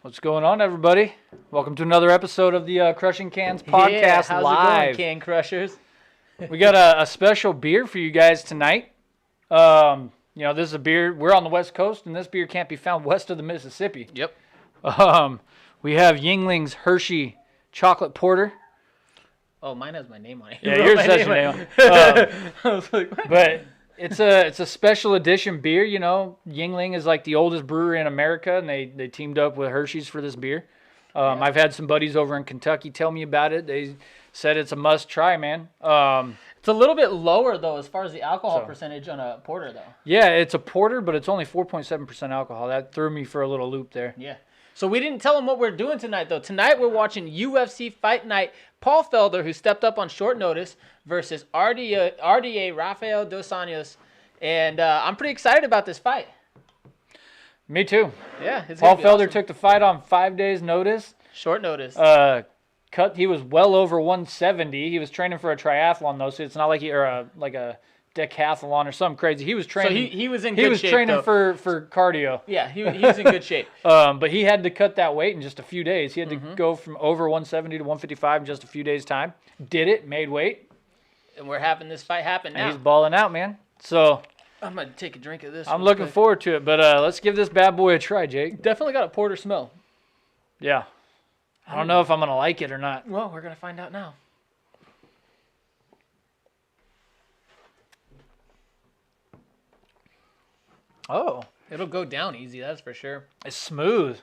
What's going on, everybody? Welcome to another episode of the Crushing Cans podcast how's live. it going, Can Crushers? We got a special beer for you guys tonight. This is a beer. We're on the West Coast, and this beer can't be found west of the Mississippi. Yep. We have Yuengling's Hershey Chocolate Porter. Oh, mine has my name on it. Yeah, yours has your name on it. I was like, what? But it's a special edition beer. You know, Yuengling is like the oldest brewery in America, and they teamed up with Hershey's for this beer. I've had some buddies over in Kentucky tell me about it. They said it's a must try, man. It's a little bit lower, though, as far as the alcohol percentage on a porter, though. Yeah, it's a porter, but it's only 4.7% alcohol. That threw me for a little loop there. Yeah. So we didn't tell them what we're doing tonight, though. Tonight we're watching UFC Fight Night. Paul Felder, who stepped up on short notice, versus RDA Rafael Dos Anjos. And I'm pretty excited about this fight. Me too. Yeah. It's Paul gonna be Felder awesome. took the fight on 5 days' notice. Short notice. He was well over 170. He was training for a triathlon, though, so it's not like a decathlon or something crazy. He was training. So he was in good shape. He was training though. for cardio. Yeah, he was in good shape. But he had to cut that weight in just a few days. He had to go from over 170 to 155 in just a few days' time. Did it, made weight. And we're having this fight happen now. And he's balling out, man. So I'm going to take a drink of this. I'm looking forward to it. But let's give this bad boy a try, Jake. Definitely got a porter smell. Yeah. I don't know if I'm going to like it or not. Well, we're going to find out now. Oh. It'll go down easy, that's for sure. It's smooth.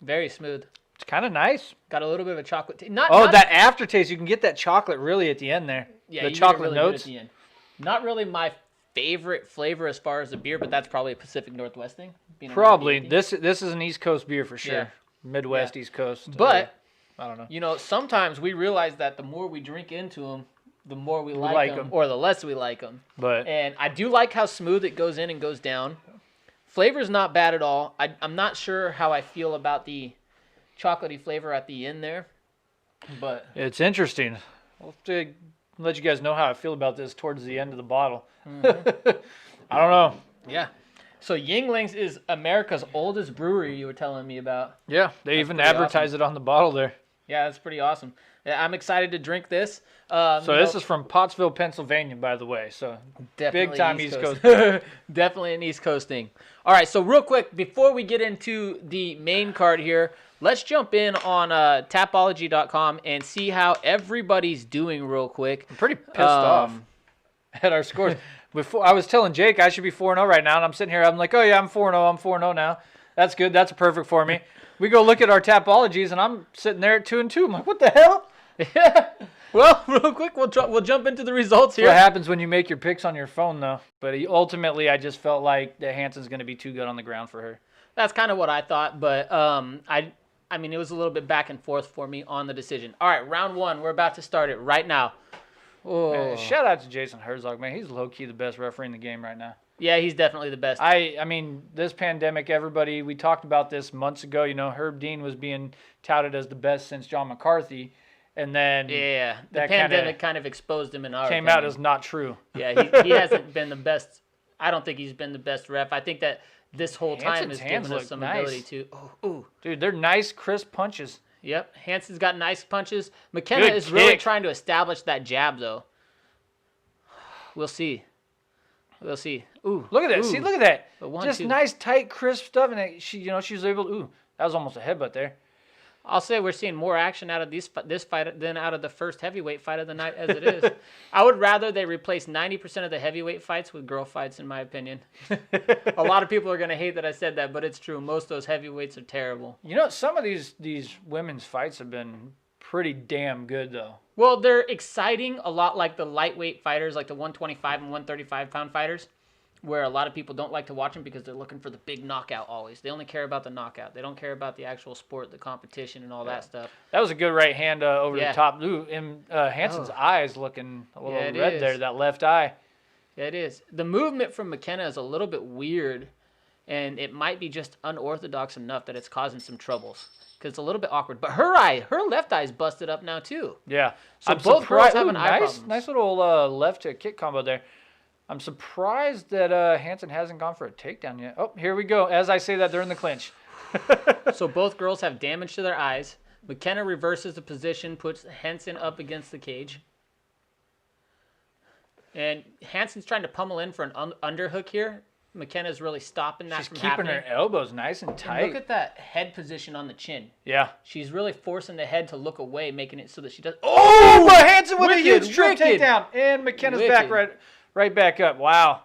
Very smooth. It's kind of nice. Got a little bit of a chocolate taste. That aftertaste. You can get that chocolate really at the end there. Yeah, the you chocolate get it really notes. good at the end. Not really my favorite flavor as far as the beer, but that's probably a Pacific Northwest thing. Probably. This is an East Coast beer for sure. Yeah. Midwest, East Coast. But I don't know. You know, sometimes we realize that the more we drink into them, the more we like them, or the less we like them. And I do like how smooth it goes in and goes down. Flavor's not bad at all. I'm not sure how I feel about the chocolatey flavor at the end there, but it's interesting. I'll have to let you guys know how I feel about this towards the end of the bottle. I don't know. Yeah. So Yuengling's is America's oldest brewery you were telling me about. Yeah, they even advertise it on the bottle there. Yeah, that's pretty awesome. Yeah, I'm excited to drink this. This is from Pottsville, Pennsylvania, by the way. So big time East Coast. Definitely an East Coast thing. All right, so real quick, before we get into the main card here, let's jump in on Tapology.com and see how everybody's doing real quick. I'm pretty pissed off at our scores. Before I was telling Jake I should be 4-0 right now, and I'm sitting here, I'm like, oh yeah, I'm 4-0, I'm 4-0 now. That's good, that's perfect for me. We go look at our Tapologies, and I'm sitting there at 2-2. I'm like, what the hell? Yeah. Well, real quick, we'll jump into the results here. What happens when you make your picks on your phone, though? But ultimately, I just felt like that Hanson's going to be too good on the ground for her. That's kind of what I thought, but I mean, it was a little bit back and forth for me on the decision. All right, round one. We're about to start it right now. Oh. Man, shout out to Jason Herzog, man. He's low-key the best referee in the game right now. Yeah, he's definitely the best. I mean, this pandemic, everybody, we talked about this months ago. You know, Herb Dean was being touted as the best since John McCarthy. And then the pandemic kind of exposed him in our opinion. Came out as not true. Yeah, he hasn't been the best. I don't think he's been the best ref. I think that this whole time has given us some ability to. Ooh. Dude, they're nice, crisp punches. Yep, Hanson's got nice punches. McKenna is really trying to establish that jab, though. We'll see. Ooh, look at that! See, look at that! Just 1-2. Nice, tight, crisp stuff, and she was able to. Ooh, that was almost a headbutt there. I'll say we're seeing more action out of this fight than out of the first heavyweight fight of the night as it is. I would rather they replace 90% of the heavyweight fights with girl fights, in my opinion. A lot of people are going to hate that I said that, but it's true. Most of those heavyweights are terrible. You know, some of these women's fights have been pretty damn good, though. Well, they're exciting, a lot like the lightweight fighters, like the 125 and 135-pound fighters, where a lot of people don't like to watch them because they're looking for the big knockout always. They only care about the knockout. They don't care about the actual sport, the competition, and all that stuff. That was a good right hand over the top. Ooh, and Hanson's eye's looking a little red there, that left eye. Yeah, it is. The movement from McKenna is a little bit weird, and it might be just unorthodox enough that it's causing some troubles because it's a little bit awkward. But her left eye's busted up now too. Yeah. So both girls having eye problems. Nice little left to kick combo there. I'm surprised that Hanson hasn't gone for a takedown yet. Oh, here we go. As I say that, they're in the clinch. So both girls have damage to their eyes. McKenna reverses the position, puts Hansen up against the cage. And Hansen's trying to pummel in for an underhook here. McKenna's really stopping that from happening. She's keeping her elbows nice and tight. And look at that head position on the chin. Yeah. She's really forcing the head to look away, making it so that she does... Oh, but Hansen with a huge trip takedown. And McKenna's back right back up. Wow.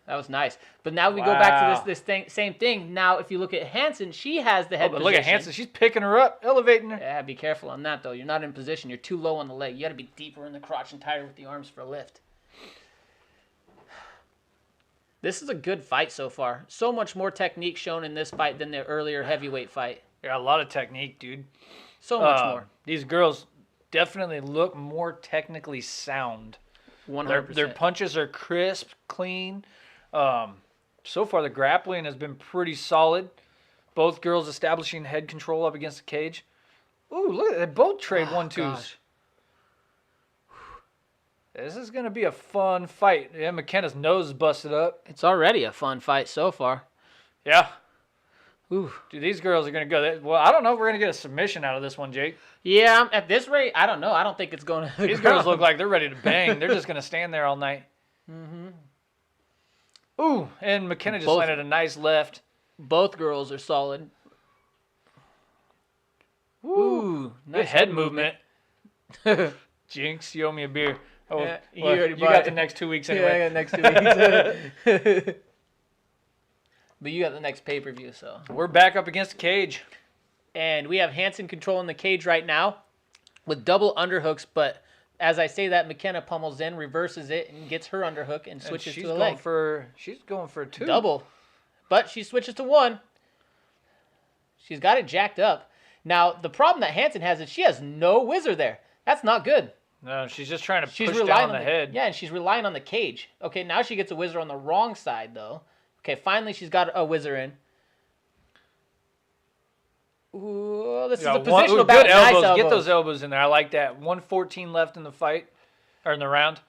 That was nice. But now we go back to this same thing. Now, if you look at Hansen, she has the head position. Look at Hansen. She's picking her up, elevating her. Yeah, be careful on that, though. You're not in position. You're too low on the leg. You got to be deeper in the crotch and tighter with the arms for a lift. This is a good fight so far. So much more technique shown in this fight than the earlier heavyweight fight. Yeah, a lot of technique, dude. So much more. These girls definitely look more technically sound. 100%. Their punches are crisp, clean. So far, the grappling has been pretty solid. Both girls establishing head control up against the cage. Ooh, look, they both trade 1-2s. Gosh. This is going to be a fun fight. Yeah, McKenna's nose is busted up. It's already a fun fight so far. Yeah. Ooh. Dude, these girls are going to go. Well, I don't know if we're going to get a submission out of this one, Jake. Yeah, at this rate, I don't know. I don't think it's going to. These girls look like they're ready to bang. They're just going to stand there all night. Mm-hmm. Ooh, and McKenna just landed a nice left. Both girls are solid. Ooh, nice head movement. Jinx, you owe me a beer. Oh, yeah, you got the next 2 weeks anyway. Yeah, I got the next 2 weeks. But you got the next pay-per-view, so. We're back up against the cage. And we have Hansen controlling the cage right now with double underhooks, but as I say that, McKenna pummels in, reverses it, and gets her underhook and switches to the leg. She's going for a 2. Double. But she switches to 1. She's got it jacked up. Now, the problem that Hansen has is she has no whizzer there. That's not good. No, she's just trying to push down the head. Yeah, and she's relying on the cage. Okay, now she gets a whizzer on the wrong side, though. Okay, finally she's got a whizzer in. Ooh, this is a positional battle. Good elbows. Nice elbows. Get those elbows in there. I like that. 1:14 left in the fight, or in the round.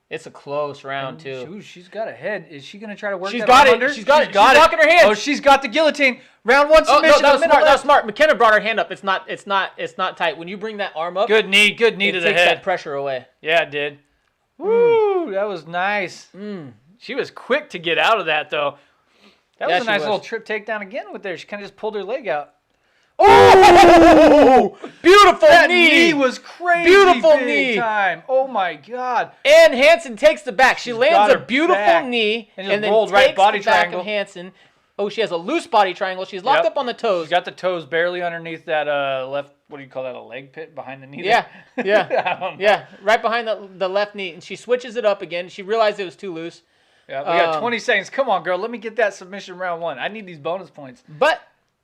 It's a close round, too. Ooh, she's got a head. Is she going to try to work that under? She's got it. She's knocking her hands. Oh, she's got the guillotine. Round 1 submission. Oh, no, that was smart. McKenna brought her hand up. It's not tight. When you bring that arm up, good knee to the head. It takes that pressure away. Yeah, it did. Woo, that was nice. She was quick to get out of that, though. That was a nice little trip takedown again with there. She kind of just pulled her leg out. Oh! Beautiful that knee. That knee was crazy. Beautiful big knee. Time. Oh, my God. And Hansen takes the back. She lands a beautiful knee and then rolled right body triangle. Back of Hansen. Oh, she has a loose body triangle. She's locked up on the toes. She's got the toes barely underneath that left, what do you call that, a leg pit behind the knee? Yeah, yeah, right behind the left knee. And she switches it up again. She realized it was too loose. Yeah, we got 20 seconds. Come on, girl. Let me get that submission round 1. I need these bonus points. But,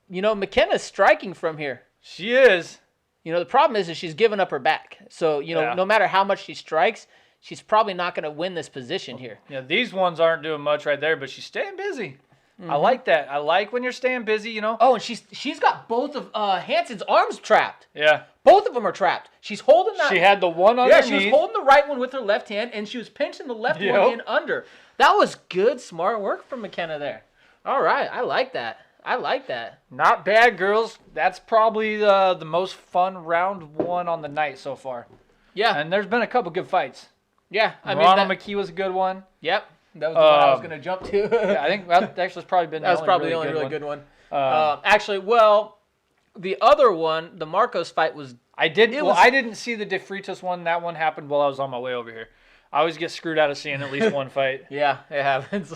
McKenna's striking from here. She is. The problem is she's giving up her back. So, no matter how much she strikes, she's probably not going to win this position here. Yeah, these ones aren't doing much right there, but she's staying busy. Mm-hmm. I like that. I like when you're staying busy, Oh, and she's got both of Hansen's arms trapped. Yeah. Both of them are trapped. She's holding that. She had the one underneath. Yeah, she was holding the right one with her left hand, and she was pinching the left one in under. That was good, smart work from McKenna there. All right, I like that. Not bad, girls. That's probably the most fun round 1 on the night so far. Yeah. And there's been a couple good fights. Yeah. Ronald McKee was a good one. Yep. That was the one I was going to jump to. Yeah, I think that actually probably been the only really good one. Actually, the other one, the Marcos fight was... I didn't see the De Fritas one. That one happened while I was on my way over here. I always get screwed out of seeing at least one fight. Yeah, it happens.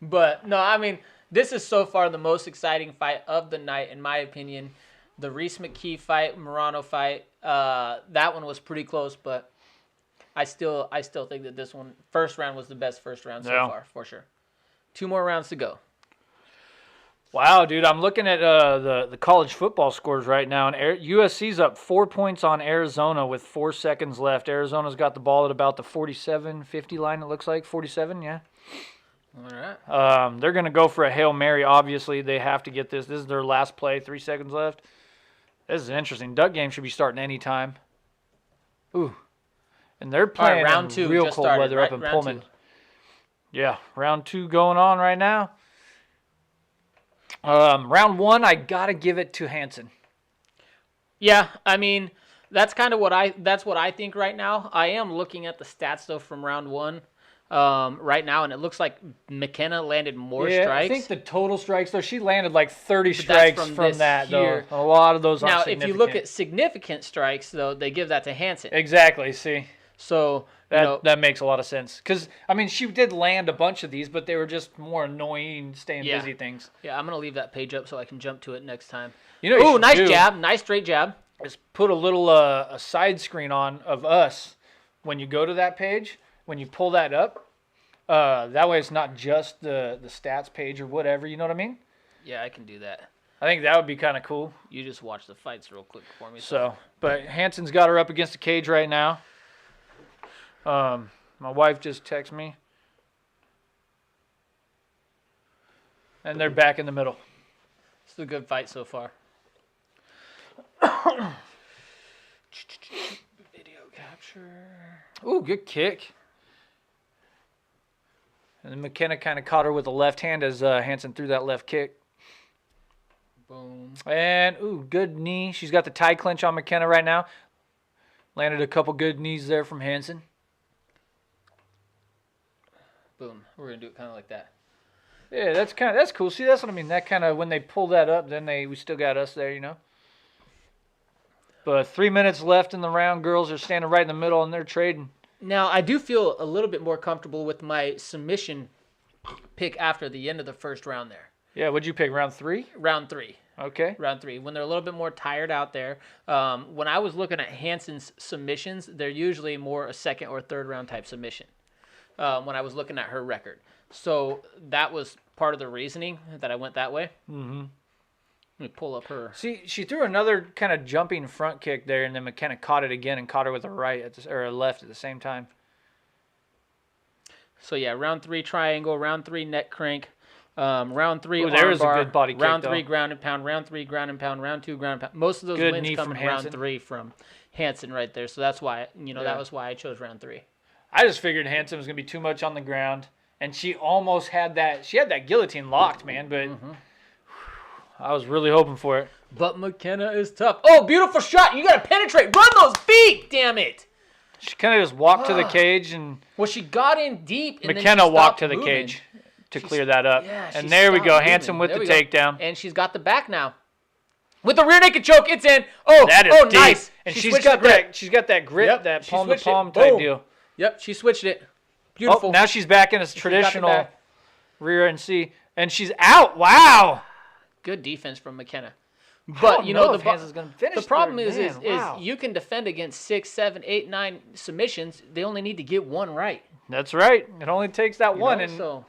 But, no, this is so far the most exciting fight of the night, in my opinion. The Reese McKee fight, Morano fight, that one was pretty close, but I still think that this one, first round, was the best first round so far, for sure. 2 more rounds to go. Wow, dude, I'm looking at the college football scores right now, and USC's up 4 points on Arizona with 4 seconds left. Arizona's got the ball at about the 47-50 line, it looks like. 47, yeah. All right. They're going to go for a Hail Mary. Obviously, they have to get this. This is their last play. 3 seconds left. This is interesting. Duck game should be starting any time. Ooh. And they're playing round 2 real cold weather up in Pullman. Yeah, round 2 going on right now. Round 1, I got to give it to Hansen. Yeah, I mean, that's kind of what I think right now. I am looking at the stats, though, from round 1 right now, and it looks like McKenna landed more strikes. I think the total strikes, though, she landed like 30 strikes from that, here. though. A lot of those aren't significant. Now, if you look at significant strikes, though, they give that to Hansen. Exactly, see. So that makes a lot of sense. Because, I mean, she did land a bunch of these, but they were just more annoying, staying busy things. Yeah, I'm going to leave that page up so I can jump to it next time. Ooh, nice jab. Nice straight jab. Is put a little a side screen on of us when you go to that page. When you pull that up, that way it's not just the stats page or whatever. You know what I mean? Yeah, I can do that. I think that would be kind of cool. You just watch the fights real quick for me. But Hansen's got her up against the cage right now. My wife just texted me. And they're back in the middle. It's a good fight so far. Video capture. Ooh, good kick. And then McKenna kind of caught her with the left hand as Hansen threw that left kick. Boom. And, ooh, good knee. She's got the tie clinch on McKenna right now. Landed a couple good knees there from Hansen. Boom. We're going to do it kind of like that. Yeah, that's cool. See, that's what I mean. That kind of, when they pull that up, then we still got us there, you know. But 3 minutes left in the round. Girls are standing right in the middle, and they're trading. Now, I do feel a little bit more comfortable with my submission pick after the end of the first round there. Yeah, what'd you pick, round 3? Round 3. Okay. Round 3. When they're a little bit more tired out there. When I was looking at Hansen's submissions, they're usually more a second or third round type submission when I was looking at her record. So that was part of the reasoning that I went that way. Mm-hmm. Let me pull up her. See, she threw another kind of jumping front kick there, and then McKenna caught it again and caught her with a right or a left at the same time. So, yeah, round 3 triangle, round 3 neck crank, round 3 arm there was bar, a good body kick, round though. 3 ground and pound, round 3 ground and pound, round 2 ground and pound. Most of those good wins come from round 3 from Hansen right there. So that's why, that was why I chose round 3. I just figured Hansen was going to be too much on the ground, and she almost had that. She had that guillotine locked, man, but I was really hoping for it. But McKenna is tough. Oh, beautiful shot. You got to penetrate. Run those feet, damn it. She kind of just walked to the cage, and well, she got in deep, and McKenna then she walked to the moving. cage to clear that up. Yeah, and there we go. Hansen with the takedown. And she's got the back now. With the rear naked choke, it's in. Oh, that is deep. Nice. And she's got that grip, that palm to palm type deal. Yep, she switched it. Beautiful. Oh, now she's back in a traditional rear NC, and she's out. Wow. Good defense from McKenna. But the problem is you can defend against 6, 7, 8, 9 submissions. They only need to get one right. That's right. It only takes that one. And so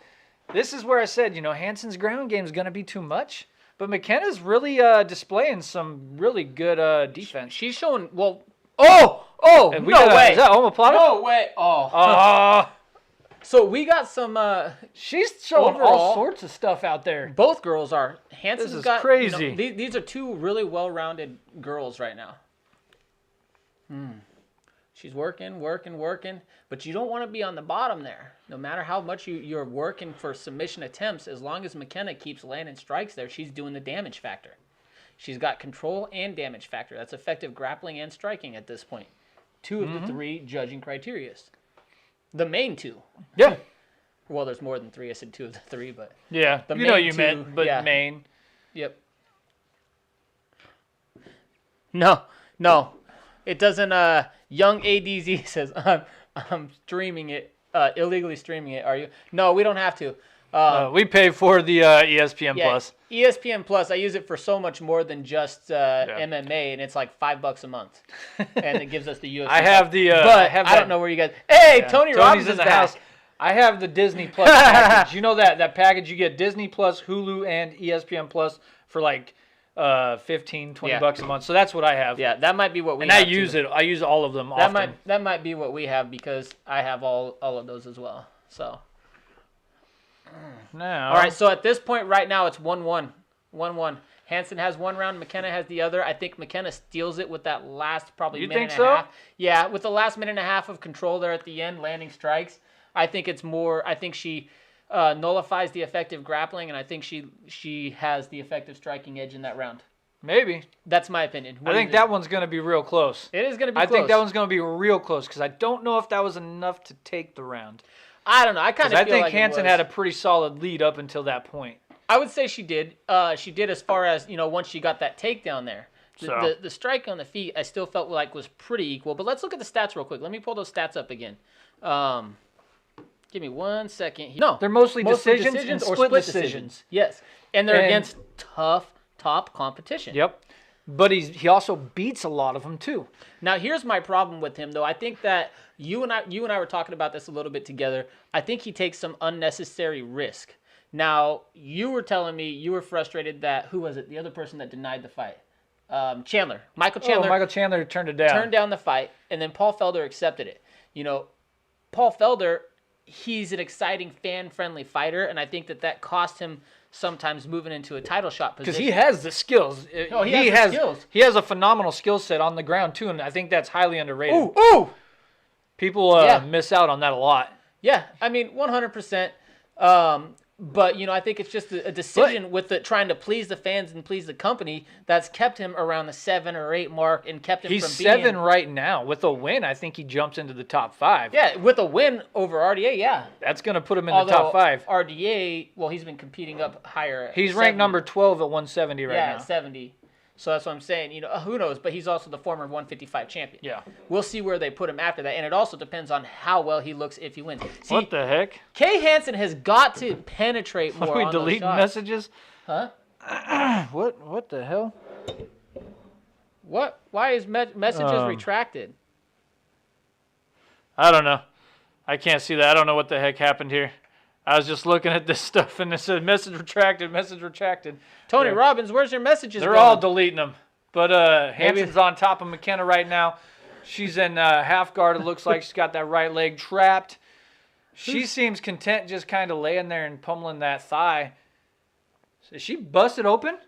this is where I said, Hansen's ground game is going to be too much. But McKenna's really displaying some really good defense. She's showing, no way. Is that omoplata? No way. Oh. So we got some. She's showing all sorts of stuff out there. Both girls are. Hansen's this is got crazy. These are two really well-rounded girls right now. She's working, but you don't want to be on the bottom there. No matter how much you're working for submission attempts, as long as McKenna keeps landing strikes there, she's doing the damage factor. She's got control and damage factor. That's effective grappling and striking at this point. 2 of the 3 judging criteria. The main 2. Yeah. Well, there's more than 3. I said 2 of the 3, but yeah, the main 2, meant, but yeah. main. Yep. No, it doesn't. Young ADZ says I'm streaming it, illegally streaming it. Are you? No, we don't have to. We pay for the ESPN Plus. ESPN Plus. I use it for so much more than just MMA, and it's like $5 a month, and it gives us the UFC. I have the. I don't know where you guys. Hey, yeah, Tony Robbins is in the back. house. I have the Disney Plus package. You know that package you get Disney Plus, Hulu, and ESPN Plus for like $15, $20 a month. So that's what I have. Yeah, that might be what we. And have I use it. I use all of them. That might be what we have because I have all of those as well. So. Now. All right, so at this point right now it's 1-1. 1-1. Hansen has one round, McKenna has the other. I think McKenna steals it with that last probably minute and a half. Yeah, with the last minute and a half of control there at the end, landing strikes. I think it's more. I think she nullifies the effective grappling, and I think she has the effective striking edge in that round. Maybe. That's my opinion. I think that one's going to be real close. It is going to be close. I think that one's going to be real close because I don't know if that was enough to take the round. I don't know. I kind of feel like Hansen had a pretty solid lead up until that point. I would say she did. She did as far as, once she got that takedown there. The strike on the feet I still felt like was pretty equal. But let's look at the stats real quick. Let me pull those stats up again. Give me 1 second. No, they're mostly decisions and split decisions. Yes, and they're against tough top competition. Yep, but he also beats a lot of them too. Now here's my problem with him though. I think that you and I were talking about this a little bit together. I think he takes some unnecessary risk. Now you were telling me you were frustrated that who was it? The other person that denied the fight. Chandler. Michael Chandler. Michael Chandler turned it down. Turned down the fight, and then Paul Felder accepted it. Paul Felder, he's an exciting, fan-friendly fighter, and I think that cost him sometimes moving into a title shot position. Because he has the skills. No, he has the skills. He has a phenomenal skill set on the ground, too, and I think that's highly underrated. Ooh! People miss out on that a lot. Yeah, I mean, 100%. But, I think it's just a decision with trying to please the fans and please the company that's kept him around the 7 or 8 mark and kept him from being... He's 7 right now. With a win, I think he jumps into the top 5. Yeah, with a win over RDA, yeah. That's going to put him in the top 5. RDA, well, he's been competing up higher. He's ranked number 12 at 170 right now. Yeah, 70. So that's what I'm saying. Who knows? But he's also the former 155 champion. Yeah. We'll see where they put him after that. And it also depends on how well he looks if he wins. See, what the heck? Kay Hansen has got to penetrate more. Are we deleting messages? Huh? What the hell? What? Why is messages retracted? I don't know. I can't see that. I don't know what the heck happened here. I was just looking at this stuff and it said message retracted, message retracted. Tony Robbins, where's your messages They're going? all deleting them. But Hansen's on top of McKenna right now. She's in half guard. It looks like she's got that right leg trapped. She seems content just kind of laying there and pummeling that thigh. Is she busted open?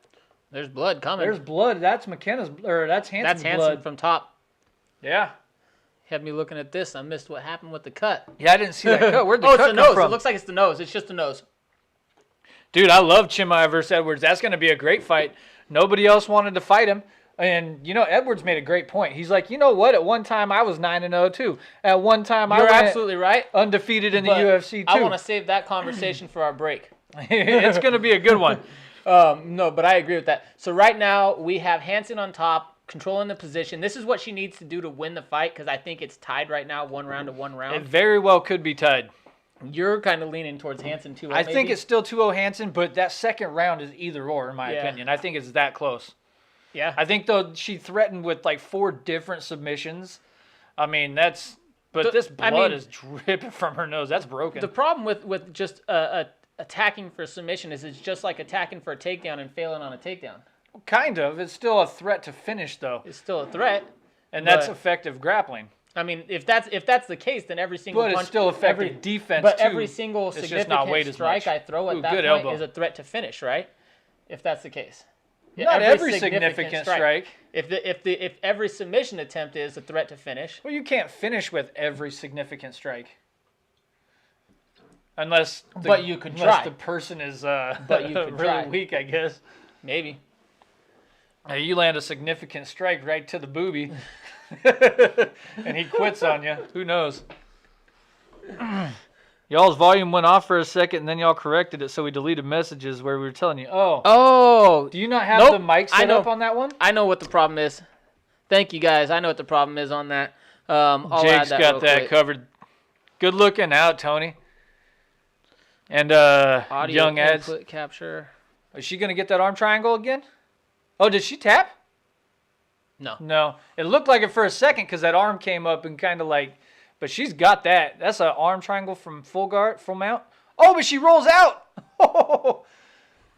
There's blood coming. There's blood. That's McKenna's, or that's Hansen's blood. That's Hansen from top. Yeah. Had me looking at this. I missed what happened with the cut. Yeah, I didn't see that cut. Where'd the cut come it's the nose. from? It looks like it's the nose. It's just the nose. Dude, I love Chimaev versus Edwards. That's going to be a great fight. Nobody else wanted to fight him. And, Edwards made a great point. He's like, you know what? At one time, I was 9-0, too. At one time, I was absolutely right. Undefeated in the UFC, too. I want to save that conversation for our break. It's going to be a good one. No, but I agree with that. So right now, we have Hansen on top, controlling the position. This is what she needs to do to win the fight because I think it's tied right now, 1 round to 1 round. It very well could be tied. You're kind of leaning towards Hansen 2-0. I think it's still 2-0 Hansen, but that second round is either or, in my opinion. I think it's that close. Yeah. I think, though, she threatened with, 4 different submissions. I mean, this blood is dripping from her nose. That's broken. The problem with just attacking for submission is it's just like attacking for a takedown and failing on a takedown. Kind of. It's still a threat to finish, though. It's still a threat. And that's effective grappling. I mean, if that's the case, then every single punch... But it's still effective defense, but too. every single significant strike I throw at that point is a threat to finish, right? If that's the case. Not every significant strike. If every submission attempt is a threat to finish... Well, you can't finish with every significant strike. Unless you could try. The person is really weak, I guess. Maybe. You land a significant strike right to the boobie, and he quits on you. Who knows? Y'all's volume went off for a second, and then y'all corrected it, so we deleted messages where we were telling you. Oh. Do you not have the mic set up on that one? I know what the problem is. Thank you, guys. I know what the problem is on that. Jake's got that covered. Good looking out, Tony. And audio young ads. Input capture. Is she gonna get that arm triangle again? Oh, did she tap? No. It looked like it for a second because that arm came up and kind of but she's got that. That's an arm triangle from full mount. Oh, but she rolls out.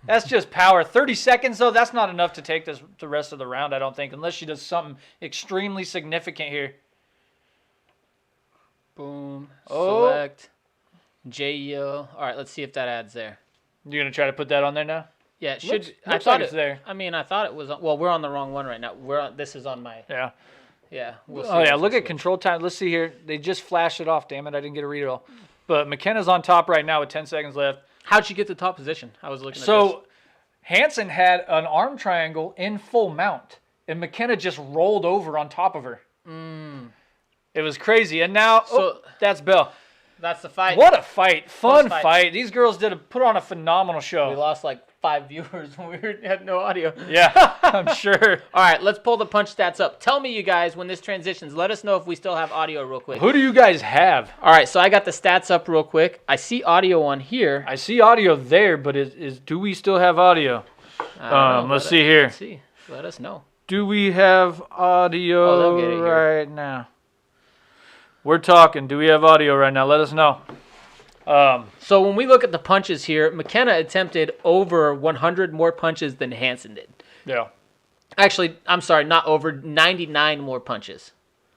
That's just power. 30 seconds, though, that's not enough to take the rest of the round, I don't think, unless she does something extremely significant here. Boom. Select. JEO. All right, let's see if that adds there. You're going to try to put that on there now? Yeah, it should. I thought it's there. I mean, I thought it was. Well, we're on the wrong one right now. This is on my. Yeah. Yeah. We'll see. Oh yeah, look at control time. Let's see here. They just flashed it off. Damn it, I didn't get to read it all. But McKenna's on top right now with 10 seconds left. How'd she get the top position? I was looking at this. So Hansen had an arm triangle in full mount, and McKenna just rolled over on top of her. It was crazy. And now, that's Bell. That's the fight. What a fight. Fun fight. These girls put on a phenomenal show. We lost like 5 viewers when we had no audio. Yeah, I'm sure. All right, let's pull the punch stats up. Tell me, you guys, when this transitions. Let us know if we still have audio real quick. Who do you guys have? All right, so I got the stats up real quick. I see audio on here. I see audio there, but do we still have audio? Let's see here. Let's see. Let us know. Do we have audio right now? We're talking. Do we have audio right now? Let us know. So when we look at the punches here, McKenna attempted over 100 more punches than Hansen did. Yeah. Actually, I'm sorry, not over, 99 more punches.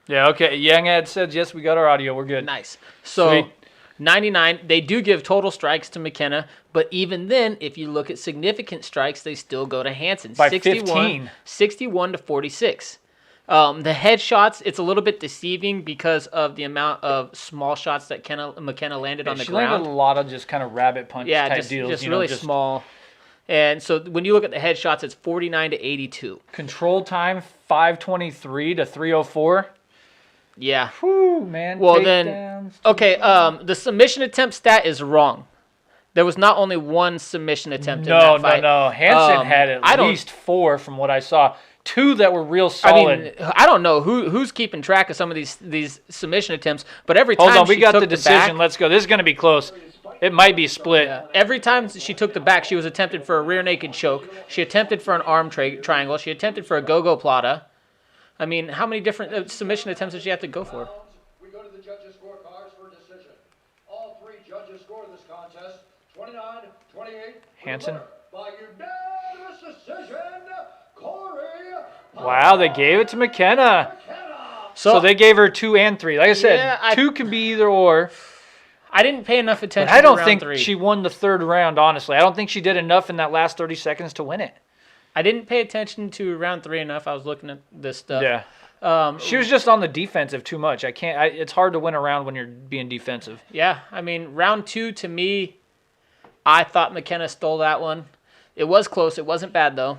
Yeah, okay. Young Ad said, yes, we got our audio. We're good. Nice. So Sweet. 99, they do give total strikes to McKenna, but even then, if you look at significant strikes, they still go to Hansen. By 15. 61 to 46. The headshots, it's a little bit deceiving because of the amount of small shots that McKenna landed on the ground. She landed a lot of just kind of rabbit punch type deals. Just really small. And so when you look at the headshots, it's 49 to 82. Control time, 523 to 304. Yeah. Whew, man. Well, then, okay, the submission attempt stat is wrong. There was not only one submission attempt in that fight. No. Hansen had at least 4 from what I saw. 2 that were real solid. I mean, I don't know who's keeping track of some of these submission attempts, but every time Hold on, we got the decision. Let's go. This is going to be close. It might be split. Yeah. Every time she took the back, she was attempted for a rear naked choke. She attempted for an arm triangle. She attempted for a go-go plata. I mean, how many different submission attempts did she have to go for? We go to the judges' scorecards for a decision. All 3 judges scored this contest 29-28. Hansen. By unanimous decision, Corey. Wow, they gave it to McKenna. So they gave her 2 and 3. Like I said, 2 can be either or. I didn't pay enough attention I don't to think round 3. she won the 3rd round, honestly. I don't think she did enough in that last 30 seconds to win it. I didn't pay attention to round 3 enough. I was looking at this stuff. Yeah. She was just on the defensive too much. It's hard to win a round when you're being defensive. Yeah, I mean, round 2 to me, I thought McKenna stole that one. It was close. It wasn't bad, though.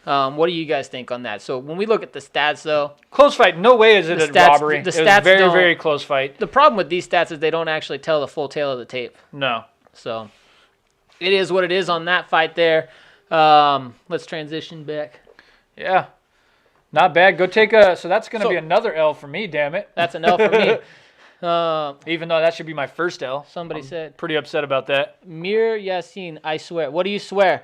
What do you guys think on that? So when we look at the stats, though. Close fight. No way is it a robbery. It was very, very close fight. The problem with these stats is they don't actually tell the full tale of the tape. No. So it is what it is on that fight there. Let's transition back. Yeah. Not bad. Go take so that's going to be another L for me, damn it. That's an L for me. Even though that should be my first L. Somebody said. Pretty upset about that. Mir Yassin, I swear. What do you swear?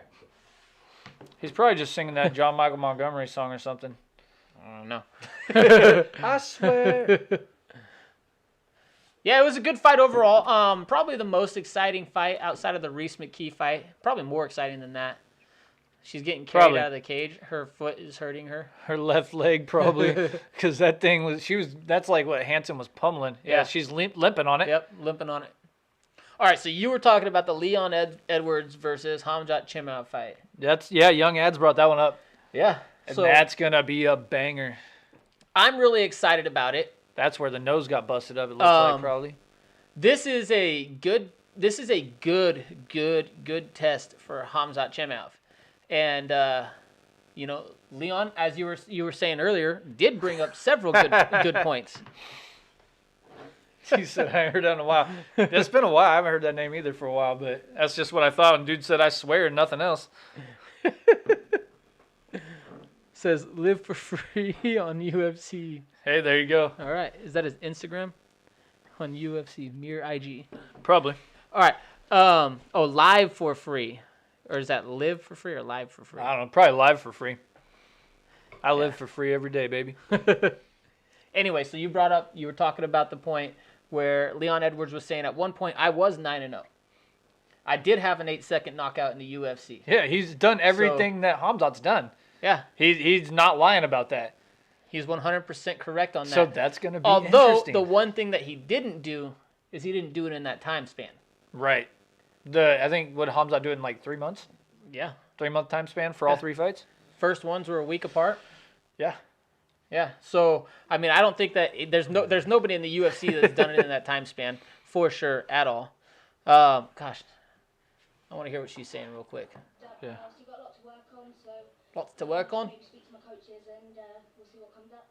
He's probably just singing that John Michael Montgomery song or something. I don't know. I swear. Yeah, it was a good fight overall. Probably the most exciting fight outside of the Reese McKee fight. Probably more exciting than that. She's getting carried out of the cage. Her foot is hurting her. Her left leg probably, because that thing was. That's like what Hansen was pummeling. Yeah, she's limping on it. Yep, limping on it. All right, so you were talking about the Leon Edwards versus Hamzat Chimaev fight. Young Ads brought that one up. Yeah. And that's gonna be a banger. I'm really excited about it. That's where the nose got busted up, it looks like probably. This is a good test for Hamzat Chimaev. And Leon, as you were saying earlier, did bring up several good points. He said, I heard that in a while. It's been a while. I haven't heard that name either for a while, but that's just what I thought. And dude said, I swear, and nothing else. Says, live for free on UFC. Hey, there you go. All right. Is that his Instagram? On UFC, Mir IG. Probably. All right. Live for free. Or is that live for free or live for free? I don't know. Probably live for free. I live for free every day, baby. Anyway, so you were talking about the point where Leon Edwards was saying at one point, I was 9-0. I did have an 8-second knockout in the UFC. Yeah, he's done everything that Hamzat's done. Yeah. He's not lying about that. He's 100% correct on that. So that's going to be interesting. The one thing that he didn't do is he didn't do it in that time span. Right. I think, what Hamzat do it in like 3 months? Yeah. 3-month time span for all 3 fights? First ones were a week apart. Yeah. Yeah. So, I mean, I don't think that there's nobody in the UFC that's done it in that time span. for sure at all. Gosh, I want to hear what she's saying real quick. Yeah. You've got a lot to work on, so... Lots to work on? Speak to my coaches and we'll see what comes up.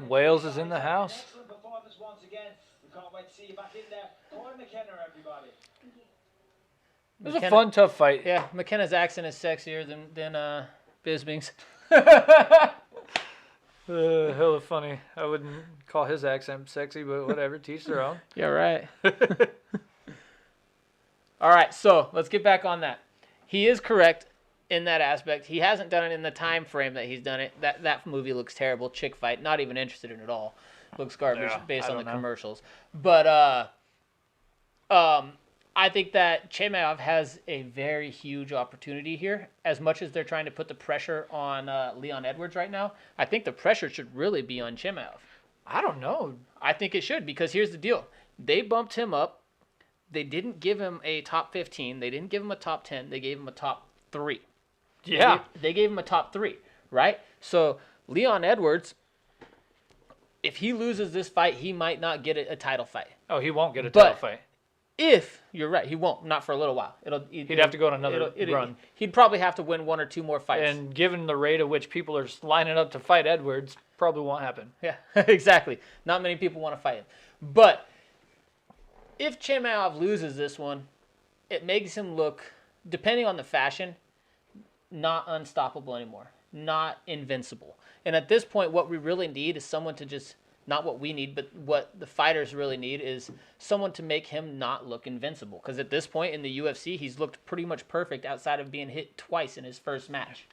Wales is in the house. Excellent performance once again. We can't wait to see you back in there. Cullen McKenna, everybody. It was a fun, tough fight. Yeah, McKenna's accent is sexier than Bisping's. Hella funny. I wouldn't call his accent sexy, but whatever. Teach their own. Yeah, right. All right, so let's get back on that. He is correct in that aspect. He hasn't done it in the time frame that he's done it. That movie looks terrible. Chick fight. Not even interested in it at all. Looks garbage based on the commercials. But I think that Chimaev has a very huge opportunity here. As much as they're trying to put the pressure on Leon Edwards right now, I think the pressure should really be on Chimaev. I don't know. I think it should, because here's the deal. They bumped him up. They didn't give him a top 15. They didn't give him a top 10. They gave him a top 3. Yeah. They gave him a top 3, right? So Leon Edwards, if he loses this fight, he might not get a title fight. Oh, he won't get a title fight. If you're right, he won't. Not for a little while. He'd have to go on another run. He'd probably have to win 1 or 2 more fights. And given the rate at which people are lining up to fight Edwards, probably won't happen. Yeah, exactly. Not many people want to fight him. But if Chimaev loses this one, it makes him look, depending on the fashion, not unstoppable anymore. Not invincible. And at this point, what we really need is someone to just... Not what we need, but what the fighters really need is someone to make him not look invincible. Because at this point in the UFC, he's looked pretty much perfect outside of being hit twice in his first match.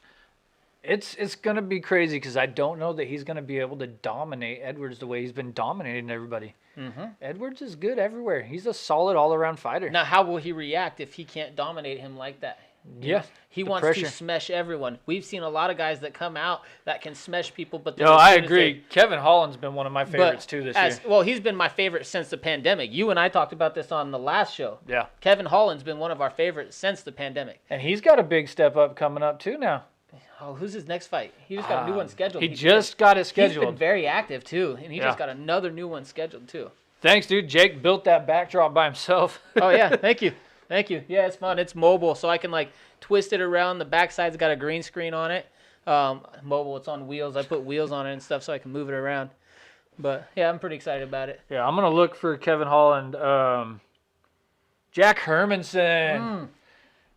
It's going to be crazy because I don't know that he's going to be able to dominate Edwards the way he's been dominating everybody. Mm-hmm. Edwards is good everywhere. He's a solid all-around fighter. Now, how will he react if he can't dominate him like that? Yeah. He wants to smash everyone. We've seen a lot of guys that come out that can smash people. But I agree. Kevin Holland's been one of my favorites too this year. Well, he's been my favorite since the pandemic. You and I talked about this on the last show. Yeah. Kevin Holland's been one of our favorites since the pandemic. And he's got a big step up coming up too now. Oh, who's his next fight? He just got a new one scheduled. He just got it scheduled. He's been very active too, and he just got another new one scheduled too. Thanks, dude. Jake built that backdrop by himself. Oh, yeah. Thank you. Thank you. Yeah, it's fun. It's mobile, so I can, twist it around. The backside's got a green screen on it. Mobile, it's on wheels. I put wheels on it and stuff so I can move it around. But, yeah, I'm pretty excited about it. Yeah, I'm going to look for Kevin Holland. Jack Hermanson.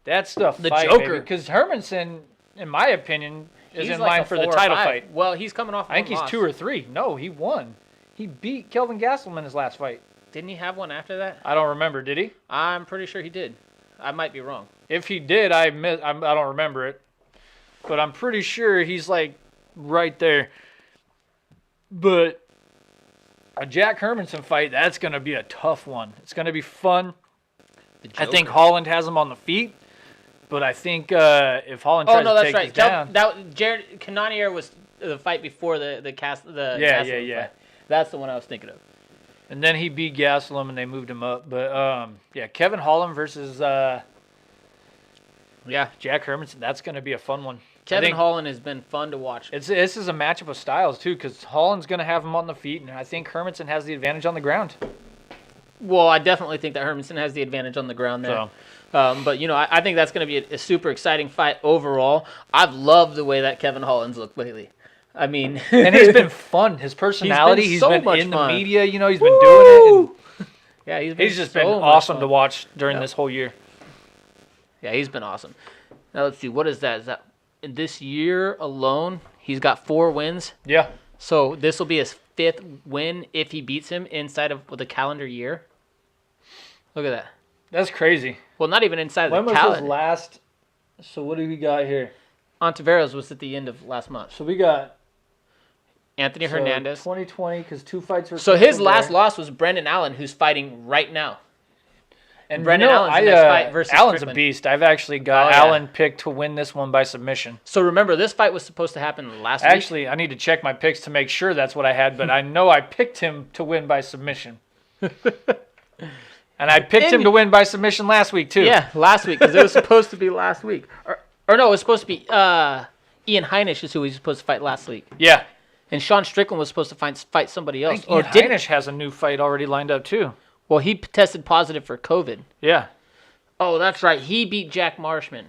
That's the fight, Joker. Because Hermanson, in my opinion, is in like line for the title fight. Well, he's coming off I think he's 2 or 3. No, he won. He beat Kelvin Gastelum in his last fight. Didn't he have one after that? I don't remember. Did he? I'm pretty sure he did. I might be wrong. If he did, I don't remember it. But I'm pretty sure he's right there. But a Jack Hermanson fight, that's going to be a tough one. It's going to be fun. I think Holland has him on the feet. But I think if Holland tries to take him down... Jared Cannonier was the fight before the Gastelum fight. That's the one I was thinking of. And then he beat Gastelum and they moved him up. But, Kevin Holland versus Jack Hermanson, that's going to be a fun one. Kevin Holland has been fun to watch. This is a matchup of styles, too, because Holland's going to have him on the feet, and I think Hermanson has the advantage on the ground. Well, I definitely think that Hermanson has the advantage on the ground there. But, I think that's going to be a super exciting fight overall. I've loved the way that Kevin Holland's looked lately. I mean... and he's been fun. His personality, he's been in the media, he's been doing it. And yeah, he's just been awesome to watch during this whole year. Yeah, he's been awesome. Now, let's see. What is that? Is that this year alone, he's got 4 wins? Yeah. So this will be his 5th win if he beats him inside of the calendar year. Look at that. That's crazy. Well, not even inside of the calendar. When was his last... So what do we got here? Ontiveros was at the end of last month. So we got... Anthony Hernandez. 2020, because 2 fights were... So his last loss was Brendan Allen, who's fighting right now. And Brendan Allen's next fight versus Allen's Strickland. a beast. I've actually got Allen picked to win this one by submission. So remember, this fight was supposed to happen last week. Actually, I need to check my picks to make sure that's what I had, but I know I picked him to win by submission. And I picked him to win by submission last week, too. Yeah, last week, because it was supposed to be last week. Or no, it was supposed to be Ian Heinisch is who he was supposed to fight last week. Yeah. And Sean Strickland was supposed to fight somebody else. Ian Heinisch has a new fight already lined up, too. Well, he tested positive for COVID. Yeah. Oh, that's right. He beat Jack Marshman.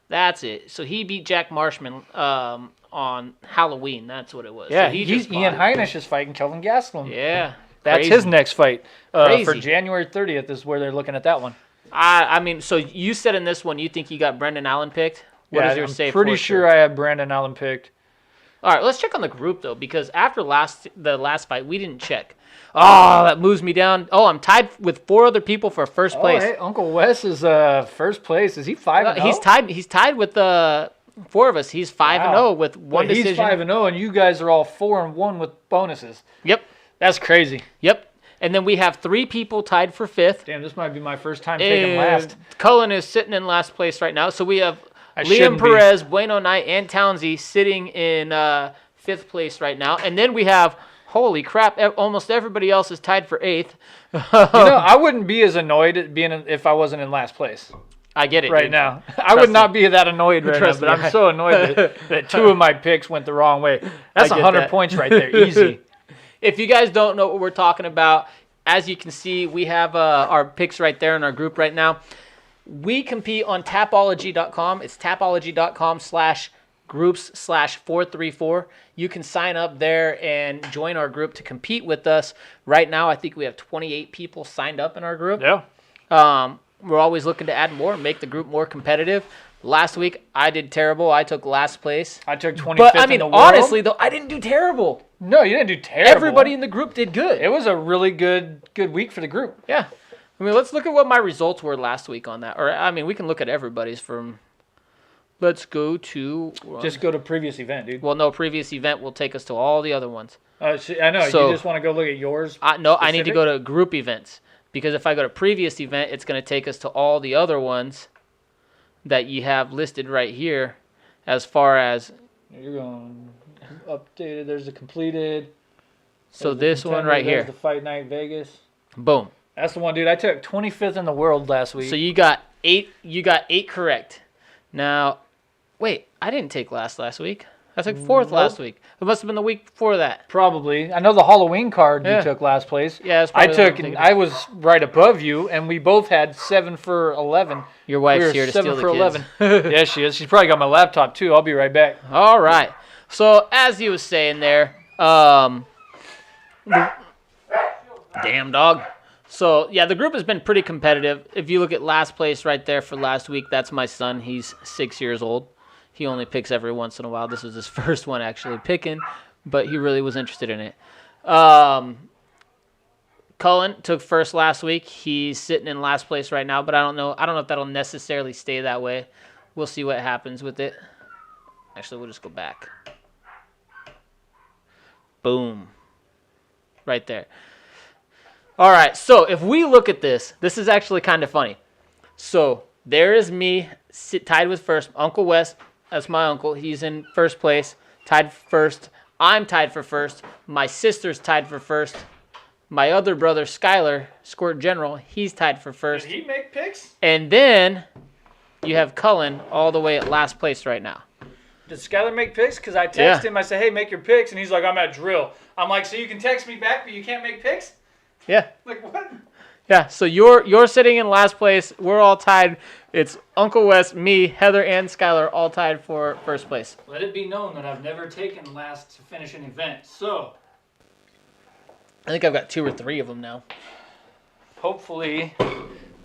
That's it. So he beat Jack Marshman on Halloween. That's what it was. Yeah, so Ian Heinisch is fighting Kelvin Gastelum. Yeah. That's crazy. his next fight. For Crazy. January 30th is where they're looking at that one. I mean, so you said in this one you think you got Brendan Allen picked? What is your I'm safe pretty horse sure there? I have Brandon Allen picked. All right, let's check on the group, though, because after the last fight, we didn't check. Oh, that moves me down. Oh, I'm tied with 4 other people for first place. Hey, Uncle Wes is first place. Is he 5-0? He's tied with 4 of us. He's 5-0 with one decision. He's 5-0, and you guys are all 4-1 with bonuses. Yep. That's crazy. Yep. And then we have 3 people tied for 5th. Damn, this might be my first time taking last. Cullen is sitting in last place right now. So we have Liam shouldn't be. Perez, Bueno Knight, and Townsy sitting in 5th place right now. And then we have, holy crap, almost everybody else is tied for 8th. I wouldn't be as annoyed at being if I wasn't in last place. I get it. Right dude. now. I would not be that annoyed right now, but I'm so annoyed that 2 of my picks went the wrong way. That's 100 points right there. Easy. If you guys don't know what we're talking about, as you can see, we have our picks right there in our group right now. We compete on Tapology.com. It's Tapology.com/groups/434. You can sign up there and join our group to compete with us. Right now, I think we have 28 people signed up in our group. Yeah. We're always looking to add more and make the group more competitive. Last week, I did terrible. I took last place. I took 25th But, I mean, in the world. honestly, though, I didn't do terrible. No, you didn't do terrible. Everybody in the group did good. It was a really good week for the group. Yeah. I mean, let's look at what my results were last week on that. Or, I mean, we can look at everybody's from... Let's go to... Just go to previous event, dude. Well, no, previous event will take us to all the other ones. I know. So- You just want to go look at yours? No, I need to specific? go to group events. Because if I go to previous event, it's going to take us to all the other ones that you have listed right here as far as... You're going updated. There's a completed. So There's this the one contender, right there's here. the Fight Night Vegas. Boom. That's the one, dude. I took 25th in the world last week. So you got 8. You got 8 correct. Now, wait. I didn't take last week. I took 4th last week. It must have been the week before that. Probably. I know the Halloween card you took last place. Yeah, that's probably the one I'm thinking. I was right above you, and we both had 7 for 11. Your wife's We were here to 7 steal for the kids. 11. Yeah, she is. She's probably got my laptop too. I'll be right back. All right. So as he was saying there, damn dog. So yeah, the group has been pretty competitive. If you look at last place right there for last week, that's my son. He's 6 years old. He only picks every once in a while. This was his first one actually picking, but he really was interested in it. Cullen took first last week. He's sitting in last place right now, but I don't know if that'll necessarily stay that way. We'll see what happens with it. Actually, we'll just go back. Boom. Right there. All right, so if we look at this is actually kind of funny. So there is me tied with first. Uncle Wes, that's my uncle. He's in first place, tied first. I'm tied for first. My sister's tied for first. My other brother, Skyler, Squirt General, he's tied for first. Did he make picks? And then you have Cullen all the way at last place right now. Did Skyler make picks? Because I texted him. I said, hey, make your picks. And he's like, I'm at drill. I'm like, so you can text me back, but you can't make picks? Yeah. Like, what? Yeah, so you're sitting in last place. We're all tied. It's Uncle Wes, me, Heather, and Skylar all tied for first place. Let it be known that I've never taken last to finish an event. So, I think I've got 2 or 3 of them now. hopefully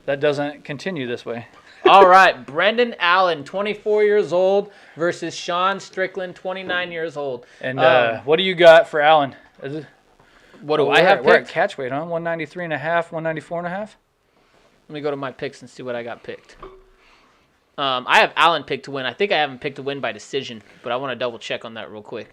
that doesn't continue this way. All right, Brendan Allen, 24 years old, versus Sean Strickland, 29 years old. And what do you got for Allen? What do I have We're at picked? catch weight, huh? 193 and a half, 194 and a half? Let me go to my picks and see what I got picked. I have Allen picked to win. I think I haven't picked to win by decision, but I want to double check on that real quick.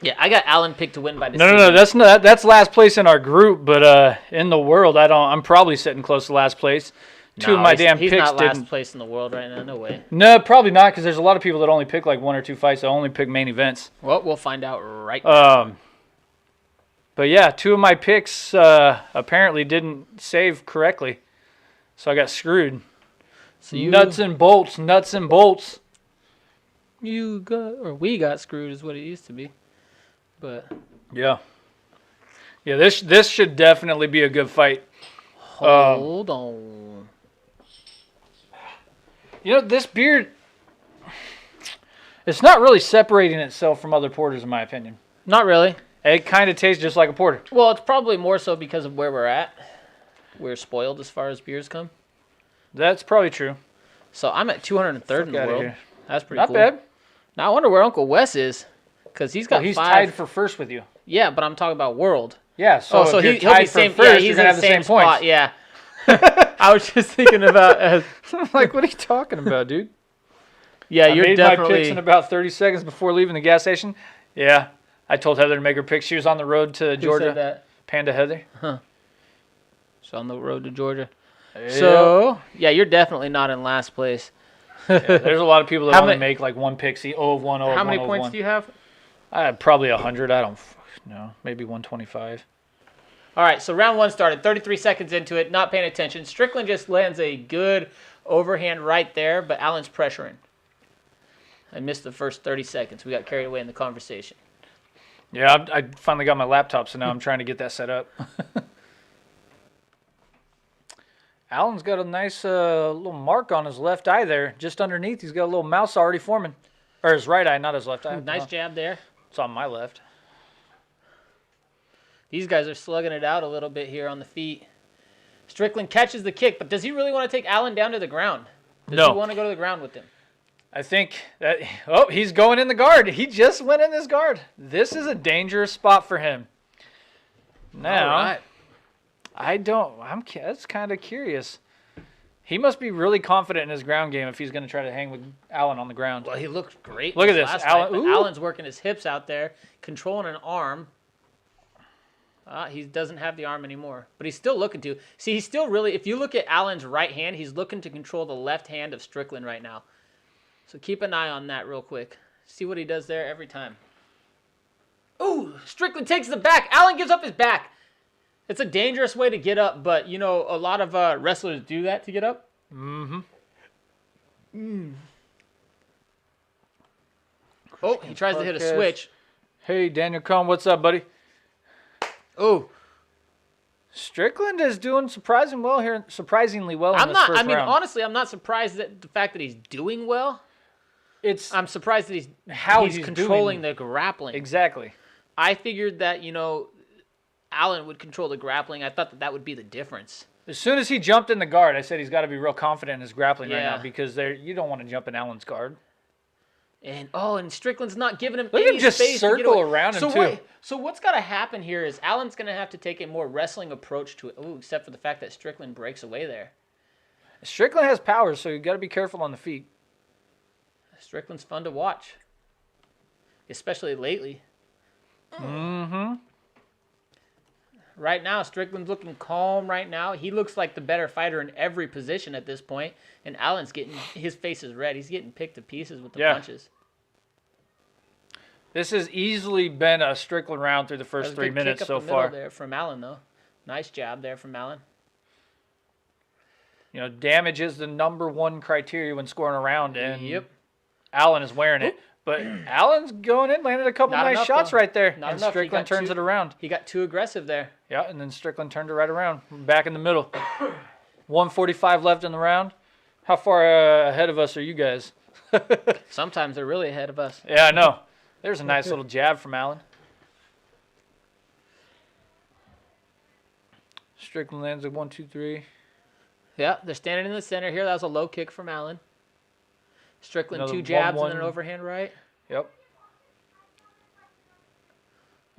Yeah, I got Allen picked to win by decision. No, that's last place in our group, but in the world, I'm probably sitting close to last place. Two of my damn he's picks not last didn't. place in the world right now. No way. No, probably not, because there's a lot of people that only pick like 1 or 2 fights. That only pick main events. Well, we'll find out right now. But yeah, 2 of my picks apparently didn't save correctly, so I got screwed. So Nuts and bolts. we got screwed is what it used to be. But yeah. This should definitely be a good fight. Hold on. This beer, it's not really separating itself from other porters, in my opinion. Not really. It kind of tastes just like a porter. Well, it's probably more so because of where we're at. We're spoiled as far as beers come. That's probably true. So I'm at 203rd in the world. Here. That's pretty cool. Not bad. Now I wonder where Uncle Wes is, because he's got he's 5. Tied for first with you. Yeah, but I'm talking about world. Yeah, so so if he'll be same. First, he's you're in gonna the same spot. points. Yeah. I was just thinking about. I'm like, what are you talking about, dude? Yeah, you're I made definitely. my picks in about 30 seconds before leaving the gas station. Yeah, I told Heather to make her pick. She was on the road to Georgia. Who said that? Panda Heather. Huh. She's on the road to Georgia. Yep. So yeah, you're definitely not in last place. There's a lot of people that only make like one pick. See, 0 of 1, 0 of 1, How many 0 of points 1. do you have? I had probably 100. I don't know. Maybe 125. All right, so round 1 started. 33 seconds into it, not paying attention. Strickland just lands a good overhand right there, but Allen's pressuring. I missed the first 30 seconds. We got carried away in the conversation. Yeah, I finally got my laptop, so now I'm trying to get that set up. Allen's got a nice little mark on his left eye there. Just underneath, he's got a little mouse already forming. Or his right eye, not his left eye. Nice jab there. It's on my left. These guys are slugging it out a little bit here on the feet. Strickland catches the kick, but does he really want to take Allen down to the ground? Does he want to go to the ground with him? I think that... Oh, he's going in the guard. He just went in this guard. This is a dangerous spot for him. Now, I'm that's kind of curious. He must be really confident in his ground game if he's going to try to hang with Allen on the ground. Well, he looked great. Look at this. Allen's working his hips out there, controlling an arm. He doesn't have the arm anymore, but he's still looking to. See, he's still really, if you look at Allen's right hand, he's looking to control the left hand of Strickland right now. So keep an eye on that real quick. See what he does there every time. Ooh, Strickland takes the back. Allen gives up his back. It's a dangerous way to get up, but, a lot of wrestlers do that to get up. Mm-hmm. Oh, he tries to hit a switch. Hey, Daniel Cohn, what's up, buddy? Oh, Strickland is doing surprisingly well in this first round. Honestly, I'm not surprised at the fact that he's doing well. I'm surprised that he's controlling the grappling. Exactly. I figured that, Allen would control the grappling. I thought that would be the difference. As soon as he jumped in the guard, I said he's got to be real confident in his grappling right now, because you don't want to jump in Allen's guard. And Strickland's not giving him any space. Look at him just circle around him, too. So what's got to happen here is Allen's going to have to take a more wrestling approach to it. Ooh, except for the fact that Strickland breaks away there. Strickland has power, so you got to be careful on the feet. Strickland's fun to watch, especially lately. Mm-hmm. Right now, Strickland's looking calm right now. He looks like the better fighter in every position at this point. And Allen's his face is red. He's getting picked to pieces with the punches. This has easily been a Strickland round through the first 3 minutes so far. There from Allen, though. Nice job there from Allen. Damage is the #1 criteria when scoring a round, and yep. Allen is wearing it. But Allen's going in, landed a couple nice shots right there. And Strickland turns it around. He got too aggressive there. Yeah, and then Strickland turned it right around. Back in the middle. 1:45 left in the round. How far ahead of us are you guys? Sometimes they're really ahead of us. Yeah, I know. There's a nice little jab from Allen. Strickland lands at 1, 2, 3. Yeah, they're standing in the center here. That was a low kick from Allen. Strickland, Another 2 jabs 1-1. and an overhand right. Yep.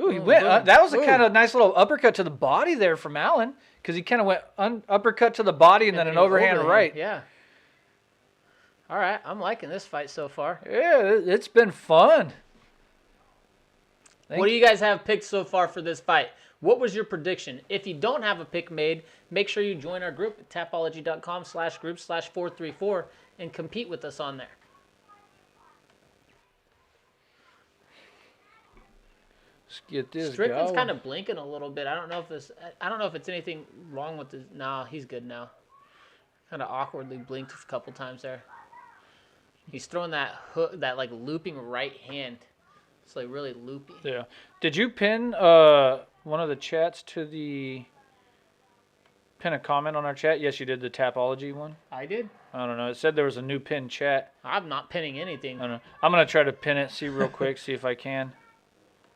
Ooh, he went. That was a kind of nice little uppercut to the body there from Allen, because he kind of went uppercut to the body and then an overhand right. Yeah. All right, I'm liking this fight so far. Yeah, it's been fun. What do you guys have picked so far for this fight? What was your prediction? If you don't have a pick made, make sure you join our group at tapology.com/group/434 and compete with us on there. Let's get this. Strickland's kind of blinking a little bit. I don't know if it's anything wrong with this. No, he's good now. Kind of awkwardly blinked a couple times there. He's throwing that hook, that like looping right hand It's like really loopy. Yeah. Did you pin one of the chats to the... Pin a comment on our chat? Yes, you did, the Tapology one. I did? I don't know. It said there was a new pin chat. I'm not pinning anything. I don't know. I'm going to try to pin it, see real quick, see if I can.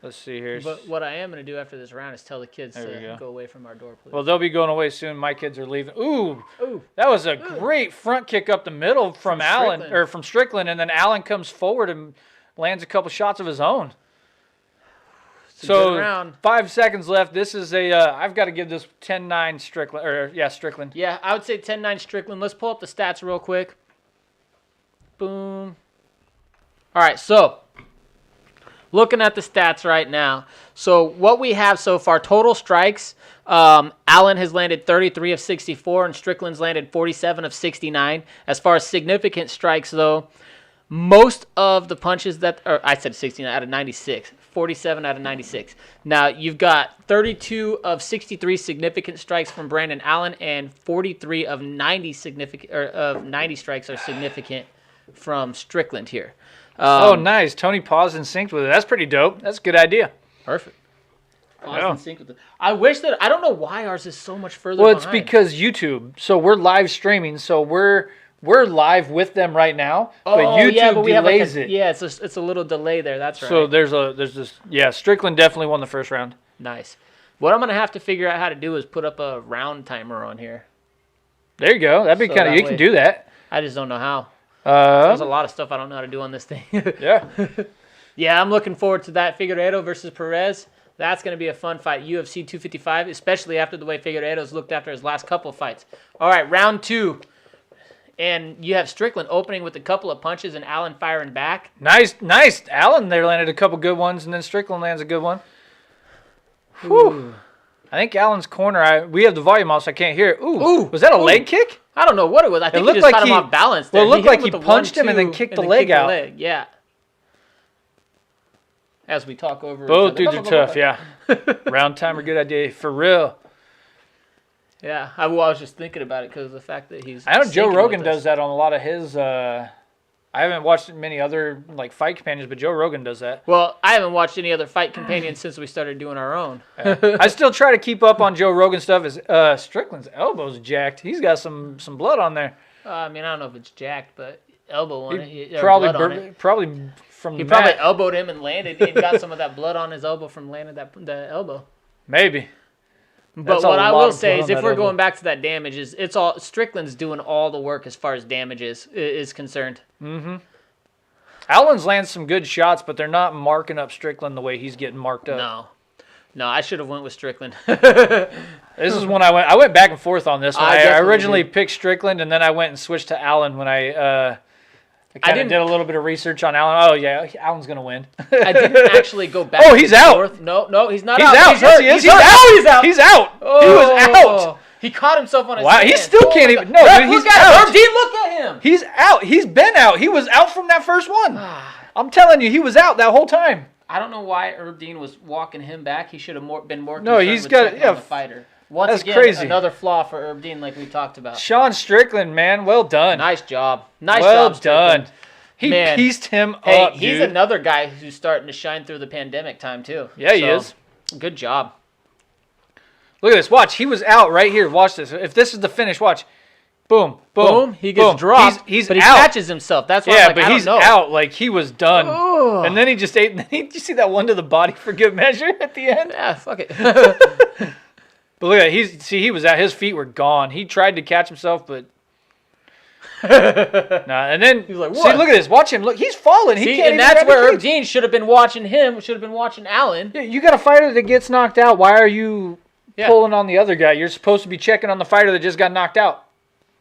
Let's see here. But what I am going to do after this round is tell the kids to go away from our door, please. Well, they'll be going away soon. My kids are leaving. Ooh. That was a great front kick up the middle from Allen, or from Strickland, and then Allen comes forward and lands a couple shots of his own. So 5 seconds left. This is a. I've got to give this 10-9 Strickland. Strickland. Yeah, I would say 10-9 Strickland. Let's pull up the stats real quick. Boom. All right, so looking at the stats right now. So what we have so far, total strikes. Allen has landed 33 of 64, and Strickland's landed 47 of 69. As far as significant strikes, though, most of the punches I said 69 out of 96. 47 out of 96. Now, you've got 32 of 63 significant strikes from Brandon Allen, and 43 of 90 strikes are significant from Strickland here. Nice. Tony paused and synced with it. That's pretty dope. That's a good idea. Perfect. Paused and synced with it. I wish that... I don't know why ours is so much further behind. behind. It's because YouTube. So we're live streaming, so we're live with them right now, but YouTube delays it. Yeah, it's a little delay there. That's right. So there's this. Yeah, Strickland definitely won the first round. Nice. What I'm gonna have to figure out how to do is put up a round timer on here. There you go. That'd be kind of. You can do that. I just don't know how. There's a lot of stuff I don't know how to do on this thing. Yeah. Yeah, I'm looking forward to that. Figueiredo versus Perez. That's going to be a fun fight. UFC 255, especially after the way Figueiredo's looked after his last couple of fights. All right, round 2. And you have Strickland opening with a couple of punches and Allen firing back. Nice. Allen there landed a couple good ones, and then Strickland lands a good one. Whew. I think Allen's corner, we have the volume off, so I can't hear it. Ooh. Was that a leg kick? I don't know what it was. I think he just got him off balance there. Well, it looked like he punched him and then kicked the leg out. Yeah. As we talk over. Both dudes are tough, yeah. Round timer, good idea. For real. Yeah, I was just thinking about it because of the fact that he's. I know Joe Rogan does that on a lot of his. I haven't watched many other fight companions, but Joe Rogan does that. Well, I haven't watched any other fight companions since we started doing our own. I still try to keep up on Joe Rogan stuff. Strickland's elbow's jacked. He's got some blood on there. I mean, I don't know if it's jacked, but elbow on it. Probably from he probably elbowed him and landed and got some of that blood on his elbow from landing the elbow. Maybe. But what I will say is, if we're going back to that damage, it's all Strickland's doing all the work as far as damage is concerned. Mm-hmm. Allen's lands some good shots, but they're not marking up Strickland the way he's getting marked up. No, I should have went with Strickland. This is when I went back and forth on this one. I originally picked Strickland, and then I went and switched to Allen when I did a little bit of research on Allen. Oh, yeah, Allen's going to win. I didn't actually go back. Oh, he's out. Forth. No, he's not out. He's hurt. He's out. He's out. Oh. He was out. He caught himself on his hand. He still can't even. No, dude, he's out. Herb Dean, look at him. He's out. He's been out. He was out from that first one. I'm telling you, he was out that whole time. I don't know why Herb Dean was walking him back. He should have been more concerned with the fighter. Once again, crazy. Another flaw for Herb Dean like we talked about. Sean Strickland, man, well done. Nice job. Nice job, Strickland. Done. He pieced him up, he's another guy who's starting to shine through the pandemic time, too. Yeah, he is. Good job. Look at this. Watch. He was out right here. Watch this. If this is the finish, watch. Boom. Boom. He gets dropped, he's but he out. catches himself. That's why I'm like, but he's out. Like, he was done. Oh. And then he just ate. Did you see that one to the body for good measure at the end? Yeah, fuck it. But look at that. He was out. His feet were gone. He tried to catch himself, but... and then he's like, "What? See, look at this. Watch him. Look, he's falling. He can't." And that's where Herb Dean should have been watching him. Should have been watching Allen. Yeah, you got a fighter that gets knocked out. Why are you pulling on the other guy? You're supposed to be checking on the fighter that just got knocked out.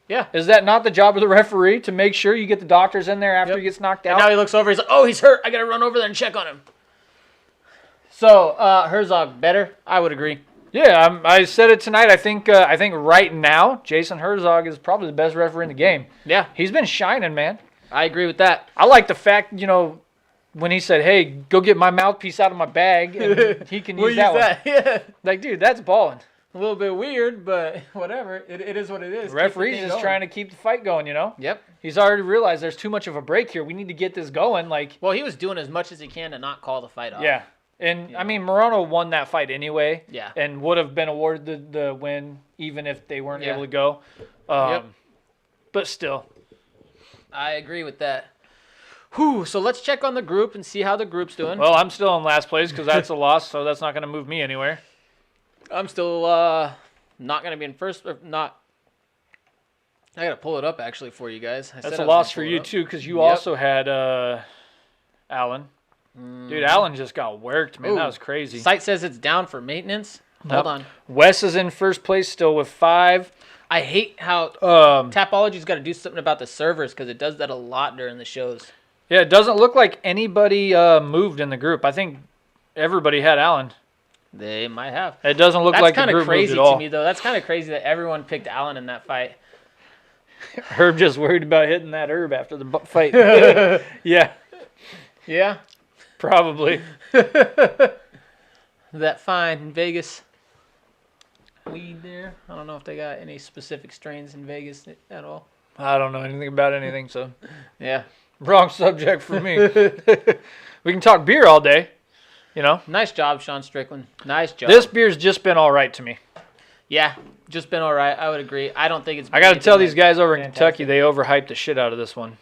Yeah. Is that not the job of the referee to make sure you get the doctors in there after he gets knocked out? And now he looks over. He's like, "Oh, he's hurt. I got to run over there and check on him." So Herzog better. I would agree. Yeah, I said it tonight. I think right now, Jason Herzog is probably the best referee in the game. Yeah. He's been shining, man. I agree with that. I like the fact, when he said, "Hey, go get my mouthpiece out of my bag," and he can use that one. Yeah. Like, dude, that's balling. A little bit weird, but whatever. It is what it is. The referee's just trying to keep the fight going, you know? Yep. He's already realized there's too much of a break here. We need to get this going. Well, he was doing as much as he can to not call the fight off. Yeah. And, I mean, Morono won that fight anyway. Yeah. And would have been awarded the win even if they weren't able to go. But still. I agree with that. Whew, so let's check on the group and see how the group's doing. Well, I'm still in last place because that's a loss, so that's not going to move me anywhere. I'm still not going to be in first. Or not. I got to pull it up, actually, for you guys. That's a loss for you, too, because you also had Allen. Dude, Allen just got worked, man. That was crazy. Site says it's down for maintenance. Hold on. Wes is in first place still with 5. I hate how Tapology's got to do something about the servers because it does that a lot during the shows. Yeah, it doesn't look like anybody moved in the group. I think everybody had Allen. They might have. It doesn't look like the group moved at all. That's kind of crazy to me, though. That's kind of crazy that everyone picked Allen in that fight. Herb just worried about hitting that herb after the fight. Yeah. Yeah. Probably. That fine in Vegas weed there. I don't know if they got any specific strains in Vegas at all. I don't know anything about anything, so. Yeah. Wrong subject for me. We can talk beer all day, you know. Nice job, Sean Strickland. Nice job. This beer's just been all right to me. Yeah, just been all right. I would agree. I don't think it's. I got to tell these guys over in Kentucky, they overhyped the shit out of this one.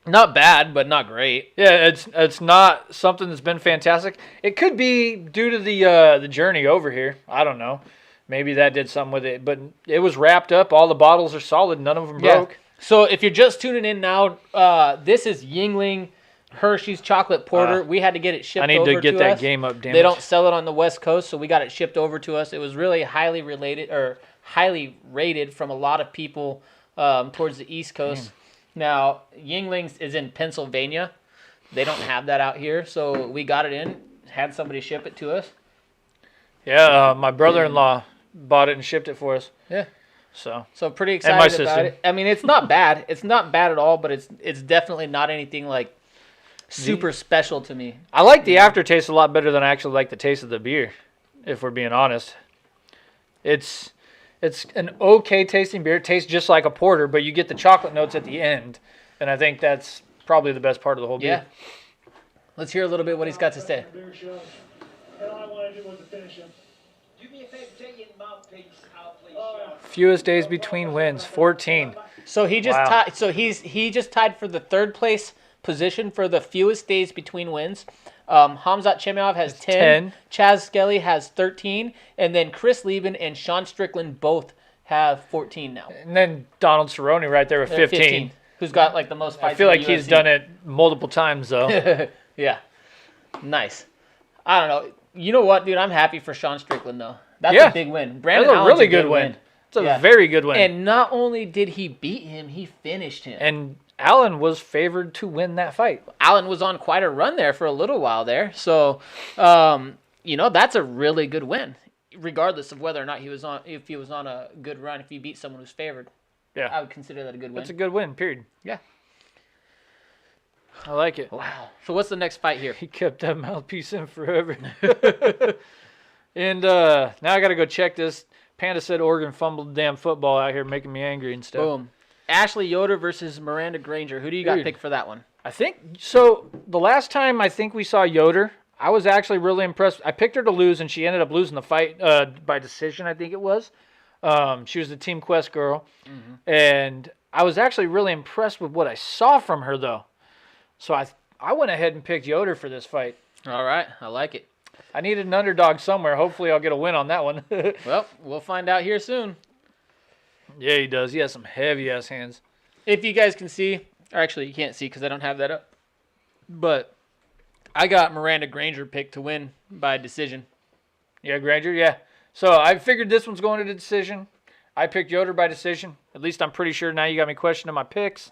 Not bad, but not great. Yeah, it's not something that's been fantastic. It could be due to the journey over here. I don't know. Maybe that did something with it, but it was wrapped up. All the bottles are solid. None of them broke. So if you're just tuning in now, this is Yuengling Hershey's Chocolate Porter. We had to get it shipped over to us. I need to get that game up, damn it. They don't sell it on the West Coast, so we got it shipped over to us. It was really highly rated from a lot of people towards the East Coast. Now, Yuengling's is in Pennsylvania. They don't have that out here, so we got it in, had somebody ship it to us. Yeah, my brother-in-law bought it and shipped it for us. Yeah. So pretty excited about it. I mean, it's not bad. It's not bad at all, but it's definitely not anything like super special to me. I like the aftertaste a lot better than I actually like the taste of the beer, if we're being honest. It's an okay tasting beer. It tastes just like a porter, but you get the chocolate notes at the end, and I think that's probably the best part of the whole beer. Yeah. Let's hear a little bit what he's got to say. All I wanted to do was to finish him. Do me a favor, take your mouthpiece out, please. Fewest days between wins, 14. So he just tied. So he just tied for the third place position for the fewest days between wins. Hamzat Chimaev has 10. Chaz Skelly has 13, and then Chris Lieben and Sean Strickland both have 14 now. And then Donald Cerrone right there with 15. Who's got like the most fights. I feel like he's done it multiple times though. Yeah. Nice. I don't know. You know what, dude? I'm happy for Sean Strickland though. That's a big win. That's a really good win. It's a very good win. And not only did he beat him, he finished him. And Allen was favored to win that fight. Allen was on quite a run there for a little while there. So, that's a really good win, regardless of whether or not if he was on a good run, if he beat someone who's favored. Yeah. I would consider that a good win. That's a good win, period. Yeah. I like it. Wow. So what's the next fight here? He kept that mouthpiece in forever. And now I got to go check this. Panda said Oregon fumbled the damn football out here, making me angry and stuff. Boom. Ashley Yoder versus Miranda Granger. Who do you got picked for that one? I think so. The last time I think we saw Yoder, I was actually really impressed. I picked her to lose, and she ended up losing the fight by decision, I think it was. She was the Team Quest girl. Mm-hmm. And I was actually really impressed with what I saw from her, though. So I went ahead and picked Yoder for this fight. All right. I like it. I needed an underdog somewhere. Hopefully I'll get a win on that one. Well, we'll find out here soon. Yeah, he does. He has some heavy-ass hands. If you guys can see, or actually you can't see because I don't have that up, but I got Miranda Granger picked to win by decision. Yeah, Granger, yeah. So I figured this one's going to the decision. I picked Yoder by decision. At least I'm pretty sure now you got me questioning my picks.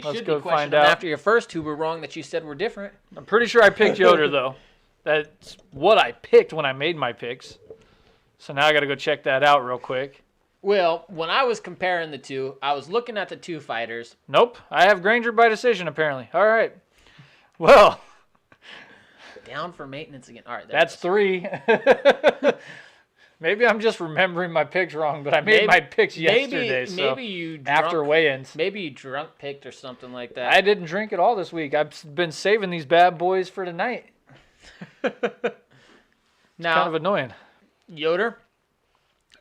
Let's go find out. After your first two were wrong that you said were different. I'm pretty sure I picked Yoder, though. That's what I picked when I made my picks. So now I got to go check that out real quick. Well, when I was comparing the two, I was looking at the two fighters. Nope. I have Granger by decision, apparently. All right. Well, it down for maintenance again. All right. That's 3. Maybe I'm just remembering my picks wrong, but I made my picks yesterday. Maybe you after weigh-ins. Maybe you drunk picked or something like that. I didn't drink at all this week. I've been saving these bad boys for tonight. Now, kind of annoying. Yoder,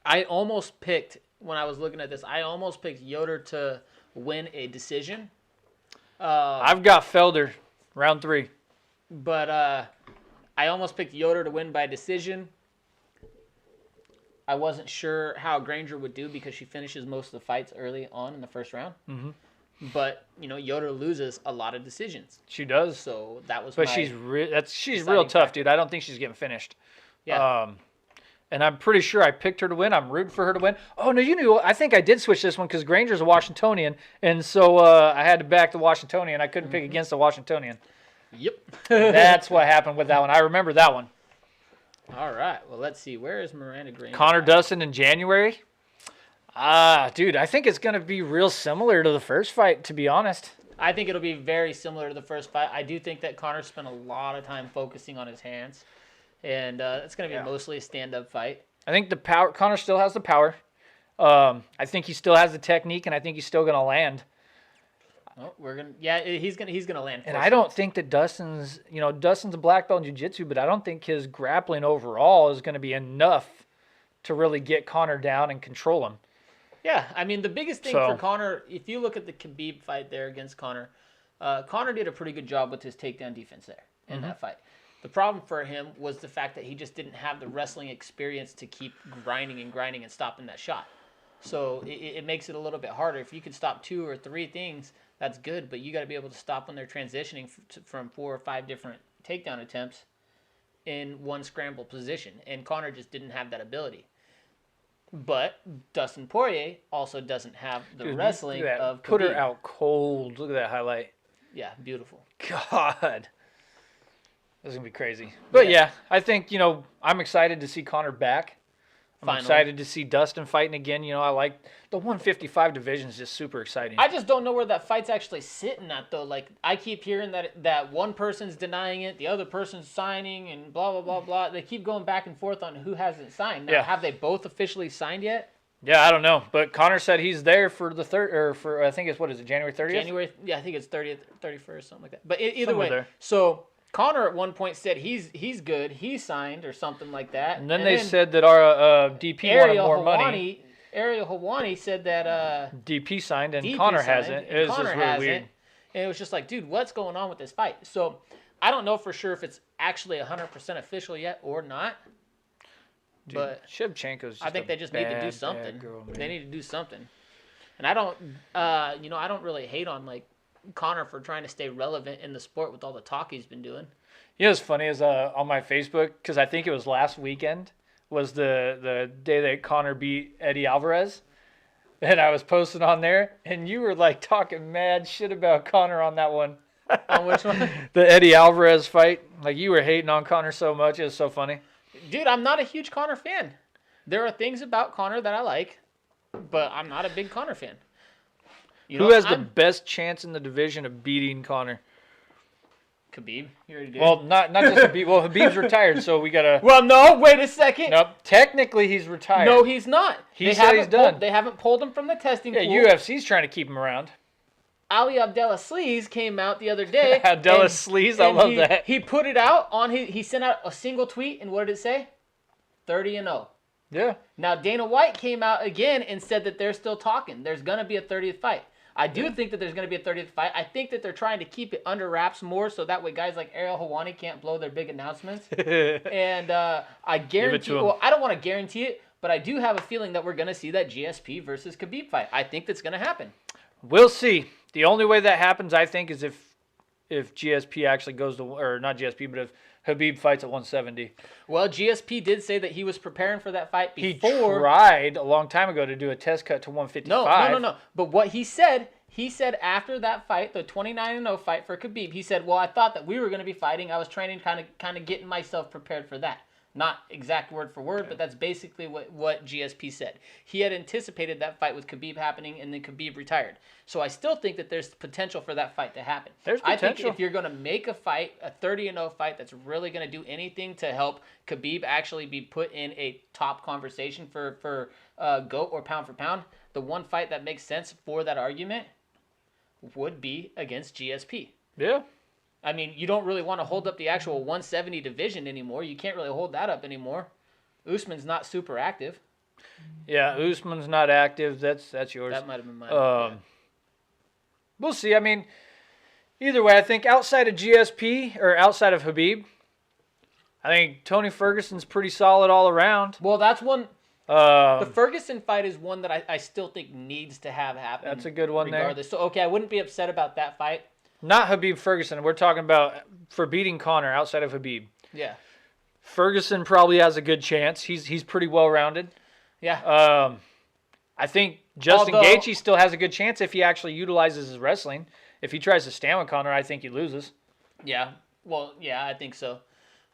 I almost picked, when I was looking at this, I almost picked Yoder to win a decision. I've got Felder, round 3. But I almost picked Yoder to win by decision. I wasn't sure how Granger would do because she finishes most of the fights early on in the first round. Mm-hmm. But, Yoder loses a lot of decisions. She does. So that was But she's real tough, dude. I don't think she's getting finished. Yeah. And I'm pretty sure I picked her to win. I'm rooting for her to win. Oh, no, I think I did switch this one because Granger's a Washingtonian. And so I had to back the Washingtonian. I couldn't pick against the Washingtonian. Yep. That's what happened with that one. I remember that one. All right. Well, let's see. Where is Miranda Granger? Connor Dustin in January. Dude, I think it's going to be real similar to the first fight, to be honest. I think it'll be very similar to the first fight. I do think that Connor spent a lot of time focusing on his hands. And it's going to be mostly a stand-up fight. I think the power. Connor still has the power. I think he still has the technique, and I think he's still going to land. Oh, he's gonna land. And I don't think that Dustin's a black belt in jiu-jitsu, but I don't think his grappling overall is going to be enough to really get Connor down and control him. Yeah, I mean the biggest thing for Connor, if you look at the Khabib fight there against Connor, Connor did a pretty good job with his takedown defense there in that fight. The problem for him was the fact that he just didn't have the wrestling experience to keep grinding and stopping that shot. So it makes it a little bit harder. If you can stop 2 or 3 things, that's good, but you got to be able to stop when they're transitioning from 4 or 5 different takedown attempts in one scramble position. And Connor just didn't have that ability. But Dustin Poirier also doesn't have the wrestling of Khabib. Put her out cold. Look at that highlight. Yeah, beautiful. God. This is going to be crazy. But yeah, I think, I'm excited to see Connor back. I'm excited to see Dustin fighting again. I like the 155 division is just super exciting. I just don't know where that fight's actually sitting at, though. Like, I keep hearing that one person's denying it, the other person's signing, and blah, blah, blah, blah. They keep going back and forth on who hasn't signed. Now, have they both officially signed yet? Yeah, I don't know. But Connor said he's there for the I think it's, January 30th? I think it's 30th, 31st, something like that. But either way, so Connor at one point said he's good, he's signed or something like that. And then they said that our DP wanted more money. Ariel Helwani said that DP signed and DP Connor signed, hasn't. And It was Connor just really hasn't. weird. And it was just like, dude, what's going on with this fight? So I don't know for sure if it's actually 100% official yet or not. Dude, but Shevchenko's just I think they just need to do something. They need to do something. And I don't, I don't really hate on like Connor for trying to stay relevant in the sport with all the talk he's been doing. You know what's funny is on my Facebook, because I think it was last weekend, was the day that Connor beat Eddie Alvarez. And I was posting on there, and you were like talking mad shit about Connor on that one. On which one? The Eddie Alvarez fight. Like, you were hating on Connor so much. It was so funny. Dude, I'm not a huge Connor fan. There are things about Connor that I like, but I'm not a big Connor fan. Who has the best chance in the division of beating Connor? Khabib. You already did. Well, not just Khabib. Well, Khabib's retired, so we gotta. Well, no. Wait a second. Nope. Technically, he's retired. No, he's not. He said he's done. They haven't pulled him from the testing pool. UFC's trying to keep him around. Ali Abdullah Sleaze came out the other day. Abdullah Sleaze, I love that. He put it out on he sent out a single tweet, and what did it say? 30-0. Yeah. Now Dana White came out again and said that they're still talking. There's gonna be a 30th fight. I do think that there's going to be a 30th fight. I think that they're trying to keep it under wraps more so that way guys like Ariel Helwani can't blow their big announcements. And I guarantee, well, I don't want to guarantee it, but I do have a feeling that we're going to see that GSP versus Khabib fight. I think that's going to happen. We'll see. The only way that happens, I think, is if GSP actually goes to, or not GSP, but if Khabib fights at 170. Well, GSP did say that he was preparing for that fight before. He tried a long time ago to do a test cut to 155. No. But what he said after that fight, the 29-0 fight for Khabib, he said, well, I thought that we were going to be fighting. I was training, kind of getting myself prepared for that. Not exact word for word, but that's basically what GSP said. He had anticipated that fight with Khabib happening, and then Khabib retired. So I still think that there's potential for that fight to happen. There's potential. I think if you're going to make a fight, a 30-0 fight that's really going to do anything to help Khabib actually be put in a top conversation for GOAT or pound for pound, the one fight that makes sense for that argument would be against GSP. Yeah. I mean, you don't really want to hold up the actual 170 division anymore. You can't really hold that up anymore. Usman's not super active. Yeah, Usman's not active. That's yours. That might have been mine. We'll see. I mean, either way, I think outside of GSP or outside of Khabib, I think Tony Ferguson's pretty solid all around. Well, that's one. The Ferguson fight is one that I still think needs to have happen. That's a good one regardless. So, okay, I wouldn't be upset about that fight. Not Khabib Ferguson. We're talking about for beating Conor outside of Khabib. Yeah. Ferguson probably has a good chance. He's pretty well-rounded. Yeah. I think Justin Gaethje still has a good chance if he actually utilizes his wrestling. If he tries to stand with Conor, I think he loses. Yeah. Well, yeah, I think so.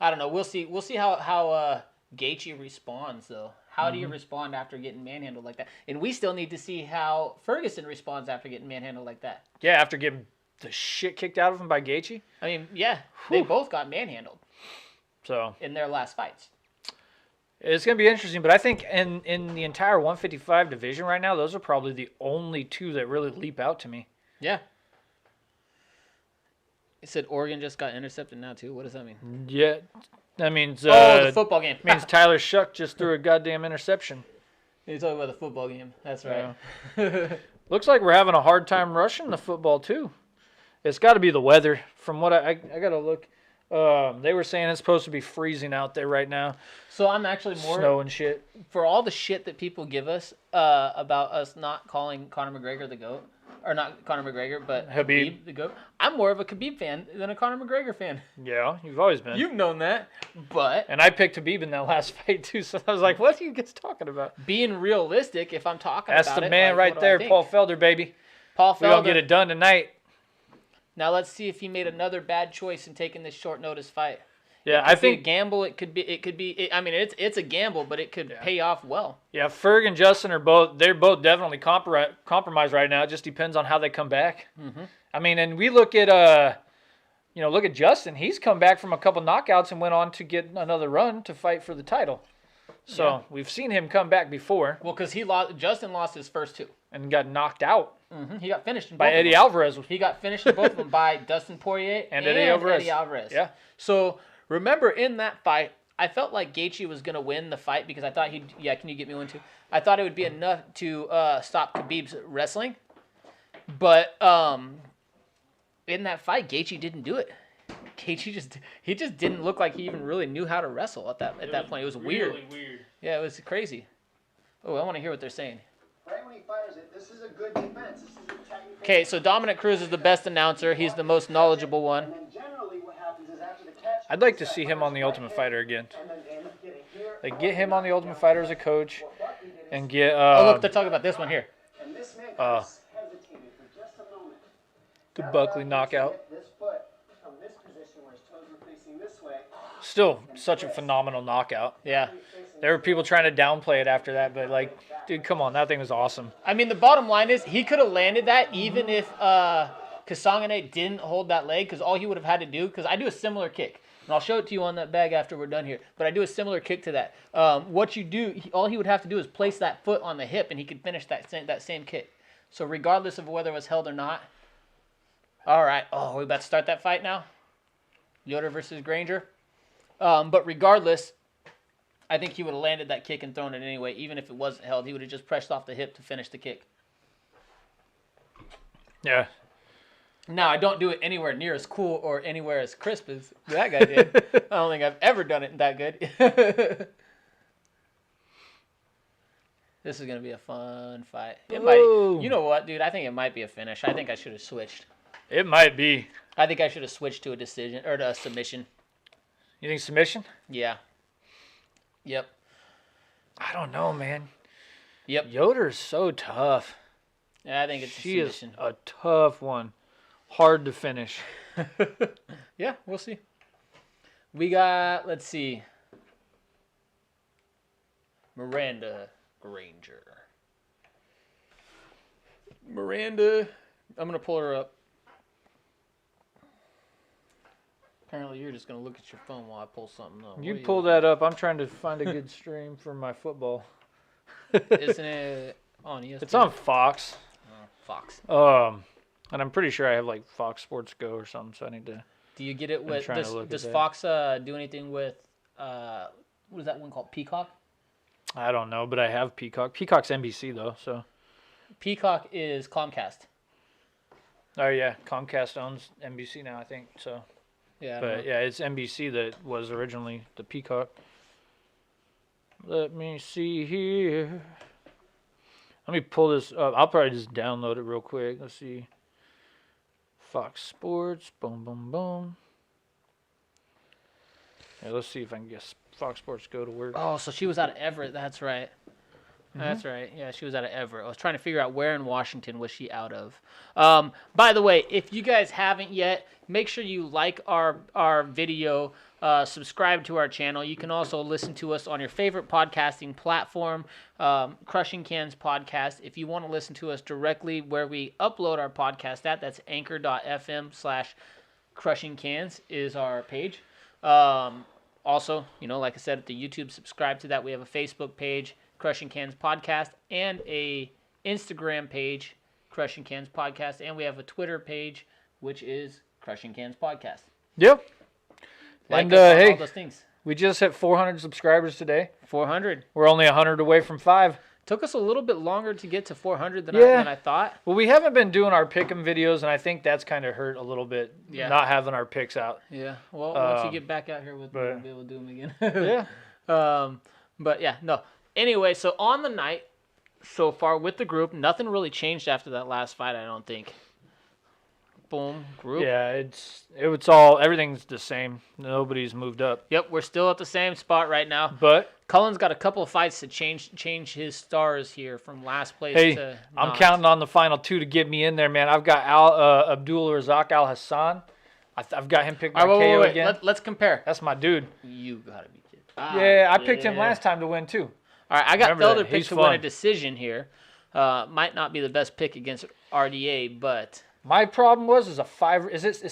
I don't know. We'll see. We'll see how Gaethje responds, though. How do you respond after getting manhandled like that? And we still need to see how Ferguson responds after getting manhandled like that. Yeah, after getting the shit kicked out of him by Gaethje. I mean, yeah, they both got manhandled. So in their last fights. It's going to be interesting, but I think in the entire 155 division right now, those are probably the only two that really leap out to me. Yeah. It said Oregon just got intercepted now, too. What does that mean? Yeah. That means... the football game. means Tyler Shuck just threw a goddamn interception. You're talking about the football game. That's right. Yeah. Looks like we're having a hard time rushing the football, too. It's got to be the weather. From what I got to look. They were saying it's supposed to be freezing out there right now. So I'm actually more... Snow and shit. For all the shit that people give us about us not calling Conor McGregor the GOAT, or not Conor McGregor, but Khabib the GOAT, I'm more of a Khabib fan than a Conor McGregor fan. Yeah, you've always been. You've known that, but... And I picked Khabib in that last fight, too, so I was like, what are you guys talking about? Being realistic, if I'm talking about it... That's the man right there, Paul Felder, baby. Paul Felder. We're going to get it done tonight. Now let's see if he made another bad choice in taking this short notice fight. Yeah, I think a gamble. It could be. I mean, it's a gamble, but it could pay off well. Yeah, Ferg and Justin are both definitely compromised right now. It just depends on how they come back. Mm-hmm. I mean, and we look at look at Justin. He's come back from a couple knockouts and went on to get another run to fight for the title. So we've seen him come back before. Well, because Justin lost his first two and got knocked out. Mm-hmm. He got finished by Eddie Alvarez. He got finished in both of them by Dustin Poirier and Eddie Alvarez. Yeah. So remember in that fight, I felt like Gaethje was going to win the fight because I thought he'd... Yeah, can you get me one too? I thought it would be enough to stop Khabib's wrestling. But in that fight, Gaethje didn't do it. Gaethje just didn't look like he even really knew how to wrestle at that point. It was weird. Really weird. Yeah, it was crazy. Oh, I want to hear what they're saying. Right when he fires it, this is a good defense. This is a technical... Okay, so Dominic Cruz is the best announcer. He's the most knowledgeable one. And then generally what happens is after the catch... I'd like to see him on the Ultimate Fighter again. Like, get him on the Ultimate Fighter as a coach and get... oh, look, they're talking about this one here. And this man hesitated for just a moment. The Buckley knockout. This foot from this position where his toes were facing this way. Still such a phenomenal knockout. Yeah. There were people trying to downplay it after that, but, like, dude, come on. That thing was awesome. I mean, the bottom line is he could have landed that even if Kasangane didn't hold that leg, because all he would have had to do, because I do a similar kick. And I'll show it to you on that bag after we're done here. But I do a similar kick to that. What you do, all he would have to do is place that foot on the hip, and he could finish that same kick. So regardless of whether it was held or not. All right. Oh, we about to start that fight now? Yoder versus Granger. But regardless, I think he would have landed that kick and thrown it anyway. Even if it wasn't held, he would have just pressed off the hip to finish the kick. Yeah. Now, I don't do it anywhere near as cool or anywhere as crisp as that guy did. I don't think I've ever done it that good. This is going to be a fun fight. It might, you know what, dude? I think it might be a finish. I think I should have switched. It might be. I think I should have switched to a decision or to a submission. You think submission? Yeah. Yep. I don't know, man. Yep. Yoder's so tough. Yeah, I think it's a submission. She is a tough one. Hard to finish. Yeah, we'll see. We got, let's see. Miranda Granger. Miranda, I'm going to pull her up. Apparently, you're just going to look at your phone while I pull something up. You pull that up. I'm trying to find a good stream for my football. Isn't it on ESPN? It's on Fox. Oh, Fox. And I'm pretty sure I have like Fox Sports Go or something, so I need to. Do you get it with, does Fox do anything with, what is that one called, Peacock? I don't know, but I have Peacock. Peacock's NBC though, so. Peacock is Comcast. Oh yeah, Comcast owns NBC now, I think, so. Yeah. But yeah, it's NBC that was originally the Peacock. Let me see here. Let me pull this up. I'll probably just download it real quick. Let's see. Fox Sports. Boom, boom, boom. Yeah, let's see if I can get Fox Sports Go to work. Oh, so she was out of Everett. That's right. That's right. Yeah, she was out of Everett. I was trying to figure out where in Washington was she out of. By the way, if you guys haven't yet, make sure you like our video, subscribe to our channel. You can also listen to us on your favorite podcasting platform, Crushing Cans Podcast. If you want to listen to us directly where we upload our podcast that's anchor.fm/Crushing Cans is our page. Also, like I said, at the YouTube, subscribe to that. We have a Facebook page, Crushing Cans Podcast, and a Instagram page, Crushing Cans Podcast, and we have a Twitter page, which is Crushing Cans Podcast. Yep. Like and us on hey, all those things. we just hit 400 subscribers today. 400. We're only 100 away from 5. Took us a little bit longer to get to 400 than I thought. Well, we haven't been doing our pick'em videos, and I think that's kind of hurt a little bit, not having our picks out. Yeah. Well, once you get back out here, we'll be able to do them again. Yeah. But yeah, no. Anyway, so on the night so far with the group, nothing really changed after that last fight, I don't think. Boom, group. Yeah, everything's the same. Nobody's moved up. Yep, we're still at the same spot right now. But Cullen's got a couple of fights to change his stars here from last place to I'm counting on the final 2 to get me in there, man. I've got Abdul Razak Al Hassan. I've got him picked by KO again. Let's compare. That's my dude. You gotta be kidding. I picked him last time to win too. All right, I got Felder picked to win a decision here. Might not be the best pick against RDA, but my problem was it's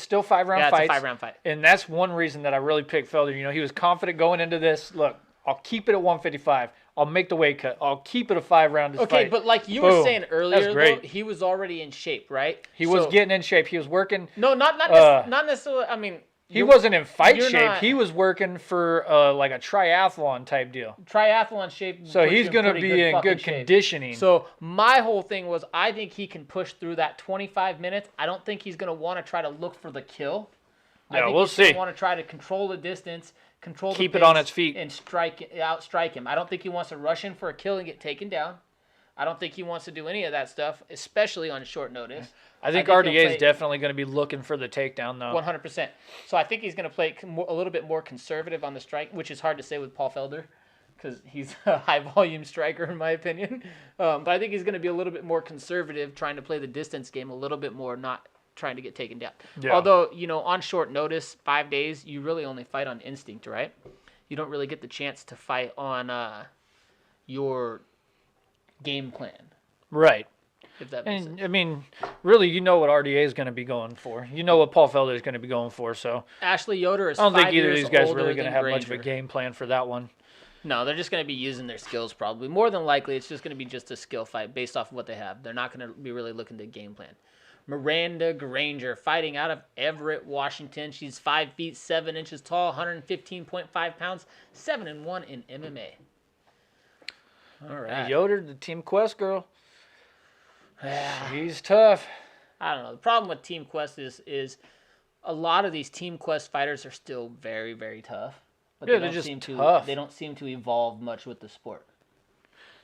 still 5-round fights. Yeah, it's a 5-round fight. And that's one reason that I really picked Felder. He was confident going into this. Look, I'll keep it at 155. I'll make the weight cut. I'll keep it a 5-round fight. Okay, but like you were saying earlier, though, he was already in shape, right? He was getting in shape. He was working. No, not necessarily. I mean, he wasn't in fight shape. He was working for like a triathlon type deal. Triathlon shape. So he's going to be in good conditioning. So my whole thing was I think he can push through that 25 minutes. I don't think he's going to want to try to look for the kill. Yeah, I think we'll see. He's going to want to try to control the distance, keep it on its feet, and outstrike him. I don't think he wants to rush in for a kill and get taken down. I don't think he wants to do any of that stuff, especially on short notice. I think RDA is definitely going to be looking for the takedown, though. 100%. So I think he's going to play a little bit more conservative on the strike, which is hard to say with Paul Felder because he's a high-volume striker, in my opinion. But I think he's going to be a little bit more conservative, trying to play the distance game a little bit more, not trying to get taken down. Yeah. Although, on short notice, 5 days, you really only fight on instinct, right? You don't really get the chance to fight on your game plan. Right. If that makes sense. I mean, really, you know what RDA is going to be going for. You know what Paul Felder is going to be going for. So Ashley Yoder is 5 years older. I don't think either of these guys really going to have much of a game plan for that one. No, they're just going to be using their skills probably. More than likely, it's just going to be just a skill fight based off of what they have. They're not going to be really looking to game plan. Miranda Granger fighting out of Everett, Washington. She's 5 feet 7 inches tall, 115.5 pounds, 7-1 in MMA. All right. Yoder, the Team Quest girl. She's tough. I don't know. The problem with Team Quest is a lot of these Team Quest fighters are still very, very tough. But they're just tough. They don't seem to evolve much with the sport.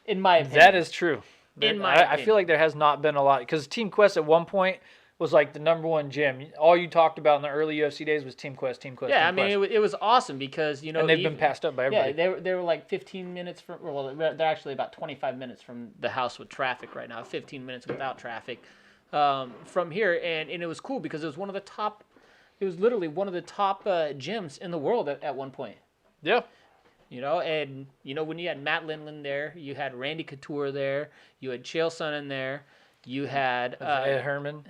In my opinion. That is true. I feel like there has not been a lot. Because Team Quest at one point was like the #1 gym. All you talked about in the early UFC days was Team Quest, Team Quest, Yeah, Team Quest. It was awesome because, And they've been passed up by everybody. Yeah, they were like 15 minutes from, well, they're actually about 25 minutes from the house with traffic right now, 15 minutes without traffic from here. And it was cool because it was literally one of the top gyms in the world at one point. Yeah. And when you had Matt Lindland there, you had Randy Couture there, you had Chael Sonnen there, you had Ed Herman.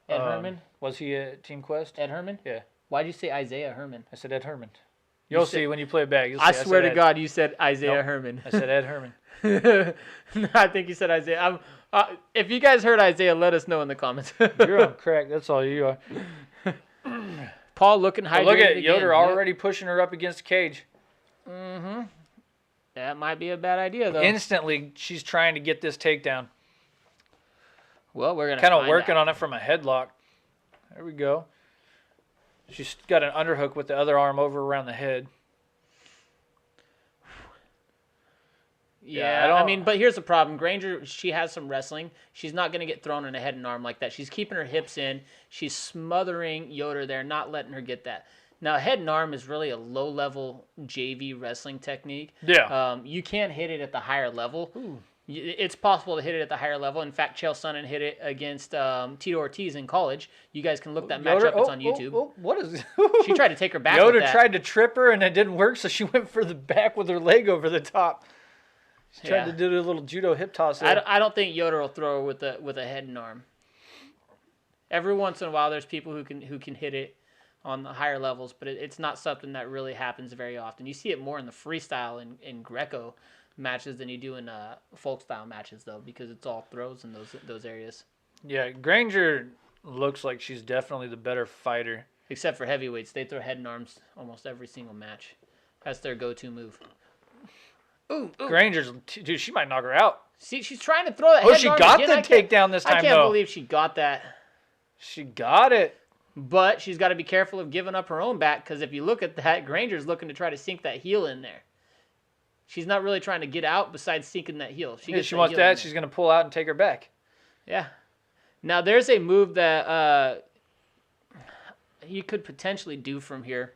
Ed Herman. Was he at Team Quest? Ed Herman? Yeah. Why'd you say Isaiah Herman? I said Ed Herman. You'll see when you play it back. I swear to God, you said Isaiah Herman. I said Ed Herman. No, I think you said Isaiah. If you guys heard Isaiah, let us know in the comments. You're on crack. That's all you are. Paul looking hydrated. Look at again. Yoder already pushing her up against the cage. Mm-hmm. That might be a bad idea, though. Instantly, she's trying to get this takedown. Well, we're gonna kind of working on it from a headlock. There we go. She's got an underhook with the other arm over around the head. Yeah, but here's the problem. Granger, she has some wrestling. She's not going to get thrown in a head and arm like that. She's keeping her hips in. She's smothering Yoder there, not letting her get that. Now, head and arm is really a low-level JV wrestling technique. Yeah. You can't hit it at the higher level. Ooh. It's possible to hit it at the higher level. In fact, Chael Sonnen hit it against Tito Ortiz in college. You guys can look that match up. It's on YouTube. What is She tried to take her back Yoder with that. tried to trip her, and it didn't work, so she went for the back with her leg over the top. She tried to do a little judo hip toss there. I don't think Yoder will throw her with a head and arm. Every once in a while, there's people who can hit it on the higher levels, but it's not something that really happens very often. You see it more in the freestyle and Greco matches than you do in folk style matches, though, because it's all throws in those areas. Yeah, Granger looks like she's definitely the better fighter. Except for heavyweights, they throw head and arms almost every single match. That's their go-to move. Ooh. Granger's, dude, she might knock her out. See, she's trying to throw that head she and arm got again. the takedown this time, I can't though. believe she got that. She got it. But she's got to be careful of giving up her own back, because if you look at that, Granger's looking to try to sink that heel in there. She's not really trying to get out besides sinking that heel. She wants that. She's going to pull out and take her back. Yeah. Now, there's a move that you could potentially do from here.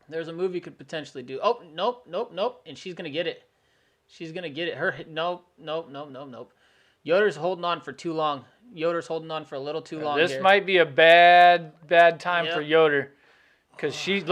There's a move you could potentially do. Oh, nope. And she's going to get it. She's going to get it. Nope. Yoder's holding on for too long. Yoder's holding on for a little too long This here. might be a bad time for Yoder. Because she's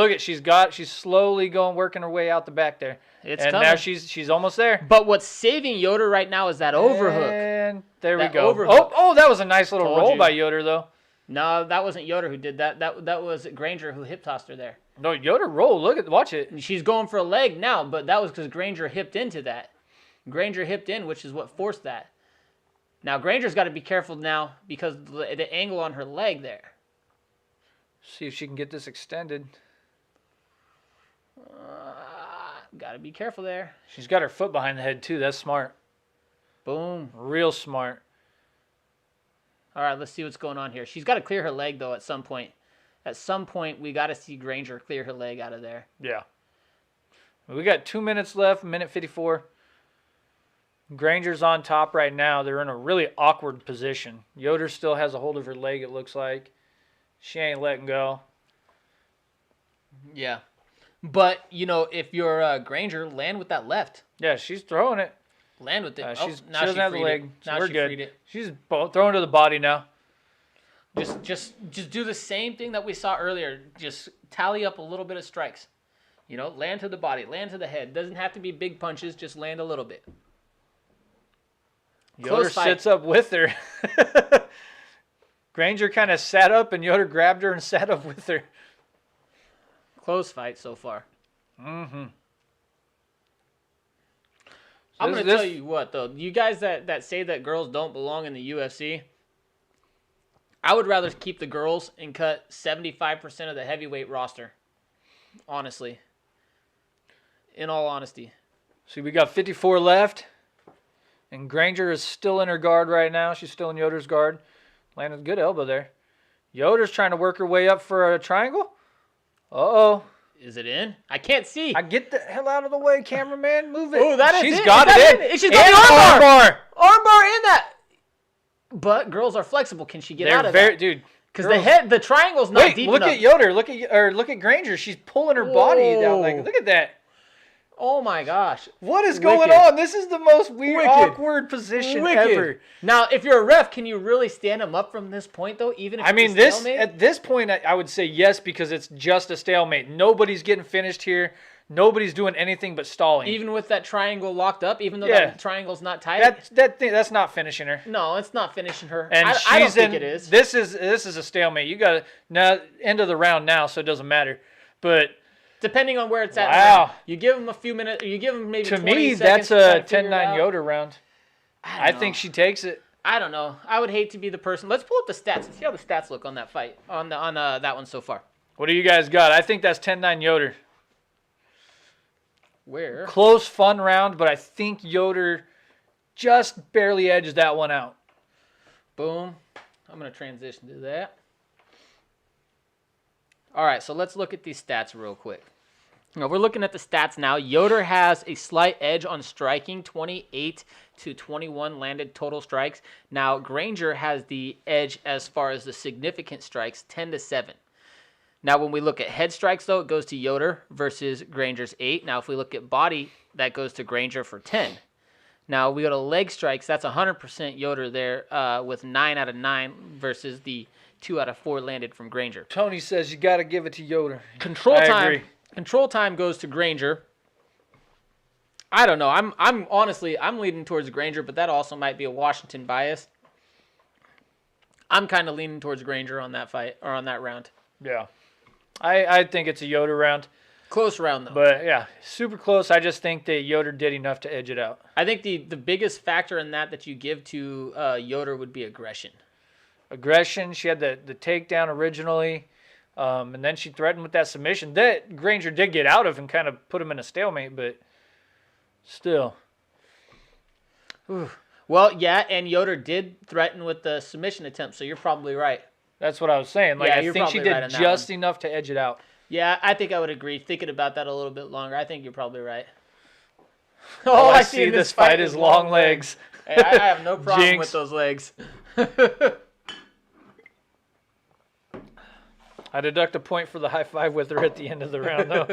slowly working her way out the back there. It's and coming. now she's almost there. But what's saving Yoder right now is that overhook. And there we go. Overhook. Oh, that was a nice little roll by Yoder, though. No, that wasn't Yoder who did that. That was Granger who hip tossed her there. No, Yoder rolled. Watch it. And she's going for a leg now, but that was because Granger hipped into that. Granger hipped in, which is what forced that. Now, Granger's got to be careful now because the angle on her leg there. See if she can get this extended. Got to be careful there. She's got her foot behind the head, too. That's smart. Boom. Real smart. All right, let's see what's going on here. She's got to clear her leg, though, at some point. At some point, we got to see Granger clear her leg out of there. Yeah. We got 2 minutes left, minute 54. Granger's on top right now. They're in a really awkward position. Yoder still has a hold of her leg, it looks like. She ain't letting go. Yeah. But, if you're Granger, land with that left. Yeah, she's throwing it. Land with it. She doesn't have the leg. So Now we're she good. freed it. She's throwing to the body now. Just do the same thing that we saw earlier. Just tally up a little bit of strikes. Land to the body, land to the head. Doesn't have to be big punches. Just land a little bit. Yoder sits up with her. Granger kind of sat up, and Yoder grabbed her and sat up with her. Close fight so far. Mm-hmm. I'm going to tell you what, though. You guys that say that girls don't belong in the UFC, I would rather keep the girls and cut 75% of the heavyweight roster. Honestly. In all honesty. See, we got 54 left. And Granger is still in her guard right now. She's still in Yoder's guard. Landed a good elbow there. Yoder's trying to work her way up for a triangle. Uh-oh. Is it in? I can't see. Get the hell out of the way, cameraman. Move it. Oh, that is She's it. got it in. She's got the armbar. Armbar in that. But girls are flexible. Can she get out of that? Dude. Because the triangle's not deep enough. Look at Yoder. Look at Granger. She's pulling her body down. Look at that. Oh my gosh. What is going on? This is the most weird, awkward position ever. Now, if you're a ref, can you really stand him up from this point, though? Even if it's a stalemate? At this point, I would say yes, because it's just a stalemate. Nobody's getting finished here. nobody's doing anything but stalling. Even with that triangle locked up, even though that triangle's not tight. That's not finishing her. No, it's not finishing her. And I don't think it is. This is a stalemate. You got to now end of the round now, so it doesn't matter. But depending on where it's at. Wow. You give them a few minutes. You give them maybe. To 20 me, seconds that's a to 10-9 Yoder round. I think she takes it. I don't know. I would hate to be the person. Let's pull up the stats and see how the stats look on that fight on that one so far. What do you guys got? I think that's 10-9 Yoder. Where? Close, fun round, but I think Yoder just barely edged that one out. Boom. I'm going to transition to that. All right, so let's look at these stats real quick. Now, we're looking at the stats now. Yoder has a slight edge on striking, 28 to 21 landed total strikes. Now, Granger has the edge as far as the significant strikes, 10 to 7. Now, when we look at head strikes, though, it goes to Yoder versus Granger's 8. Now, if we look at body, that goes to Granger for 10. Now, we go to leg strikes. That's 100% Yoder there with 9 out of 9 versus the 2 out of 4 landed from Granger. Tony says you got to give it to Yoder. Control I time. agree. Control time goes to Granger. I don't know. I'm honestly leaning towards Granger, but that also might be a Washington bias. I'm kind of leaning towards Granger on that fight or on that round. Yeah. I think it's a Yoder round. Close round, though. But, yeah, super close. I just think that Yoder did enough to edge it out. I think the biggest factor in that you give to Yoder would be aggression. Aggression. She had the takedown originally, and then she threatened with that submission that Granger did get out of and kind of put him in a stalemate, but still. Ooh. Well, yeah, and Yoder did threaten with the submission attempt, so you're probably right. That's what I was saying. Like, Yeah, I think she did just enough to edge it out. Yeah, I think I would agree. Thinking about that a little bit longer, I think you're probably right. All I see in this fight is long legs. Hey, I have no problem Jinx. with those legs. I deduct a point for the high five with her at the end of the round, though.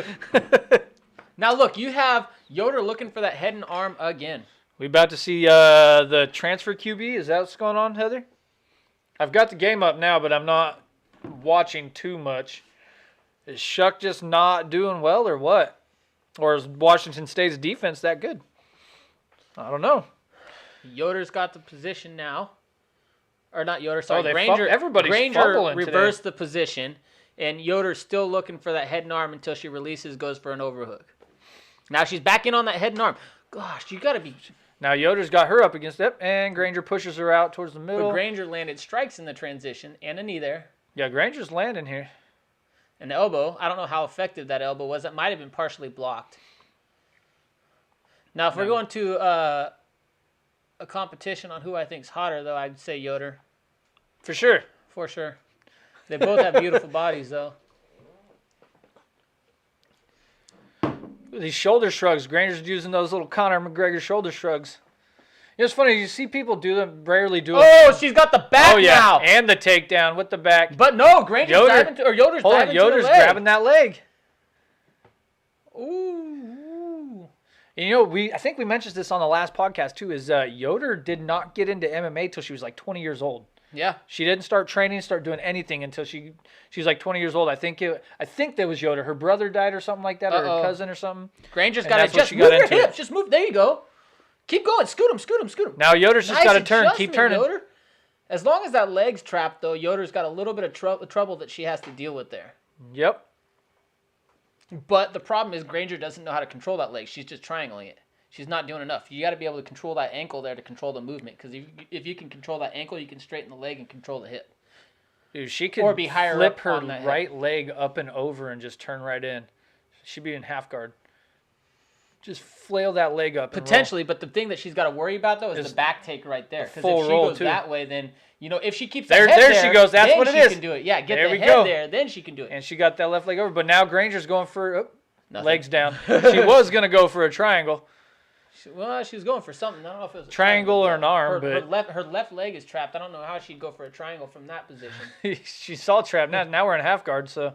Now, look, you have Yoder looking for that head and arm again. We about to see the transfer QB. Is that what's going on, Heather? I've got the game up now, but I'm not watching too much. Is Shuck just not doing well or what? Or is Washington State's defense that good? I don't know. Yoder's got the position now. Or not Yoder, sorry. Granger reversed the position, and Yoder's still looking for that head and arm until she releases, goes for an overhook. Now she's back in on that head and arm. Gosh, you got to be... Now Yoder's got her up against it, and Granger pushes her out towards the middle. But Granger landed strikes in the transition and a knee there. Yeah, Granger's landing here. An elbow. I don't know how effective that elbow was. That might have been partially blocked. Now, if we're going to a competition on who I think's hotter, though, I'd say Yoder. For sure. For sure. They both have beautiful bodies, though. These shoulder shrugs. Granger's using those little Conor McGregor shoulder shrugs. You know, it's funny. You see people do them, rarely do them. Oh, she's got the back now. And the takedown with the back. But no, Granger's diving to, or Yoder's diving to the leg. Yoder's grabbing that leg. Ooh. And, you know, I think we mentioned this on the last podcast, too, is Yoder did not get into MMA till she was like 20 years old. Yeah. She didn't start training, start doing anything until she was like 20 years old. I think that was Yoder. Her brother died or something like that, or her cousin or something. Granger's got to just move your hips. Just move. There you go. Keep going. Scoot him. Now Yoder's just got to turn. Keep turning. Yoder. As long as that leg's trapped, though, Yoder's got a little bit of trouble that she has to deal with there. Yep. But the problem is Granger doesn't know how to control that leg. She's just triangling it. She's not doing enough. You got to be able to control that ankle there to control the movement. Because if you can control that ankle, you can straighten the leg and control the hip. Dude, she could be higher flip up her on that right leg up and over and just turn right in. She'd be in half guard. Just flail that leg up. Potentially, but the thing that she's got to worry about, though, is the back take right there. Because if she goes that way, then, you know, if she keeps that head there, she goes. That's what it is. Then she can do it. Yeah, get the head there, then she can do it. And she got that left leg over. But now Granger's going for legs down. She was going to go for a triangle. Well, she was going for something. I don't know if it was a triangle or an arm. Her left leg is trapped. I don't know how she'd go for a triangle from that position. She's all trapped. Now we're in half guard. So,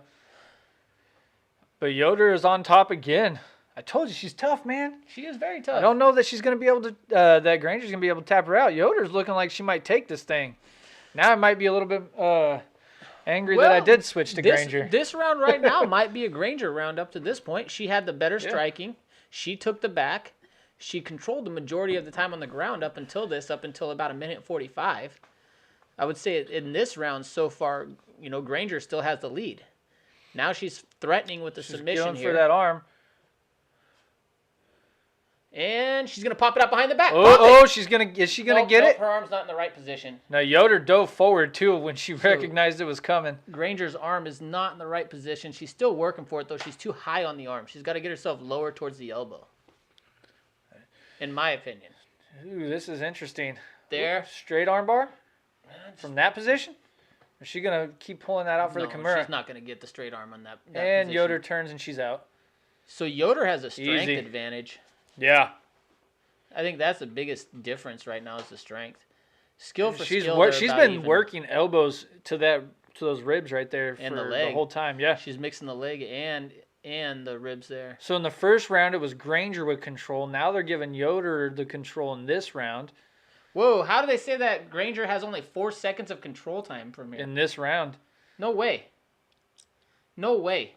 but Yoder is on top again. I told you she's tough, man. She is very tough. I don't know that she's going to be able to. That Granger's going to be able to tap her out. Yoder's looking like she might take this thing. Now it might be a little bit angry that I did switch to Granger. This round right now might be a Granger round up to this point. She had the better striking. She took the back. She controlled the majority of the time on the ground up until about 1:45. I would say in this round so far, Granger still has the lead. Now she's threatening with the submission going here. for that arm. And she's going to pop it up behind the back. Is she going to get it? Her arm's not in the right position. Now, Yoder dove forward, too, when she recognized it was coming. Granger's arm is not in the right position. She's still working for it, though. She's too high on the arm. She's got to get herself lower towards the elbow, in my opinion. Ooh, this is interesting. There. Straight arm bar? From that position? Or is she going to keep pulling that out for the Kimura? She's not going to get the straight arm on that and position. Yoder turns and she's out. So Yoder has a strength advantage. Yeah. I think that's the biggest difference right now is the strength. Skill for she's skill. She's been working elbows to those ribs right there and for the leg the whole time. Yeah. She's mixing the leg and the ribs there. So in the first round, it was Granger with control. Now they're giving Yoder the control in this round. Whoa, how do they say that Granger has only 4 seconds of control time from here? In this round. No way. No way.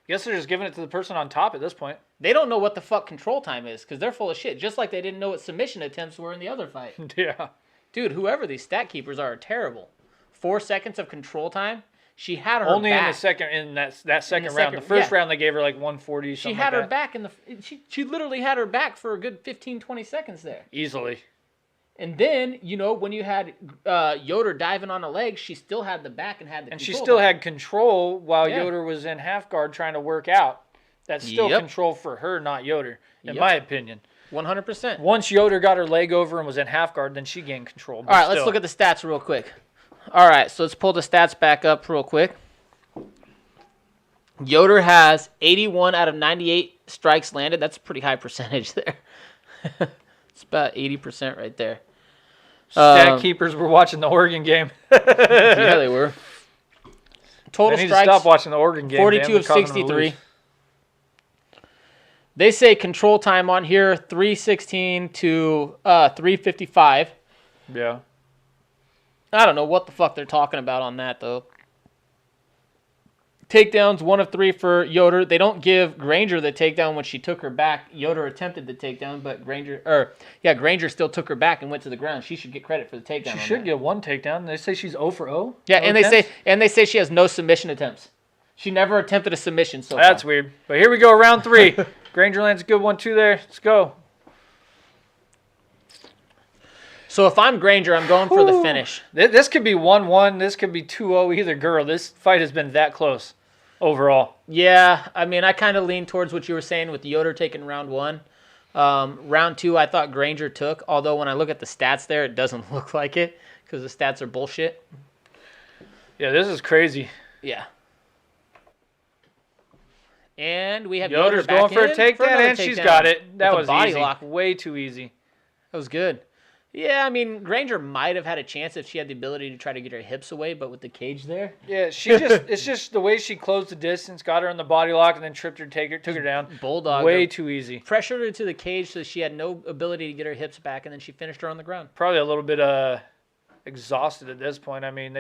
Guess they're just giving it to the person on top at this point. They don't know what the fuck control time is because they're full of shit. Just like they didn't know what submission attempts were in the other fight. Yeah. Dude, whoever these stat keepers are terrible. 4 seconds of control time. She had her only back. in that second round. The first round they gave her like 140. She had her back she literally had her back for a good 15-20 seconds there. Easily. And then, when you had Yoder diving on a leg, she still had the back and had the control. And she still had control while Yoder was in half guard trying to work out. That's still control for her, not Yoder, in my opinion. 100%. Once Yoder got her leg over and was in half guard, then she gained control. All right, let's look at the stats real quick. All right, so let's pull the stats back up real quick. Yoder has 81 out of 98 strikes landed. That's a pretty high percentage there. It's about 80% right there. Stat keepers were watching the Oregon game. Yeah, they were. Total they need strikes. To stop watching the Oregon game. 42 of 63. They say control time on here 3:16 to 3:55. Yeah. I don't know what the fuck they're talking about on that though. Takedowns 1 of 3 for Yoder. They don't give Granger the takedown when she took her back. Yoder attempted the takedown, but Granger still took her back and went to the ground. She should get credit for the takedown. She should get 1 takedown. They say she's 0 for 0. Yeah, and they say she has no submission attempts. She never attempted a submission so far. That's weird. But here we go, round 3. Granger lands a good 1-2 there. Let's go. So if I'm Granger, I'm going for the finish. This could be 1-1. This could be 2-0 either girl. This fight has been that close overall. Yeah, I mean, I kind of lean towards what you were saying with Yoder taking round 1. Round 2, I thought Granger took, although when I look at the stats there, it doesn't look like it because the stats are bullshit. Yeah, this is crazy. Yeah. And we have Yoder's Yoder going for a takedown, and she's got it. That was body easy. lock. Way too easy. That was good. Yeah, I mean, Granger might have had a chance if she had the ability to try to get her hips away, but with the cage there. Yeah, it's just the way she closed the distance, got her in the body lock, and then tripped her, took her down. Bulldog. Way too easy. Pressured her to the cage so she had no ability to get her hips back, and then she finished her on the ground. Probably a little bit exhausted at this point. I mean,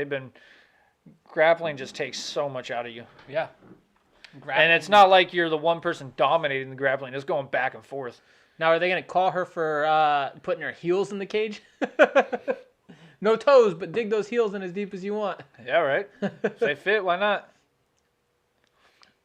grappling just takes so much out of you. Yeah. And it's not like you're the one person dominating the grappling. It's going back and forth. Now, are they going to call her for putting her heels in the cage? No toes, but dig those heels in as deep as you want. Yeah, right. If they fit, why not?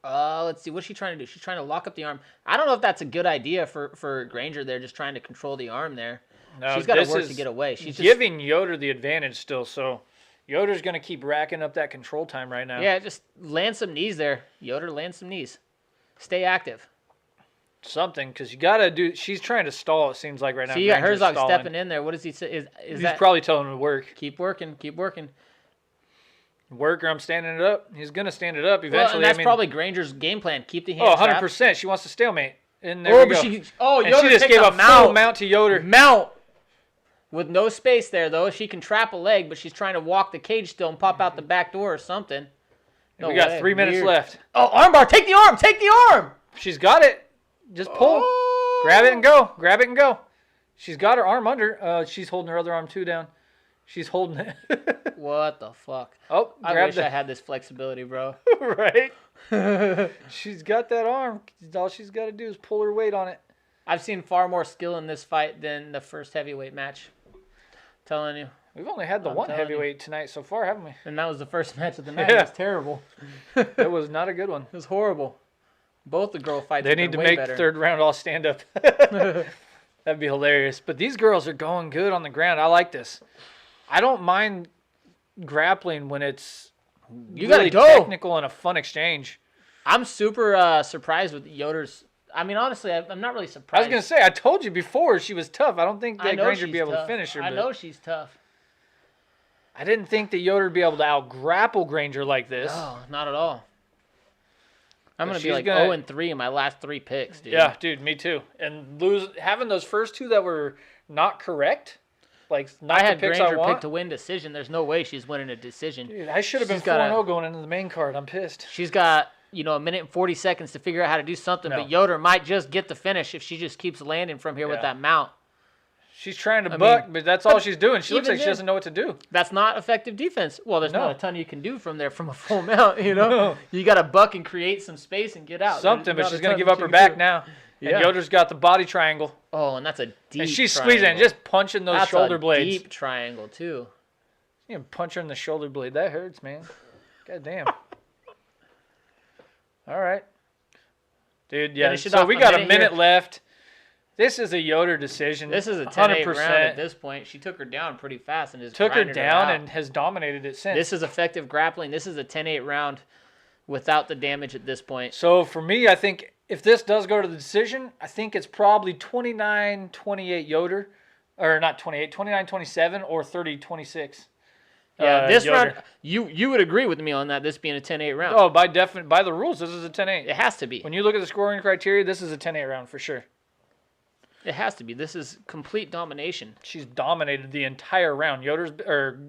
Let's see. What's she trying to do? She's trying to lock up the arm. I don't know if that's a good idea for Granger there, just trying to control the arm there. No, she's got to work to get away. She's giving Yoder the advantage still, so Yoder's going to keep racking up that control time right now. Yeah, just land some knees there. Yoder, land some knees. Stay active. Something, because you got to do... She's trying to stall, it seems like, right now. See, you got Herzog stepping in there. What does he say? He's probably telling him to work. Keep working. Keep working. Work or I'm standing it up. He's going to stand it up eventually. Well, and that's probably Granger's game plan. Keep the hand 100%. trapped. She wants to stalemate. And there we go. Yoder she just gave a full mount to Yoder. Mount! With no space there, though. She can trap a leg, but she's trying to walk the cage still and pop out the back door or something. No we got 3 minutes left. Oh, armbar! Take the arm! Take the arm! She's got it. Just pull. Grab it and go. Grab it and go. She's got her arm under. She's holding her other arm too down. She's holding it. What the fuck? Oh, I wish I had this flexibility, bro. Right? She's got that arm. All she's got to do is pull her weight on it. I've seen far more skill in this fight than the first heavyweight match. Telling you. We've only had the one heavyweight tonight so far, haven't we? And that was the first match of the night. Yeah. It was terrible. It was not a good one. It was horrible. Both the girl fights. They need to make the third round all stand up. That'd be hilarious. But these girls are going good on the ground. I like this. I don't mind grappling when it's really technical and a fun exchange. I'm super surprised with Yoder's. I mean, honestly, I'm not really surprised. I was going to say, I told you before she was tough. I don't think that Granger would be able to finish her. I know she's tough. I didn't think that Yoder would be able to out-grapple Granger like this. No, not at all. I'm going to be like 0-3 in my last 3 picks, dude. Yeah, dude, me too. And having those first 2 that were not correct, like not I had the picks Granger I want. picked to win decision. There's no way she's winning a decision. Dude, I should have been 4-0 going into the main card. I'm pissed. She's got, a minute and 40 seconds to figure out how to do something, but Yoder might just get the finish if she just keeps landing from here with that mount. She's trying to buck, but that's all she's doing. She looks like she doesn't know what to do. That's not effective defense. Well, there's not a ton you can do from there from a full mount, No. You got to buck and create some space and get out. Something, but she's going to give up her back now. And Yoder's got the body triangle. Oh, and that's a deep And she's triangle. squeezing and just punching those shoulder blades. Deep triangle, too. You can punch her in the shoulder blade. That hurts, man. God damn. All right. Dude, yeah. So we got a minute left. This is a Yoder decision. This is a 10-8 round at this point. She took her down pretty fast and took her down and has dominated it since. This is effective grappling. This is a 10-8 round without the damage at this point. So for me, I think if this does go to the decision, I think it's probably 29-28 Yoder. Or not 28, 29-27 or 30-26. Yeah, this round, you would agree with me on that, this being a 10-8 round. Oh, by the rules, this is a 10-8. It has to be. When you look at the scoring criteria, this is a 10-8 round for sure. It has to be. This is complete domination. She's dominated the entire round.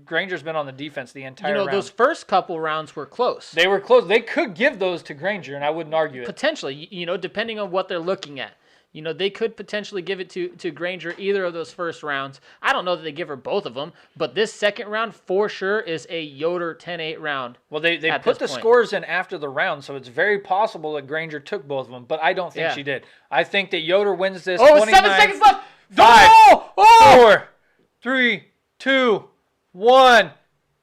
Granger's been on the defense the entire round. Those first couple rounds were close. They were close. They could give those to Granger, and I wouldn't argue it. Potentially, depending on what they're looking at. They could potentially give it to Granger either of those first rounds. I don't know that they give her both of them, but this second round for sure is a Yoder 10-8 round. Well, they put the scores in after the round, so it's very possible that Granger took both of them, but I don't think she did. I think that Yoder wins this. 7 seconds left. 5, 4, 3, 2, 1.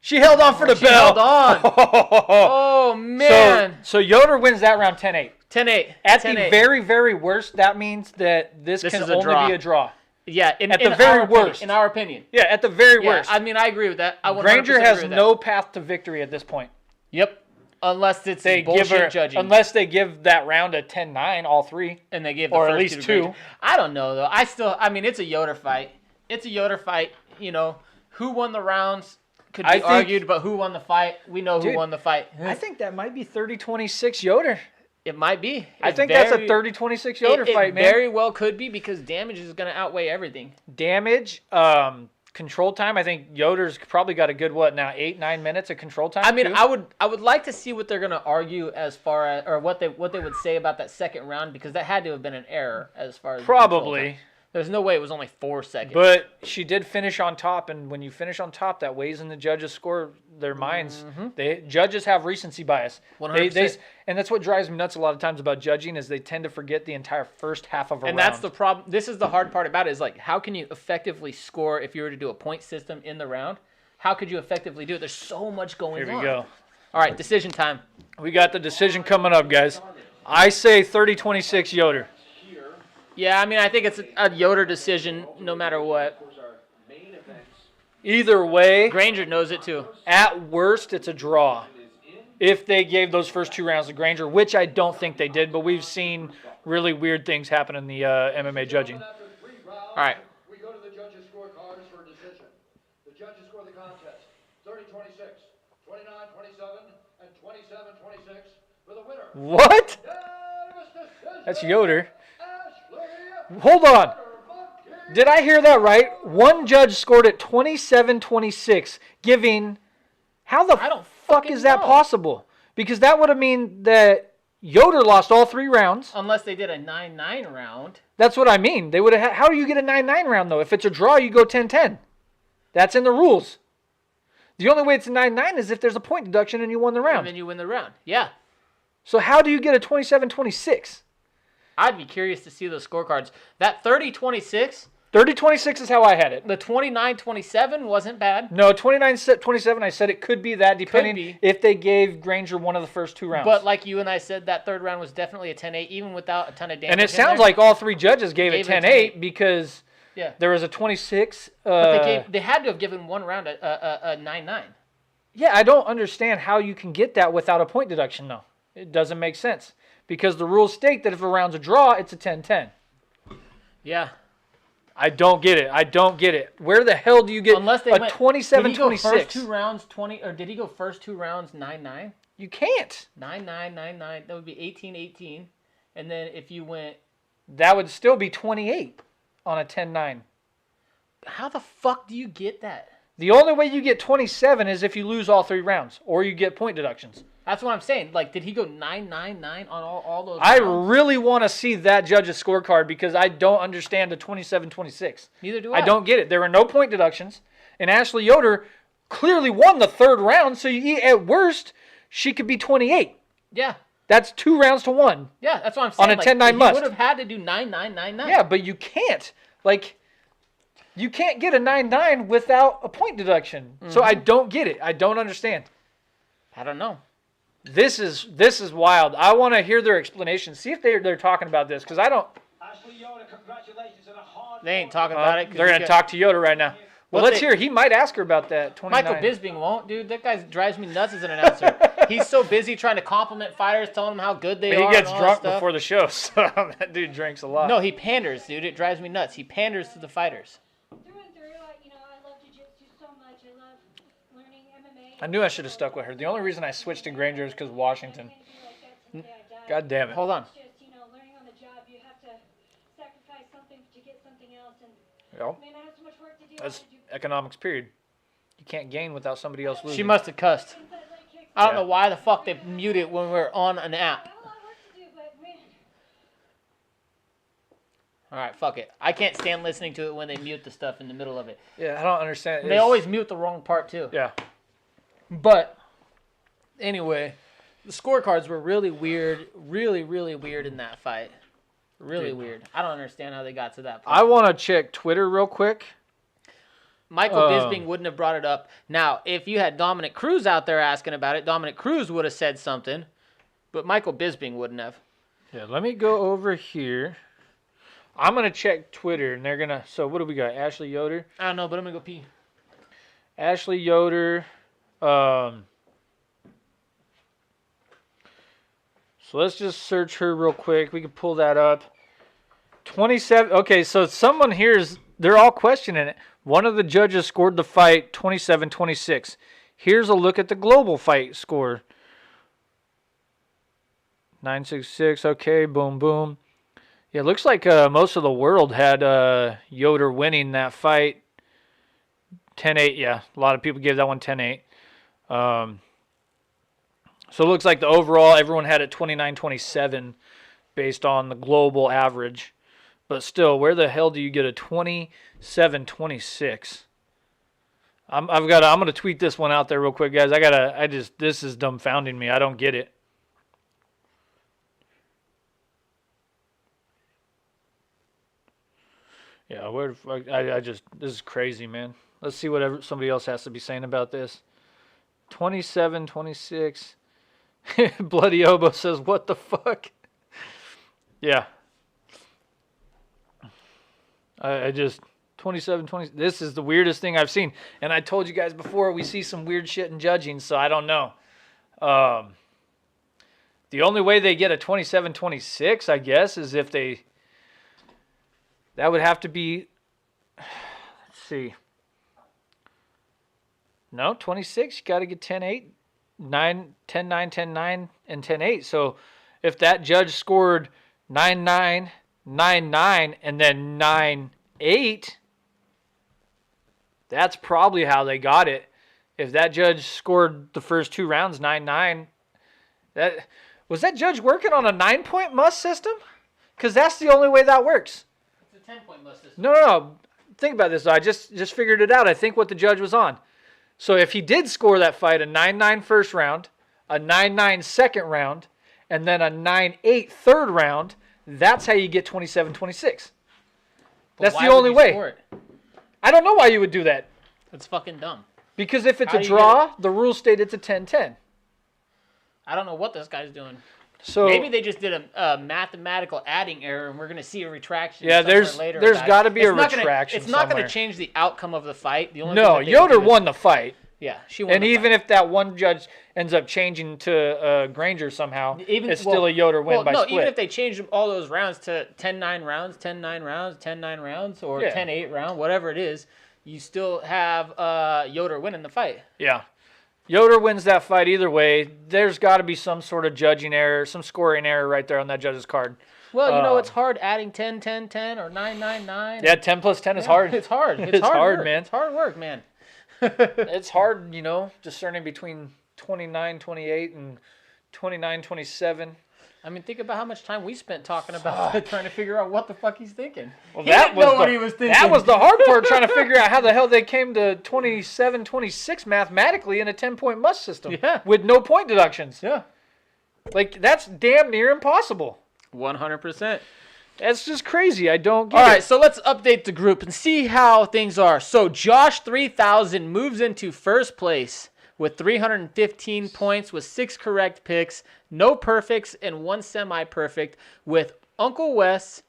She held on for the bell. She held on. Oh, man. So Yoder wins that round 10-8. 10-8. At the very, very worst, that means that this can only be a draw. Yeah, at the very worst. In our opinion. Yeah, at the very worst. I mean, I agree with that. Granger has no path to victory at this point. Yep. Unless it's bullshit judging. Unless they give that round a 10-9, all 3. And they give or at least 2. I don't know, though. It's a Yoder fight. It's a Yoder fight. Who won the rounds could be argued, but who won the fight? We know who won the fight. I think that might be 30-26 Yoder. It might be. I think that's a 30-26 Yoder fight, man. It very well could be because damage is going to outweigh everything. Damage, control time. I think Yoder's probably got a good 8-9 minutes of control time. I mean, I would like to see what they're going to argue as far as or what they would say about that second round because that had to have been an error as far as probably. There's no way it was only 4 seconds. But she did finish on top, and when you finish on top, that weighs in the judges' score, their minds. Judges have recency bias. 100%. And that's what drives me nuts a lot of times about judging is they tend to forget the entire first half of a round. And that's the problem. This is the hard part about it is how can you effectively score if you were to do a point system in the round? How could you effectively do it? There's so much going on. Here we go. All right, decision time. We got the decision coming up, guys. I say 30-26 Yoder. Yeah, I mean, I think it's a Yoder decision no matter what. Either way. Granger knows it too. At worst, it's a draw. If they gave those first 2 rounds to Granger, which I don't think they did, but we've seen really weird things happen in the MMA judging. All right. We go to the judges' scorecards for a decision. The judges score the contest 30-26, 29-27, and 27-26 for the winner. What? That's Yoder. Hold on. Did I hear that right? One judge scored it 27-26, giving... How the fuck is that possible? Because that would have mean that Yoder lost all 3 rounds. Unless they did a 9-9 round. That's what I mean. They would have. How do you get a 9-9 round, though? If it's a draw, you go 10-10. That's in the rules. The only way it's a 9-9 is if there's a point deduction and you won the round. And then you win the round. Yeah. So how do you get a 27-26? I'd be curious to see those scorecards. That 30-26. 30-26 is how I had it. The 29-27 wasn't bad. No, 29-27, I said it could be that, depending if they gave Granger one of the first 2 rounds. But like you and I said, that third round was definitely a 10-8, even without a ton of damage. And it sounds like all 3 judges gave it 10-8 because there was a 26. But they had to have given one round a 9-9. Yeah, I don't understand how you can get that without a point deduction, though. It doesn't make sense. Because the rules state that if a round's a draw, it's a 10-10. Yeah. I don't get it. Where the hell do you get Unless they a 27-26? Did he go first 2 rounds 20, or did he go first 2 rounds 9-9? You can't. 9-9, 9-9. That would be 18-18. And then if you went... That would still be 28 on a 10-9. How the fuck do you get that? The only way you get 27 is if you lose all 3 rounds, or you get point deductions. That's what I'm saying. Like, did he go 9-9-9 on all those I rounds? really want to see that judge's scorecard because I don't understand the 27-26. Neither do I. I don't get it. There were no point deductions, and Ashley Yoder clearly won the 3rd round, so at worst, she could be 28. Yeah. That's 2 rounds to 1. Yeah, that's what I'm saying. On a 10-9 must. He would have had to do 9-9-9-9. Yeah, but you can't. Like, you can't get a 9-9 without a point deduction. Mm-hmm. So I don't get it. I don't understand. I don't know. This is wild. I want to hear their explanation. See if they're talking about this, because I don't. Ashley Yoder, congratulations on a hard. They ain't talking about it. They're going to talk to Yoda right now. Well, let's hear. He might ask her about that 29. Michael Bisping won't, dude. That guy drives me nuts as an announcer. He's so busy trying to compliment fighters, telling them how good they are. He gets and all drunk that stuff. before the show, so that dude drinks a lot. No, he panders, dude. It drives me nuts. He panders to the fighters. Through and through, I love jiu-jitsu so much. I love learning MMA. I knew I should have stuck with her. The only reason I switched to Granger is because Washington. God damn it. Hold on. It's just, learning on the job, you have to sacrifice something to get something else. And Yep. man, I have so much work to do. That's economics, period. You can't gain without somebody else losing. She must have cussed. Inside leg kicks. I don't know why the fuck they mute it when we're on an I app. have a lot of work to do, but man. All right, fuck it. I can't stand listening to it when they mute the stuff in the middle of it. Yeah, I don't understand. They always mute the wrong part, too. Yeah. But, anyway, the scorecards were really weird, really, really weird in that fight. Really weird. I don't understand how they got to that point. I want to check Twitter real quick. Michael Bisping wouldn't have brought it up. Now, if you had Dominic Cruz out there asking about it, Dominic Cruz would have said something, but Michael Bisping wouldn't have. Yeah, let me go over here. I'm going to check Twitter, and they're going to... So, what do we got? Ashley Yoder? I don't know, but I'm going to go pee. Ashley Yoder. So, let's just search her real quick. We can pull that up. 27... Okay, so someone here is... They're all questioning it. One of the judges scored the fight 27-26. Here's a look at the global fight score. 966. Okay, boom, boom. Yeah, it looks like most of the world had Yoder winning that fight. 10-8, yeah. A lot of people gave that one 10-8. So it looks like the overall, everyone had it 29-27 based on the global average. But still, where the hell do you get a 27-26? I'm going to tweet this one out there real quick, guys. This is dumbfounding me. I don't get it. Yeah, where the fuck? This is crazy, man. Let's see what somebody else has to be saying about this. 27-26. Bloody Oboe says, what the fuck? Yeah. I just 27-20. This is the weirdest thing I've seen, and I told you guys before we see some weird shit in judging, so I don't know. The only way they get a 27-26, I guess, is if they. That would have to be. Let's see. No, 26. You got to get 10-8, 9, 10-9, 10-9, and 10-8. So if that judge scored 9-9. 9-9 and then 9-8, that's probably how they got it. If that judge scored the first 2 rounds 9-9, was that judge working on a 9-point must system? Because that's the only way that works. It's a 10-point must system. No. think about this, though. I just figured it out. I think what the judge was on. So if he did score that fight a 9-9 first round, a 9-9 second round, and then a 9-8 third round, that's how you get 27-26. That's the only way. I don't know why you would do that. That's fucking dumb. Because if it's a draw, the rules state it's a 10-10. I don't know what this guy's doing. So maybe they just did a mathematical adding error, and we're going to see a retraction. Yeah, there's got to be a retraction. It's not going to change the outcome of the fight. Yoder won the fight. Yeah, she won. And even if that one judge ends up changing to Granger somehow, it's still a Yoder win by split. Even if they changed all those rounds to 10-9 rounds, 10-9 rounds, 10-9 rounds, or 10-8 round, whatever it is, you still have Yoder winning the fight. Yeah. Yoder wins that fight either way. There's got to be some sort of judging error, some scoring error right there on that judge's card. Well, it's hard adding 10-10-10 or 9-9-9. Yeah, 10 plus 10 is hard. It's hard. It's hard, man. It's hard work, man. It's hard, discerning between 29-28 and 29-27. I mean, think about how much time we spent talking about trying to figure out what the fuck he's thinking. Well, that was what he was thinking. That was the hard part, trying to figure out how the hell they came to 27-26 mathematically in a 10-point must system. Yeah. With no point deductions. Yeah. Like, that's damn near impossible. 100%. That's just crazy. I don't get it. All right, so let's update the group and see how things are. So Josh 3000 moves into first place with 315 points with 6 correct picks, no perfects, and 1 semi-perfect, with Uncle Wes,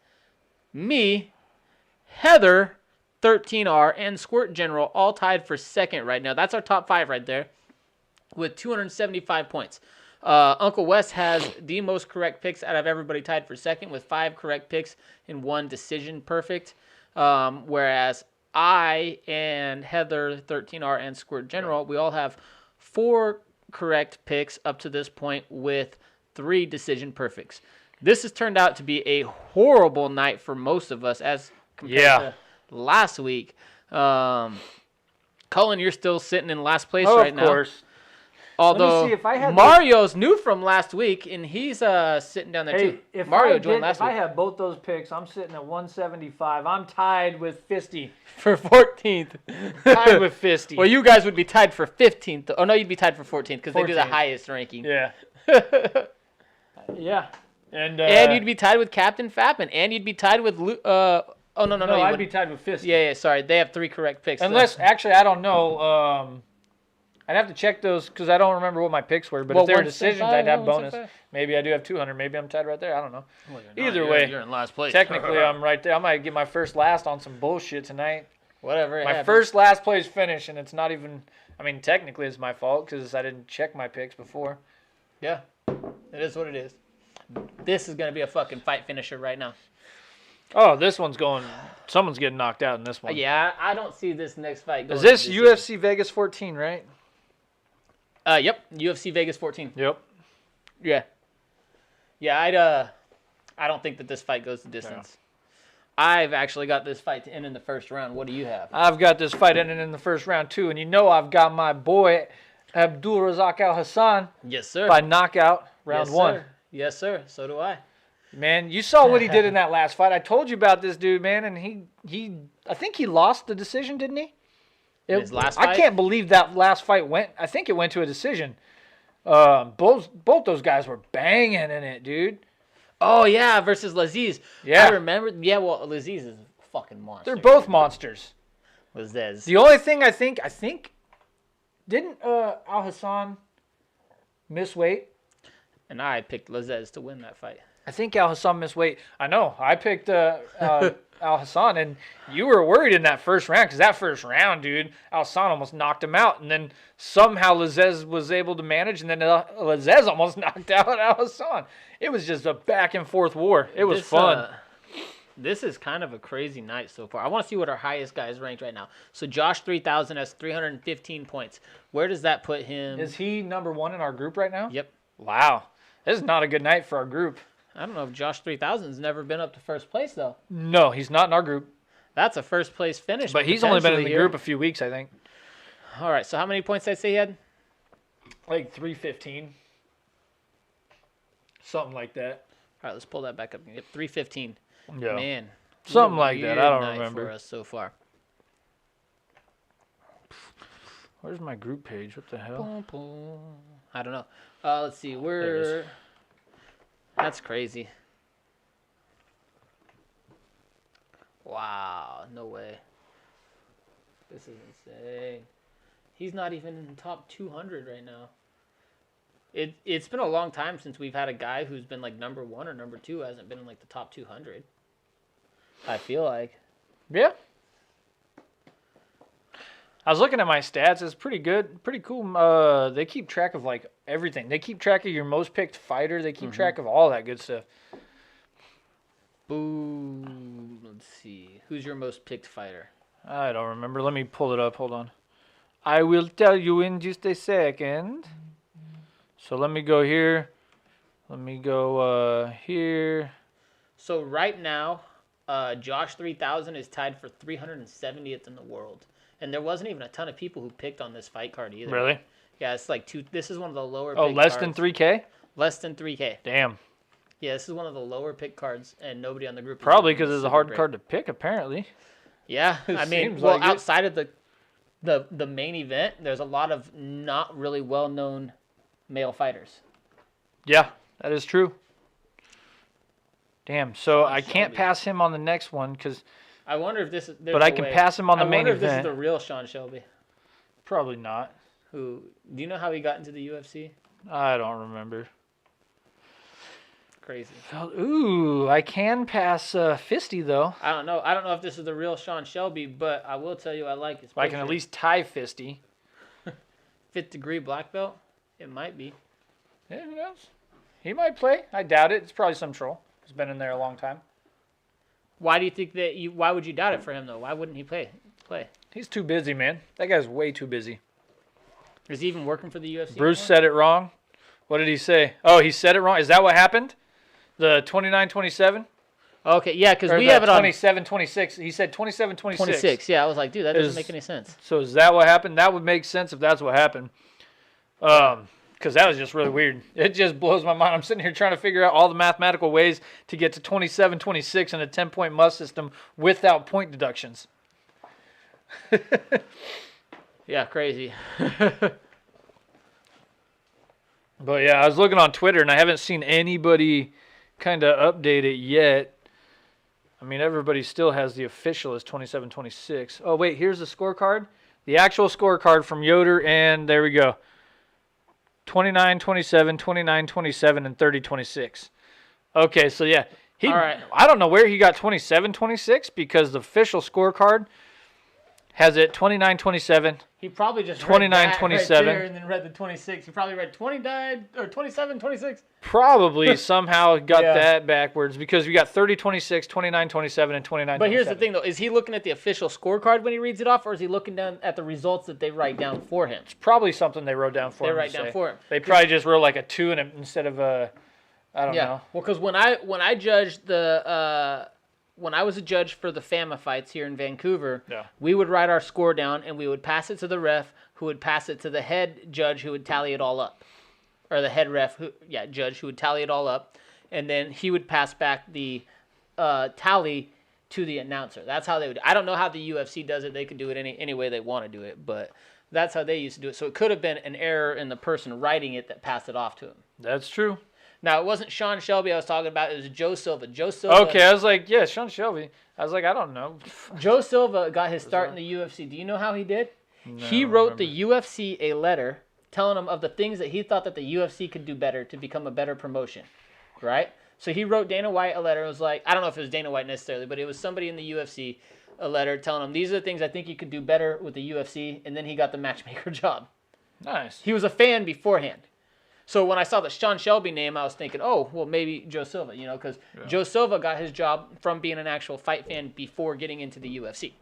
me, Heather, 13R, and Squirt General all tied for second right now. That's our top 5 right there with 275 points. Uncle Wes has the most correct picks out of everybody tied for second with 5 correct picks and 1 decision perfect, whereas I and Heather, 13R, and Squirt General, we all have 4 correct picks up to this point with 3 decision perfects. This has turned out to be a horrible night for most of us as compared to last week. Cullen, you're still sitting in last place right now. Of course. Although Mario's new from last week, and he's sitting down there too. If Mario joined last week. If I have both those picks, I'm sitting at 175. I'm tied with Fisty. For 14th. Tied with Fisty. Well, you guys would be tied for 15th. Oh, no, you'd be tied for 14th because they do the highest ranking. Yeah. Yeah. And you'd be tied with Captain Fappin. And you'd be tied with... No, I'd be tied with Fisty. Yeah, sorry. They have 3 correct picks. Unless, actually, I don't know. I'd have to check those because I don't remember what my picks were. But if they were decisions, I'd have bonus. Maybe I do have 200. Maybe I'm tied right there. I don't know. Well, Either way, you're in last place. Technically, I'm right there. I might get my first last on some bullshit tonight. Whatever. My first last place finish, and it's not even. I mean, technically, it's my fault because I didn't check my picks before. Yeah, it is what it is. This is gonna be a fucking fight finisher right now. Oh, this one's going. Someone's getting knocked out in this one. Yeah, I don't see this next fight going. Is this UFC Vegas 14, right? Yep, UFC Vegas 14. Yep. Yeah. Yeah, I don't think that this fight goes the distance. Yeah. I've actually got this fight to end in the first round. What do you have? I've got this fight ending in the first round too, and I've got my boy Abdul Razak Al Hassan. Yes, sir. By knockout, round 1. Sir. Yes, sir. So do I. Man, you saw what he did in that last fight. I told you about this dude, man, and he I think he lost the decision, didn't he? His last fight? I can't believe that last fight went. I think it went to a decision. Both those guys were banging in it, dude. Oh yeah, versus Laziz. Yeah, I remember. Yeah, well, Laziz is a fucking monster. They're both monsters. Laziz. The only thing I think didn't Al Hassan miss weight? And I picked Laziz to win that fight. I think Al Hassan missed weight. I know. I picked Al Hassan, and you were worried in that first round because that first round, dude, Al Hassan almost knocked him out, and then somehow Laziz was able to manage, and then Laziz almost knocked out Al Hassan. It was just a back and forth war. It was fun. This is kind of a crazy night so far. I want to see what our highest guy is ranked right now. So Josh 3000 has 315 points. Where does that put him? Is he number 1 in our group right now? Yep. Wow. This is not a good night for our group. I don't know if Josh 3000's never been up to first place, though. No, he's not in our group. That's a first place finish. But he's only been in the group a few weeks, I think. All right, so how many points did I say he had? Like 315. Something like that. All right, let's pull that back up. Yep, 315. Yeah. Man. Something like that. I don't remember. For us so far. Where's my group page? What the hell? Boom, boom. I don't know. Let's see. That's crazy. Wow. No way. This is insane. He's not even in the top 200 right now. It's been a long time since we've had a guy who's been like number 1 or number 2 hasn't been in like the top 200. I feel like. Yeah. I was looking at my stats. It's pretty good, pretty cool. They keep track of like everything. They keep track of your most picked fighter. They keep track of all that good stuff. Boom. Let's see. Who's your most picked fighter? I don't remember. Let me pull it up. Hold on. I will tell you in just a second. So let me go here. Let me go here. So right now, Josh 3000 is tied for 370th in the world. And there wasn't even a ton of people who picked on this fight card either. Really? Yeah, it's like this is one of the lower Oh, pick less cards. than 3K? Less than 3K. Damn. Yeah, this is one of the lower pick cards, and nobody on the group. Probably because it's a hard card to pick, apparently. Yeah, I mean, seems well, like it. outside of the main event, there's a lot of not really well-known male fighters. Yeah, that is true. Damn, so I can't Shelby. pass him on the next one because. I wonder if this is. But I can pass him on the main I wonder if this is event. the real Sean Shelby. Probably not. Who? Do you know how he got into the UFC? I don't remember. Crazy. Ooh, I can pass Fisty though. I don't know. I don't know if this is the real Sean Shelby, but I will tell you I like his. I can at picture. least tie Fisty. 5th degree black belt. It might be. Yeah, who knows? He might play. I doubt it. It's probably some troll. He's been in there a long time. Why do you think that you? Why would you doubt it for him though? Why wouldn't he play? He's too busy, man. That guy's way too busy. Is he even working for the UFC? Bruce anymore? said it wrong. What did he say? Oh, he said it wrong. Is that what happened? The 29-27? Okay, yeah, because Or we the have it on 27-26. He said 27-26. 26. Yeah, I was like, dude, that doesn't make any sense. So is that what happened? That would make sense if that's what happened. Because that was just really weird. It just blows my mind. I'm sitting here trying to figure out all the mathematical ways to get to 27-26 in a 10-point must system without point deductions. Yeah, crazy. But yeah, I was looking on Twitter and I haven't seen anybody kind of update it yet. I mean, everybody still has the official as 27-26. Oh, wait, here's the scorecard. The actual scorecard from Yoder, and there we go. 29-27, 29-27, and 30-26. Okay, so yeah. All right. I don't know where he got 27-26 because the official scorecard has it 29-27. He probably just 29-27. right there and then read the 26. He probably read 27-26. Probably somehow got Yeah. that backwards because we got 30-26, 29-27, and 29-27. But here's the thing, though. Is he looking at the official scorecard when he reads it off, or is he looking down at the results that they write down for him? It's probably something they wrote down for him. They write down for him. They probably just wrote like a 2 instead of a, I don't know. Well, because when I judged when I was a judge for the FAMA fights here in Vancouver, we would write our score down and we would pass it to the ref, who would pass it to the head judge, who would tally it all up, or the head ref, judge, who would tally it all up, and then he would pass back the tally to the announcer. That's how they would. I don't know how the UFC does it. They could do it any way they want to do it, but that's how they used to do it. So it could have been an error in the person writing it that passed it off to him. That's true. Now, it wasn't Sean Shelby I was talking about. It was Joe Silva. Joe Silva. Okay, I was like, yeah, Sean Shelby. I was like, I don't know. Joe Silva got his start in the UFC. Do you know how he did? He wrote the UFC a letter telling them of the things that he thought that the UFC could do better to become a better promotion, right? So he wrote Dana White a letter. It was like, I don't know if it was Dana White necessarily, but it was somebody in the UFC, a letter telling him, these are the things I think you could do better with the UFC, and then he got the matchmaker job. Nice. He was a fan beforehand. So when I saw the Sean Shelby name, I was thinking, oh, well, maybe Joe Silva, because Joe Silva got his job from being an actual fight fan before getting into the UFC.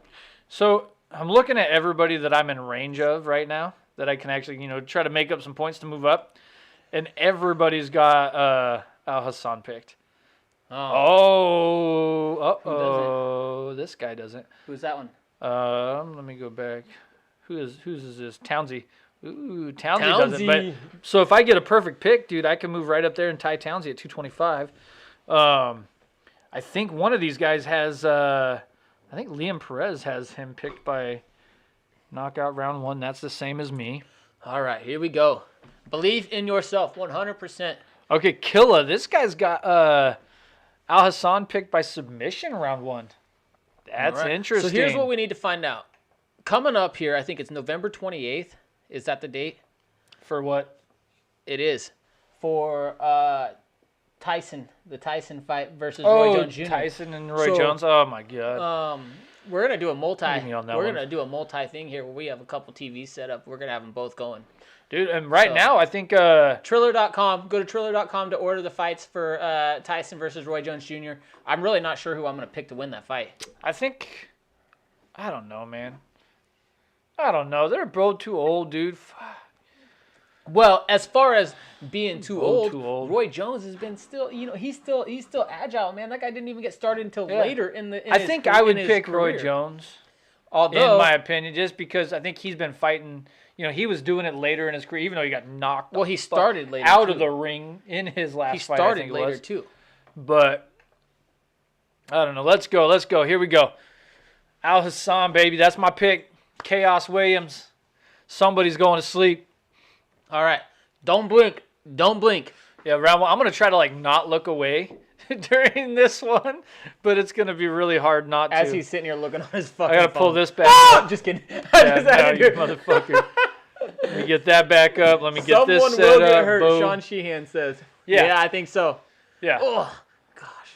So I'm looking at everybody that I'm in range of right now that I can actually, try to make up some points to move up. And everybody's got Al Hassan picked. Oh, this guy doesn't. Who's that one? Let me go back. Whose is this? Townsy. Ooh, Townsy doesn't. But, so if I get a perfect pick, dude, I can move right up there and tie Townsy at 225. I think one of these guys has. I think Liam Perez has him picked by Knockout round 1. That's the same as me. All right, here we go. Believe in yourself, 100%. Okay, Killa. This guy's got Al Hassan picked by submission round 1. That's interesting. So here's what we need to find out. Coming up here, I think it's November 28th. Is that the date? For what? It is. For Tyson, the Tyson fight versus Roy Jones Jr. Tyson and Roy Jones. Oh my God. We're gonna do a multi. We're gonna do a multi thing here where we have a couple TVs set up. We're gonna have them both going. Dude, and now I think Triller.com. Go to Triller.com to order the fights for Tyson versus Roy Jones Jr. I'm really not sure who I'm gonna pick to win that fight. I don't know, man. I don't know. They're both too old, dude. Well, as far as being too old, Roy Jones has been still, he's still agile, man. That guy didn't even get started until later in the. I think I would pick Roy Jones. Although, in my opinion, just because I think he's been fighting. He was doing it later in his career, even though he got knocked. Well, he started later out of the ring in his last fight. He started later too. But I don't know. Let's go. Here we go. Al Hassan, baby. That's my pick. Chaos Williams. Somebody's going to sleep. All right. Don't blink. Yeah, round 1. I'm going to try to not look away during this one, but it's going to be really hard not to. As he's sitting here looking on his fucking I got to pull this back up. Just kidding. You motherfucker. Let me get that back up. Let me get this set up. Someone will get hurt, boom. Sean Sheehan says. Yeah, I think so. Yeah. Oh, gosh.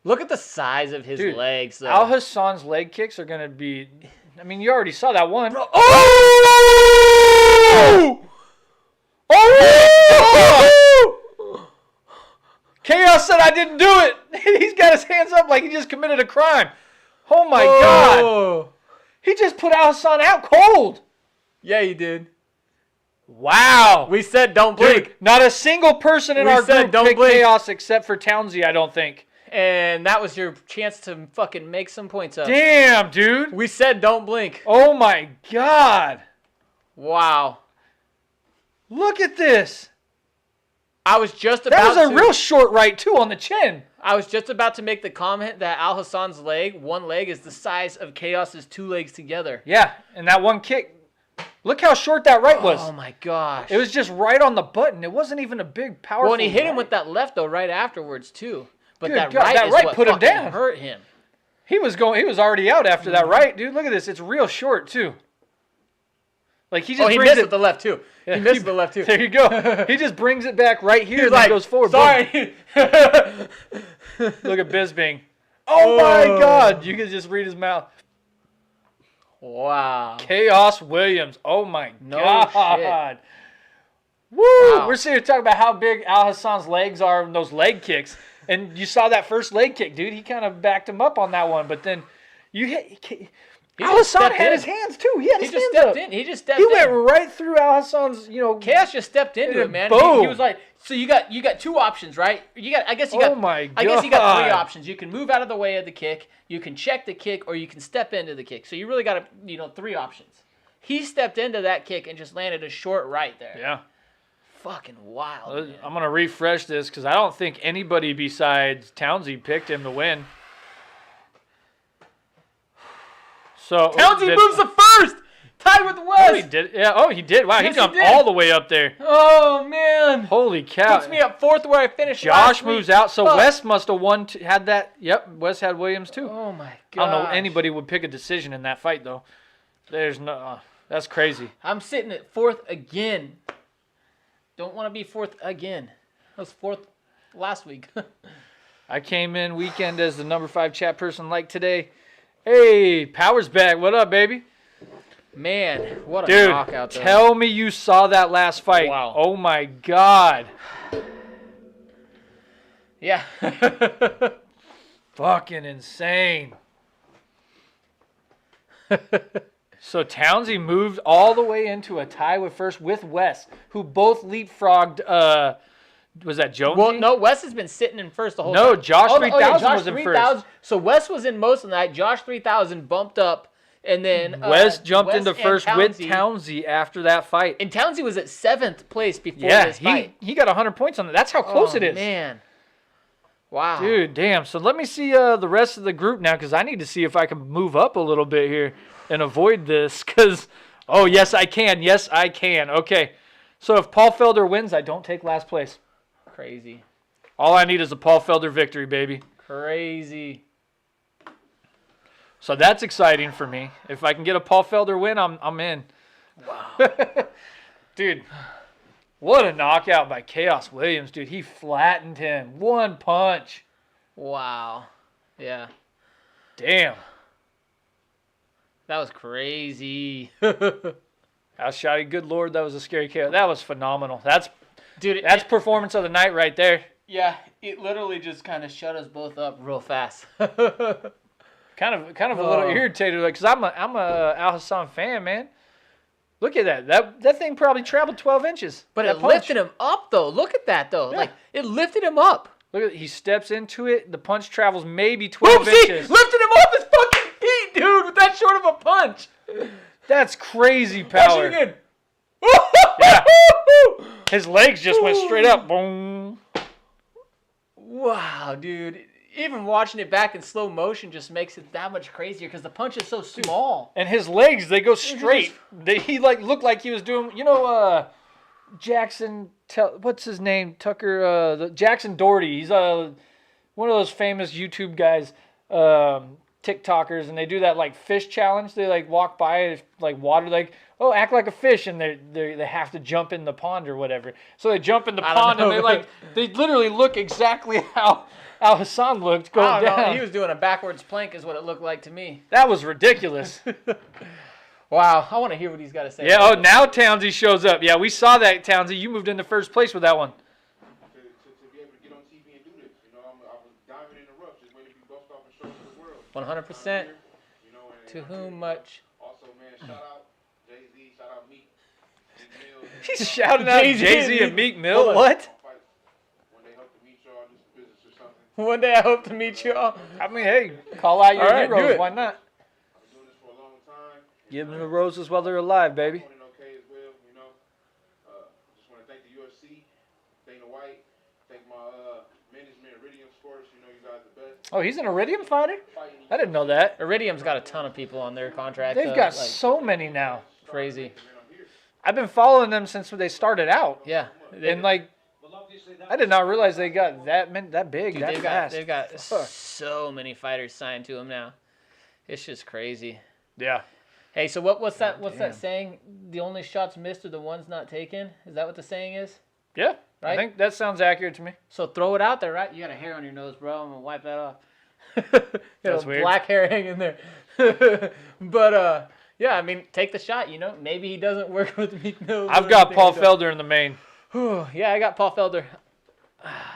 Look at the size of his legs, though. Al Hassan's leg kicks are going to be... I mean, you already saw that one. Oh! Chaos said I didn't do it. He's got his hands up like he just committed a crime. Oh, my God. He just put Al Hassan out cold. Yeah, he did. Wow. We said don't blink. Dude, not a single person in our group picked Chaos except for Townsy, I don't think. And that was your chance to fucking make some points up. Damn, dude. We said don't blink. Oh, my God. Wow. Look at this. I was just about That was a real short right, too, on the chin. I was just about to make the comment that Al Hassan's one leg is the size of Chaos's 2 legs together. Yeah, and that one kick, look how short that right was. Oh, my gosh. It was just right on the button. It wasn't even a big, powerful Well, and he hit him with that left, though, right afterwards, too. But Good that God, right that is right what put him down. hurt him. He was already out after that right, dude. Look at this. It's real short, too. Like he just he brings missed it with the left, too. Yeah, he missed with the left, too. There you go. He just brings it back right here and like, then goes forward. Sorry. Look at Bisping. Oh, my God. You can just read his mouth. Wow. Chaos Williams. Oh, my God. Shit. Woo! Wow. We're sitting here talking about how big Al Hassan's legs are and those leg kicks. And you saw that first leg kick, dude. He kind of backed him up on that one. But then you hit... Al Hassan had his hands, too. He had his hands up. He just stepped in. He went right through Al Hassan's, Chaos just stepped into it, man. Boom. He was like, so you got 2 options, right? I guess you got Oh, my God. I guess you got 3 options. You can move out of the way of the kick, you can check the kick, or you can step into the kick. So you really got 3 options. He stepped into that kick and just landed a short right there. Yeah. Fucking wild, man. I'm going to refresh this because I don't think anybody besides Townsy picked him to win. So Townsy moves the first! Tied with West! Oh, he did. Yeah, he did. Wow, Yes, he jumped he did. all the way up there. Oh, man. Holy cow. Puts me up 4th where I finished Josh last moves week. out, so Fuck. West must have won. Had that. Yep, West had Williams too. Oh, my I God. don't know anybody would pick a decision in that fight, though. There's no... that's crazy. I'm sitting at 4th again. Don't want to be 4th again. I was 4th last week. I came in weekend as the number 5 chat person like today. Hey, Power's back. What up, baby? Man, what a knockout, though. Dude, tell me you saw that last fight. Wow. Oh, my God. Yeah. Fucking insane. So Townsy moved all the way into a tie with first with West, who both leapfrogged. Was that Jonesy? Well, no, Wes has been sitting in first the whole time. No, Josh 3000 was in first. So Wes was in most of the night. Josh 3000 bumped up, and then Wes jumped into and first with Townsy after that fight. And Townsy was at 7th place before this fight. He got 100 points on that. That's how close it is. Man. Wow. Dude, damn. So let me see the rest of the group now because I need to see if I can move up a little bit here. and avoid this because, oh, yes, I can. Yes, I can. Okay. So if Paul Felder wins, I don't take last place. Crazy. All I need is a Paul Felder victory, baby. Crazy. So that's exciting for me. If I can get a Paul Felder win, I'm in. Wow. Dude, what a knockout by Chaos Williams, dude. He flattened him. One punch. Wow. Yeah. Damn. That was crazy. How shot he? Good Lord, that was a scary KO. That was phenomenal. That's Dude, performance of the night right there. Yeah, it literally just kind of shut us both up real fast. Kind of a little irritated, because I'm a Al Hassan fan, man. Look at that. That thing probably traveled 12 inches. But it lifted him up, though. Look at that, though. Yeah. Like, it lifted him up. Look at he steps into it. The punch travels maybe 12 inches. Lifted him off his fucking feet, dude, with that short of a punch. That's crazy power. Watch it again. Yeah. His legs just went straight up. Boom. Wow, dude. Even watching it back in slow motion just makes it that much crazier because the punch is so small. And his legs, they go straight. He looked like he was doing, Jackson, what's his name? Tucker, Jackson Doherty. He's one of those famous YouTube guys, TikTokers, and they do that like fish challenge. They like walk by like water, like, oh, act like a fish, and they have to jump in the pond or whatever. So they jump in the pond and they literally look exactly how Al Hassan looked going down. He was doing a backwards plank is what it looked like to me. That was ridiculous. Wow, I want to hear what he's got to say. Yeah, oh, now Townsy shows up. Yeah, we saw that, Townsy. You moved into first place with that one. To be able to get on TV and do this. I was diamond in the rough, just waiting to be bust off and shown to the world. 100%. To whom much. Also, man, shout out Jay-Z, shout out Meek Mill. He's shouting out Jay-Z and Meek Mill. What? One day, hope to meet y'all, do some business or something. One day I hope to meet y'all. I mean, hey, call out your heroes. heroes. Why not? I've been doing this for a long time. Give them the roses while they're alive, baby. Okay as well, just want to thank the UFC, Dana White, thank my management, Iridium Sports. You guys are the best. Oh, he's an Iridium fighter? I didn't know that. Iridium's got a ton of people on their contract. They've got so many now. Crazy. I've been following them since they started out. Yeah. And I did not realize they got that big, dude, that fast. They've got so many fighters signed to them now. It's just crazy. Yeah. Hey, so what's that saying? The only shots missed are the ones not taken? Is that what the saying is? Yeah. Right? I think that sounds accurate to me. So throw it out there, right? You got a hair on your nose, bro. I'm going to wipe that off. That's weird. Black hair hanging there. But, yeah, I mean, take the shot, Maybe he doesn't work with Meek Mill. I've got Paul Felder in the main. Yeah, I got Paul Felder.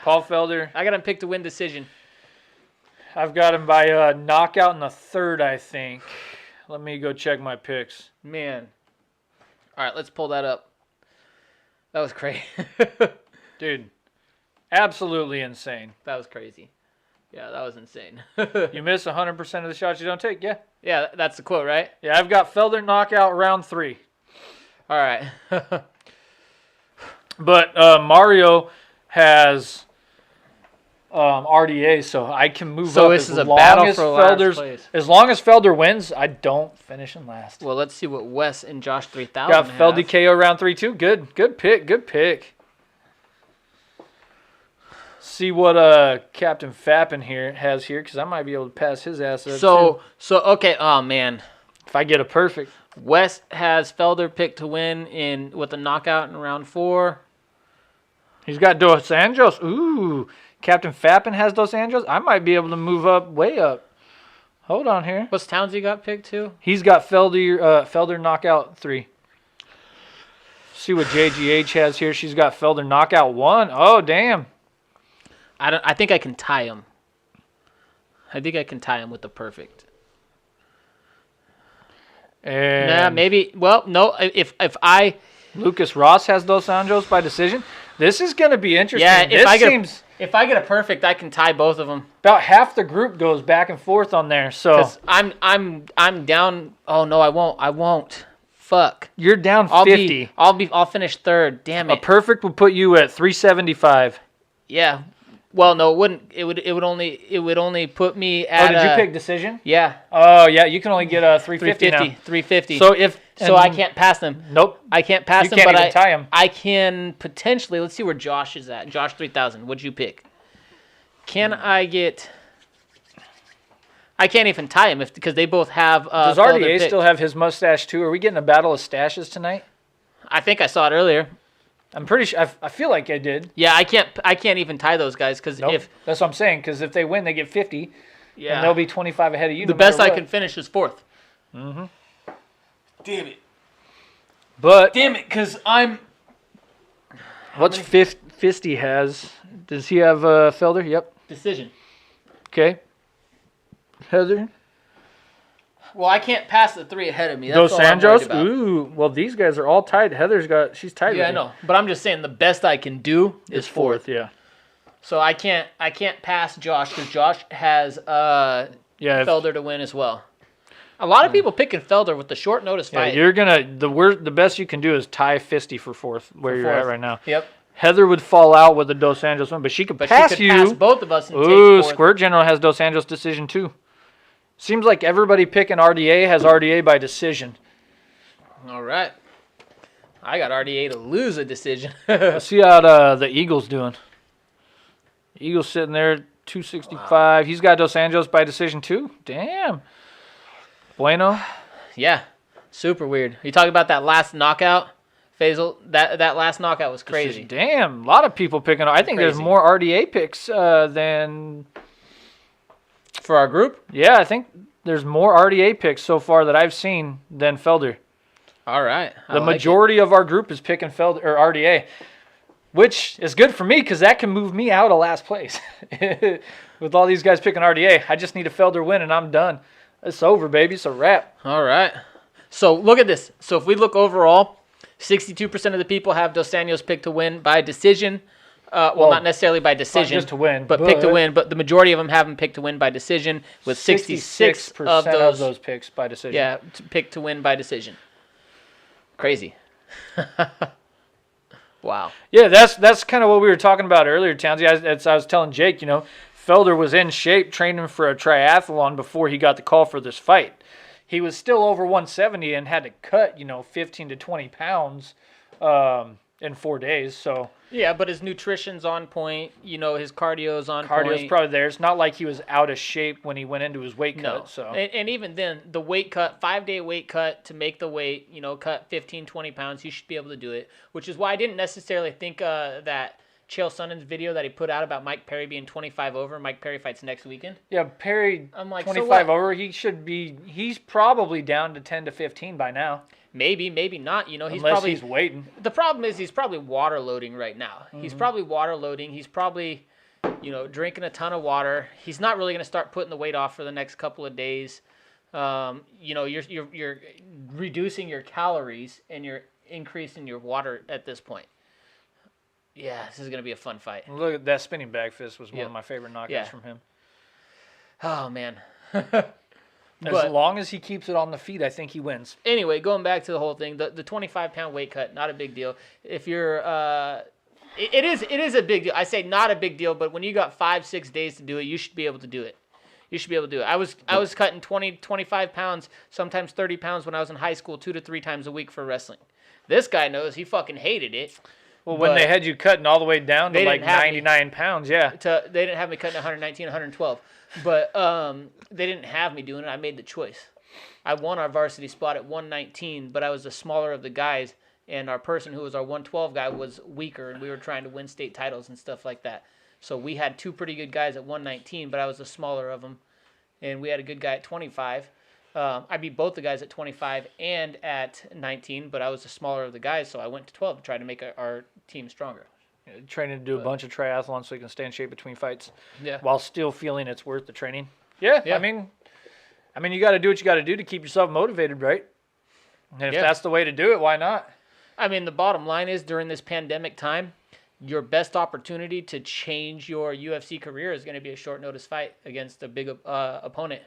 Paul Felder. I got him picked to win decision. I've got him by knockout in the third, I think. Let me go check my picks. Man. All right, let's pull that up. That was crazy. Dude, absolutely insane. That was crazy. Yeah, that was insane. You miss 100% of the shots you don't take, yeah? Yeah, that's the quote, right? Yeah, I've got Felder knockout round 3. All right. But Mario has RDA, so I can move up. So this is a battle for last place. As long as Felder wins, I don't finish in last. Well, let's see what Wes and Josh 3000 got have. Felder KO round 3 too. Good pick. See what Captain Fappin has here, because I might be able to pass his ass up too. So okay. Oh man, if I get a perfect. Wes has Felder picked to win with a knockout in round 4. He's got Dos Anjos. Ooh, Captain Fappin has Dos Anjos. I might be able to move up, way up. Hold on here. What's Townsy got picked to? He's got Felder knockout 3. See what JGH has here. She's got Felder knockout 1. Oh, damn. I think I can tie him. I think I can tie him with the perfect. And nah, maybe. Well, no. If I Lucas Ross has Dos Anjos by decision. This is going to be interesting. Yeah, if I get a perfect, I can tie both of them. About half the group goes back and forth on there. So I'm down. Oh no, I won't. Fuck. You're down 50. I'll finish third. Damn it. A perfect would put you at 375. Yeah. Well, no, it wouldn't. It would only put me at. Oh, did you pick decision? Yeah. Oh, yeah. You can only get a 350 now. 350. So I can't pass them. Nope. I can't pass them. You can't but even tie them. I can potentially. Let's see where Josh is at. Josh 3000. What'd you pick? Can I get? I can't even tie him because they both have. Does RDA still have his mustache too? Are we getting a battle of stashes tonight? I think I saw it earlier. I'm pretty sure. I feel like I did. Yeah, I can't even tie those guys because if that's what I'm saying. Because if they win, they get 50. Yeah. And they'll be 25 ahead of you. The best I can finish is 4th. Mm-hmm. Damn it. But damn it, because I'm. What's Fisty has? Does he have Felder? Yep. Decision. Okay. Heather. Well, I can't pass the 3 ahead of me. Dos That's Anjos. Ooh. Well, these guys are all tied. She's tied. Yeah, I know. But I'm just saying the best I can do is 4th. Yeah. So I can't pass Josh because Josh has Felder to win as well. A lot of people picking Felder with the short notice fight. You're gonna the best you can do is tie Fisty for 4th where you're at right now. Yep. Heather would fall out with the Dos Anjos one, but she could pass you. Pass both of us. And Ooh, take 4th. Squirt General has Dos Anjos decision too. Seems like everybody picking RDA has RDA by decision. All right. I got RDA to lose a decision. Let's see how the Eagles doing. Eagles sitting there 265. Wow. He's got Dos Anjos by decision too. Damn. Bueno. Yeah. Super weird. You talking about that last knockout? Faisal, that last knockout was crazy. Damn. A lot of people picking. I think there's more RDA picks than... For our group? Yeah, I think there's more RDA picks so far that I've seen than Felder. All right. The majority of our group is picking Felder or RDA, which is good for me because that can move me out of last place. With all these guys picking RDA, I just need a Felder win and I'm done. It's over, baby. It's a wrap. All right. So look at this. So if we look overall, 62% of the people have Dos Anjos picked to win by decision. Well, not necessarily by decision, just to win, but pick to win. But the majority of them have them picked to win by decision, with 66% of those picks by decision. Yeah, picked to win by decision. Crazy. Wow. Yeah, that's kind of what we were talking about earlier, Townsy. I was telling Jake, Felder was in shape training for a triathlon before he got the call for this fight. He was still over 170 and had to cut, 15 to 20 pounds in 4 days. So yeah, but his nutrition's on point. His cardio's on point. Cardio's probably there. It's not like he was out of shape when he went into his weight cut. So and even then, the weight cut, 5-day weight cut to make the weight, cut 15, 20 pounds, you should be able to do it. Which is why I didn't necessarily think that Chael Sonnen's video that he put out about Mike Perry being 25 over. Mike Perry fights next weekend. Yeah, Perry, I'm like, 25 over. He's probably down to 10 to 15 by now. Maybe not. He's waiting. The problem is he's probably water loading right now. Mm-hmm. He's probably water loading. He's probably, drinking a ton of water. He's not really going to start putting the weight off for the next couple of days. You're reducing your calories and you're increasing your water at this point. Yeah, this is going to be a fun fight. Look at that spinning back fist was one of my favorite knockouts from him. Oh, man. As long as he keeps it on the feet, I think he wins. Anyway, going back to the whole thing, the 25-pound weight cut, not a big deal. If you're, it is a big deal. I say not a big deal, but when you got 5-6 days to do it, you should be able to do it. I was cutting 20, 25 pounds, sometimes 30 pounds when I was in high school, 2 to 3 times a week for wrestling. This guy knows he fucking hated it. Well, when they had you cutting all the way down to like 99 pounds, yeah. They didn't have me cutting 119, 112. But they didn't have me doing it. I made the choice. I won our varsity spot at 119, but I was the smaller of the guys, and our person who was our 112 guy was weaker, and we were trying to win state titles and stuff like that. So we had 2 pretty good guys at 119, but I was the smaller of them, and we had a good guy at 25. I beat both the guys at 25 and at 19, but I was the smaller of the guys, so I went to 12 to try to make our team stronger. Training to do a bunch of triathlons so you can stay in shape between fights. Yeah. While still feeling it's worth the training. Yeah. I mean, you got to do what you got to do to keep yourself motivated, right? And if that's the way to do it, why not? I mean, the bottom line is during this pandemic time, your best opportunity to change your UFC career is going to be a short notice fight against a big opponent.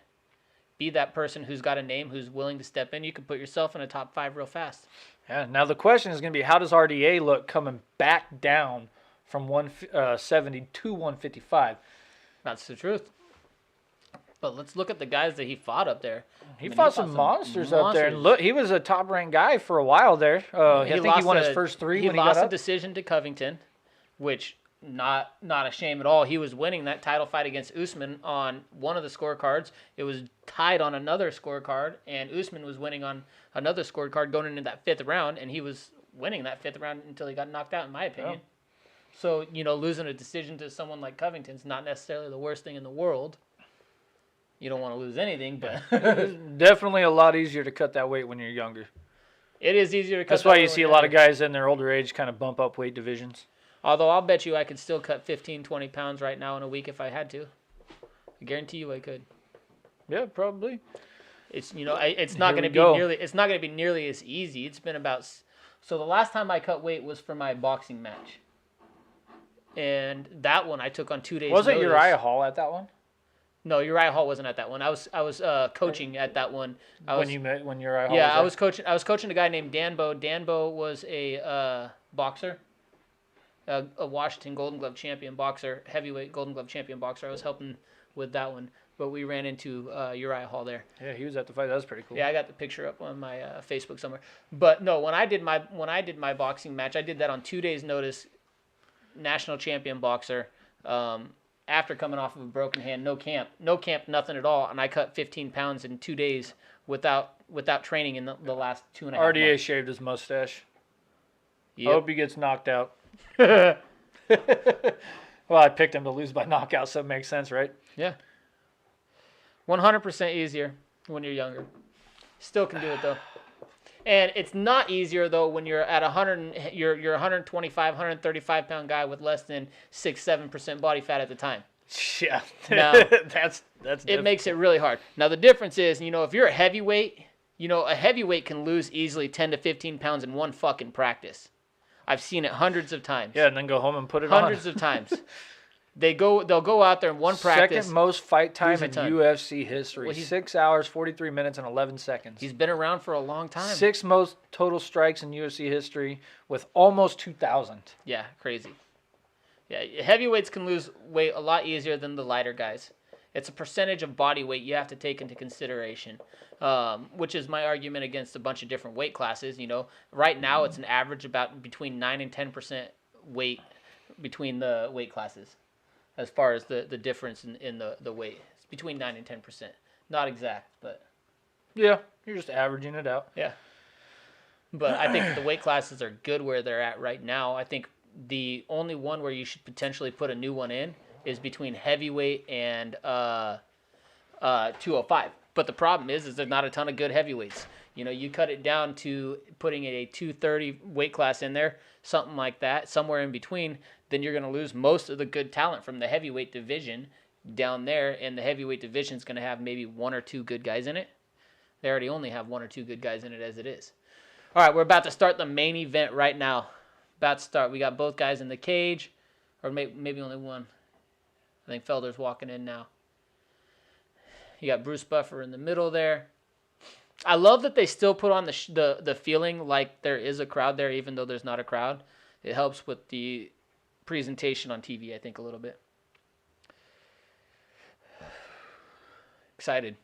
Be that person who's got a name, who's willing to step in. You can put yourself in a top 5 real fast. Yeah. Now the question is going to be, how does RDA look coming back down from 170 to 155. That's the truth. But let's look at the guys that he fought up there. He fought some monsters up there. And look, he was a top-ranked guy for a while there. I think he won his first 3 when he got up. He lost a decision to Covington, which not a shame at all. He was winning that title fight against Usman on one of the scorecards. It was tied on another scorecard, and Usman was winning on another scorecard going into that 5th round, and he was winning that 5th round until he got knocked out, in my opinion. Yeah. So, losing a decision to someone like Covington's not necessarily the worst thing in the world. You don't want to lose anything, but it's definitely a lot easier to cut that weight when you're younger. It is easier to cut. That's why you see a lot of guys in their older age kind of bump up weight divisions. Although I'll bet you I could still cut 15, 20 pounds right now in a week if I had to. I guarantee you I could. Yeah, probably. It's it's not going to be nearly as easy. It's been about. So the last time I cut weight was for my boxing match, and that one I took on 2 days. Wasn't Uriah Hall at that one? No, Uriah Hall wasn't at that one. I was coaching at that one. When Uriah Hall. Yeah, I was coaching a guy named Danbo. Danbo was a boxer, a Washington Golden Glove champion boxer, heavyweight Golden Glove champion boxer. I was helping with that one, but we ran into Uriah Hall there. Yeah, he was at the fight. That was pretty cool. Yeah, I got the picture up on my Facebook somewhere. But no, when I did my boxing match, I did that on 2 days' notice. National champion boxer. After coming off of a broken hand, no camp, nothing at all, and I cut 15 pounds in 2 days without training in the last 2.5 months. RDA shaved his mustache. Yep. I hope he gets knocked out. Well, I picked him to lose by knockout, so it makes sense, right? Yeah. 100% easier when you're younger. Still can do it though. And it's not easier though when you're at 100. You're 125, 135 pound guy with less than 6-7% body fat at the time. Yeah, now, that's it makes it really hard. Now the difference is, if you're a heavyweight, a heavyweight can lose easily 10 to 15 pounds in one fucking practice. I've seen it hundreds of times. Yeah, and then go home and put it on. Hundreds of times. They'll go out there in one practice. Second most fight time in UFC history. Well, 6 hours, 43 minutes, and 11 seconds. He's been around for a long time. 6th most total strikes in UFC history with almost 2,000. Yeah, crazy. Yeah, heavyweights can lose weight a lot easier than the lighter guys. It's a percentage of body weight you have to take into consideration, which is my argument against a bunch of different weight classes. Right now it's an average about between 9 and 10% weight between the weight classes. As far as the difference in the weight. It's between 9 and 10%. Not exact, but... Yeah, you're just averaging it out. Yeah. But I think the weight classes are good where they're at right now. I think the only one where you should potentially put a new one in is between heavyweight and 205. But the problem is there's not a ton of good heavyweights. You cut it down to putting a 230 weight class in there, something like that, somewhere in between, then you're going to lose most of the good talent from the heavyweight division down there, and the heavyweight division is going to have maybe 1 or 2 good guys in it. They already only have 1 or 2 good guys in it as it is. All right, we're about to start the main event right now. About to start. We got both guys in the cage, or maybe only one. I think Felder's walking in now. You got Bruce Buffer in the middle there. I love that they still put on the feeling like there is a crowd there, even though there's not a crowd. It helps with the presentation on TV, I think, a little bit. Excited.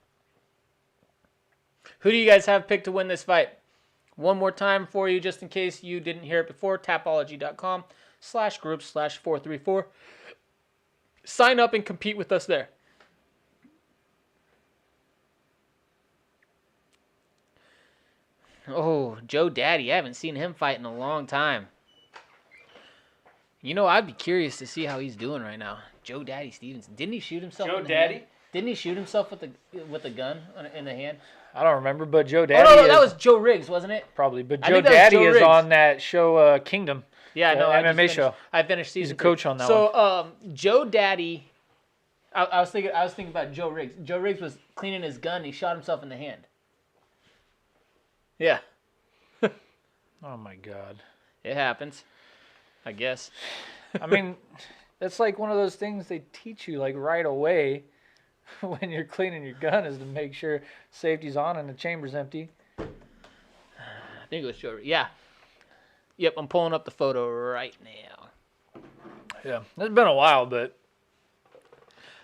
Who do you guys have picked to win this fight? One more time for you, just in case you didn't hear it before, tapology.com/groups/434. Sign up and compete with us there. Oh, Joe Daddy. I haven't seen him fight in a long time. I'd be curious to see how he's doing right now. Joe Daddy Stevenson. Didn't he shoot himself in the hand? Didn't he shoot himself with a gun in the hand? I don't remember, but Joe Daddy that was Joe Riggs, wasn't it? Probably, but Joe Daddy is on that show, Kingdom. Yeah, no, MMA show. I finished season 3. He's a coach on that one. So, Joe Daddy, I was thinking about Joe Riggs. Joe Riggs was cleaning his gun. And he shot himself in the hand. Yeah. Oh my God. It happens, I guess. I mean, that's like one of those things they teach you like right away when you're cleaning your gun is to make sure safety's on and the chamber's empty. I think it was Joe. Yeah. Yep, I'm pulling up the photo right now. Yeah, it's been a while, but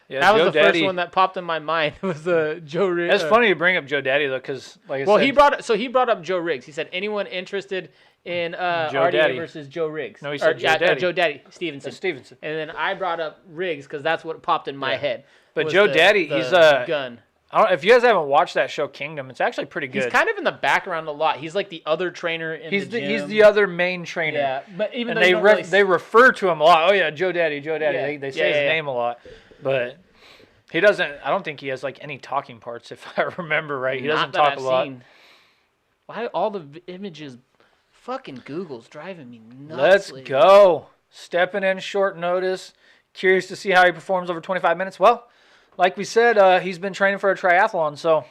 yeah, that was Joe the Daddy. first one that popped in my mind. Was Joe Riggs. It's funny you bring up Joe Daddy though, because like I said, he brought up Joe Riggs. He said anyone interested in RDA Daddy. versus Joe Riggs. No, he said Joe Daddy Stevenson. Stevenson. And then I brought up Riggs because that's what popped in my head. But Joe Daddy, he's a gun. I don't. If you guys haven't watched that show Kingdom, it's actually pretty good. He's kind of in the background a lot. He's like the other trainer in the gym. He's the other main trainer. Yeah, but even and though they refer to him a lot. Oh yeah, Joe Daddy, Joe Daddy. Yeah. They say his name a lot, but he doesn't. I don't think he has like any talking parts, if I remember right. He doesn't talk a lot. Why all the images? Fucking Google's driving me nuts. Let's lately. go. Stepping in short notice. Curious to see how he performs over 25 minutes. Well, like we said, he's been training for a triathlon, so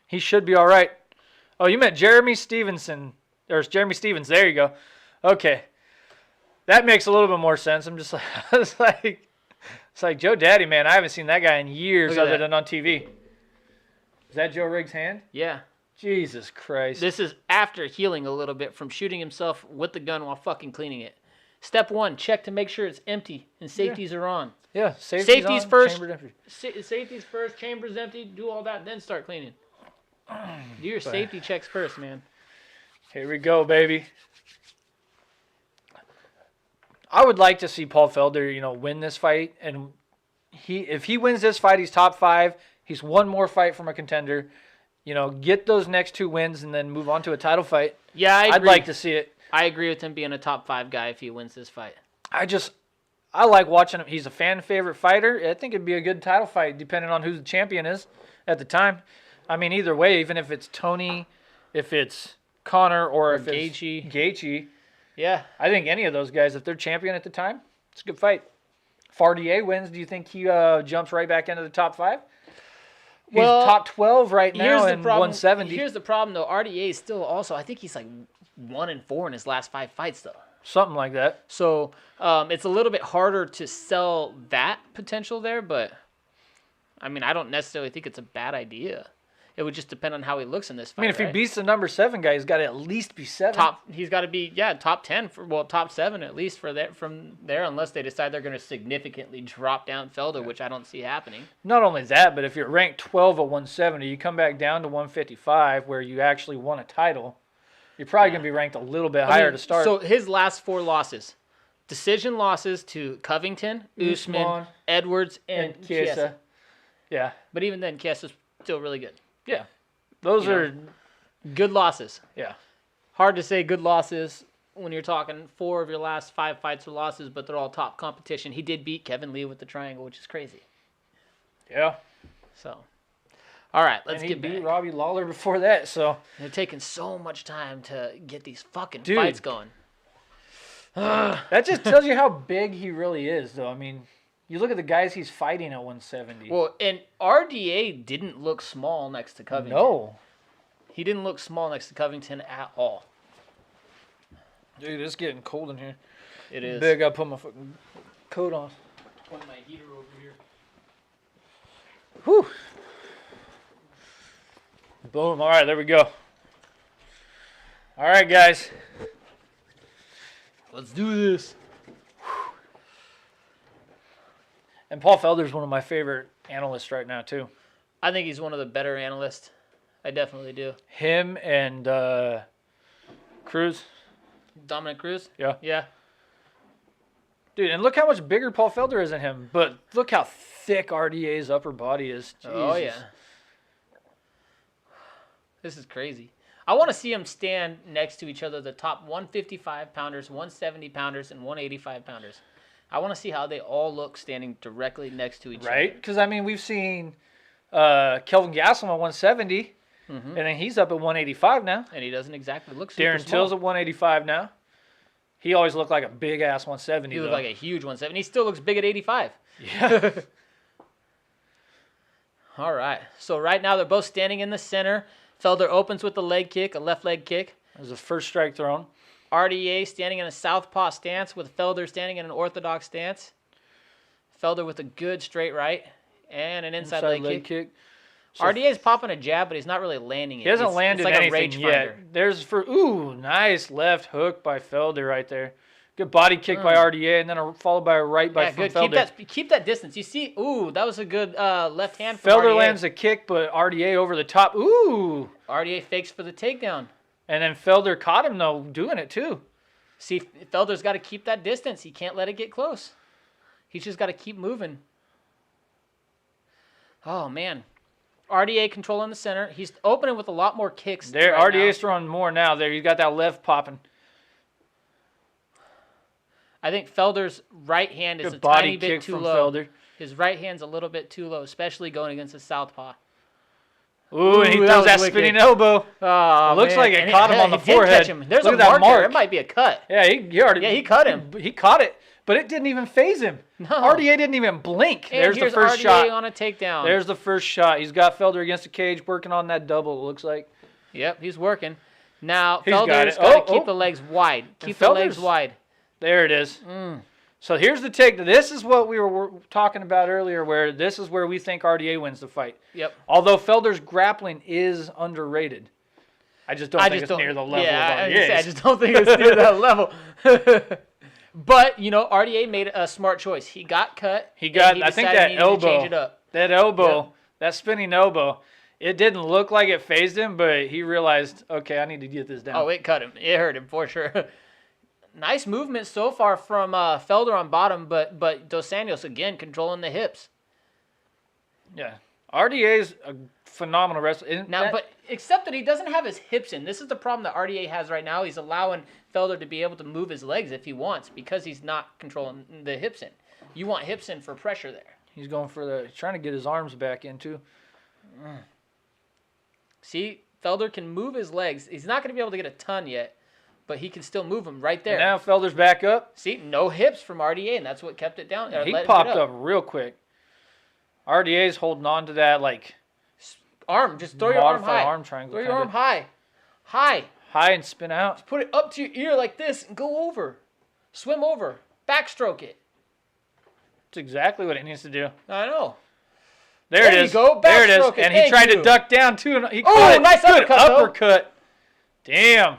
he should be all right. Oh, you meant Jeremy Stevenson. There's Jeremy Stevens. There you go. Okay. That makes a little bit more sense. I'm just like, it's like Joe Daddy, man. I haven't seen that guy in years other than on TV. Is that Joe Riggs' hand? Yeah. Jesus Christ. This is after healing a little bit from shooting himself with the gun while fucking cleaning it. Step 1, check to make sure it's empty and safeties are on. Yeah, safety's on, first. chamber's empty. Safety's first, chamber's empty, do all that, then start cleaning. Do your safety checks first, man. Here we go, baby. I would like to see Paul Felder, win this fight, and if he wins this fight, he's top 5. He's one more fight from a contender. Get those next 2 wins and then move on to a title fight. Yeah, I agree. I'd like to see it. I agree with him being a top 5 guy if he wins this fight. I like watching him. He's a fan favorite fighter. I think it'd be a good title fight depending on who the champion is at the time. I mean, either way, even if it's Tony, if it's Connor, or if it's Gaethje. Yeah. I think any of those guys, if they're champion at the time, it's a good fight. If RDA wins, do you think he jumps right back into the top 5? He's top 12 right now in 170. Here's the problem, though. RDA is still also, I think he's like 1-4 in his last 5 fights, though. Something like that. So it's a little bit harder to sell that potential there, but I mean, I don't necessarily think it's a bad idea. It would just depend on how he looks in this fight. I mean, if he beats the number 7 guy, he's got to at least be 7. He's got to be top 10 top 7 at least for that from there, unless they decide they're going to significantly drop down Felder, which I don't see happening. Not only that, but if you're ranked 12 at 170, you come back down to 155 where you actually won a title. You're probably going to be ranked a little bit higher to start. So his last 4 losses, decision losses to Covington, Usman, Edwards, and Chiesa. Yeah. But even then, Chiesa's still really good. Yeah. Those are good losses. Yeah. Hard to say good losses when you're talking 4 of your last 5 fights are losses, but they're all top competition. He did beat Kevin Lee with the triangle, which is crazy. Yeah. So, all right, let's and get he beat back. Robbie Lawler before that, so. They're taking so much time to get these fucking fights going. That just tells you how big he really is, though. I mean, you look at the guys he's fighting at 170. Well, and RDA didn't look small next to Covington. No. He didn't look small next to Covington at all. Dude, it's getting cold in here. It is. Big, I put my fucking coat on. Put my heater over here. Whew. Boom. All right, there we go. All right, guys. Let's do this. And Paul Felder's one of my favorite analysts right now, too. I think he's one of the better analysts. I definitely do. Him and Cruz. Dominic Cruz? Yeah. Yeah. Dude, and look how much bigger Paul Felder is than him. But look how thick RDA's upper body is. Jesus. Oh, yeah. This is crazy. I want to see them stand next to each other, the top 155 pounders, 170 pounders, and 185 pounders. I want to see how they all look standing directly next to each other. Right? Because, I mean, we've seen Kelvin Gastelum at 170, and then he's up at 185 now. And he doesn't exactly look super Darren small. Till's at 185 now. He always looked like a big-ass 170, He looked like a huge 170. He still looks big at 85. Yeah. All right. So right now they're both standing in the center. Felder opens with a leg kick, a left leg kick. That was the first strike thrown. RDA standing in a southpaw stance with Felder standing in an orthodox stance. Felder with a good straight right and an inside leg kick. So RDA's popping a jab, but he's not really landing it. He hasn't landed like anything yet. There's nice left hook by Felder right there. Good body kick by RDA, and then followed by a right by good. Felder. Keep that distance. You see, ooh, that was a good left hand from Felder RDA. lands a kick, but RDA over the top. Ooh. RDA fakes for the takedown. And then Felder caught him, though, doing it, too. See, Felder's got to keep that distance. He can't let it get close. He's just got to keep moving. Oh, man. RDA controlling the center. He's opening with a lot more kicks. There, right RDA's now. throwing more now. There, you got that left popping. I think Felder's right hand is Good a body tiny bit kick too from low. Felder. His right hand's a little bit too low, especially going against a southpah. Ooh, and he that throws was that wicked. spinning elbow. Oh, it looks like it caught him on the did forehead. Catch him. There's Look a at that marker. mark. It might be a cut. Yeah, he already. Yeah, he cut him. He caught it, but it didn't even phase him. No. RDA didn't even blink. And There's the here's first RDA shot. on a takedown. There's the first shot. He's got Felder against the cage, working on that double, it looks like. Yep, he's working. Now, He's got Felder's it. got to keep Oh. the legs wide. Keep And the legs Felder's- wide. There it is. So here's the take. This is what we were talking about earlier, where this is where we think RDA wins the fight. Yep. Although Felder's grappling is underrated. I just don't think it's near the level of RDA's. I just don't think it's near that level. But, RDA made a smart choice. He got cut. He got, and I think decided that he needed to elbow, change it up. that elbow, Yep. that spinning elbow, it didn't look like it phased him, but he realized, okay, I need to get this down. Oh, it cut him. It hurt him for sure. Nice movement so far from Felder on bottom, but Dos Anjos, again, controlling the hips. Yeah. RDA's a phenomenal wrestler. But except that he doesn't have his hips in. This is the problem that RDA has right now. He's allowing Felder to be able to move his legs if he wants because he's not controlling the hips in. You want hips in for pressure there. He's going for he's trying to get his arms back in, too. See, Felder can move his legs. He's not going to be able to get a ton yet, but he can still move them right there. And now Felder's back up. See, no hips from RDA, and that's what kept it down. He popped up real quick. RDA's holding on to that, arm. Just throw your arm modified high. arm triangle. Throw your arm high. High. High and spin out. Put it up to your ear like this and go over. Swim over. Backstroke it. That's exactly what he needs to do. I know. There it is. You go. There it is. Backstroke it. And he Thank tried you. to duck down, too. And he Oh, caught it. nice Good uppercut, though. uppercut. Damn.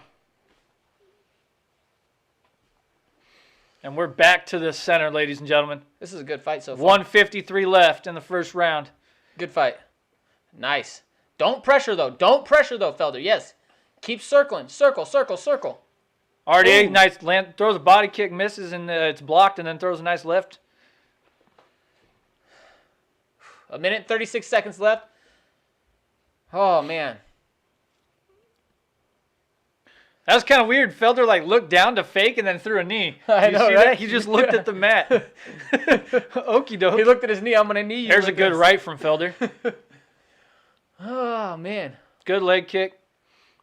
And we're back to the center, ladies and gentlemen. This is a good fight so far. 153 left in the first round. Good fight. Nice. Don't pressure, though. Don't pressure, though, Felder. Yes. Keep circling. Circle, circle, circle. RDA, Ooh. nice, throws a body kick, misses, and it's blocked, and then throws a nice left. A minute and 36 seconds left. Oh, man. That was kind of weird. Felder looked down to fake and then threw a knee. I Did you know, see right? that? He just looked at the mat. Okie doke. He looked at his knee. I'm going to knee you. There's a with good this. right from Felder. Oh, man. Good leg kick.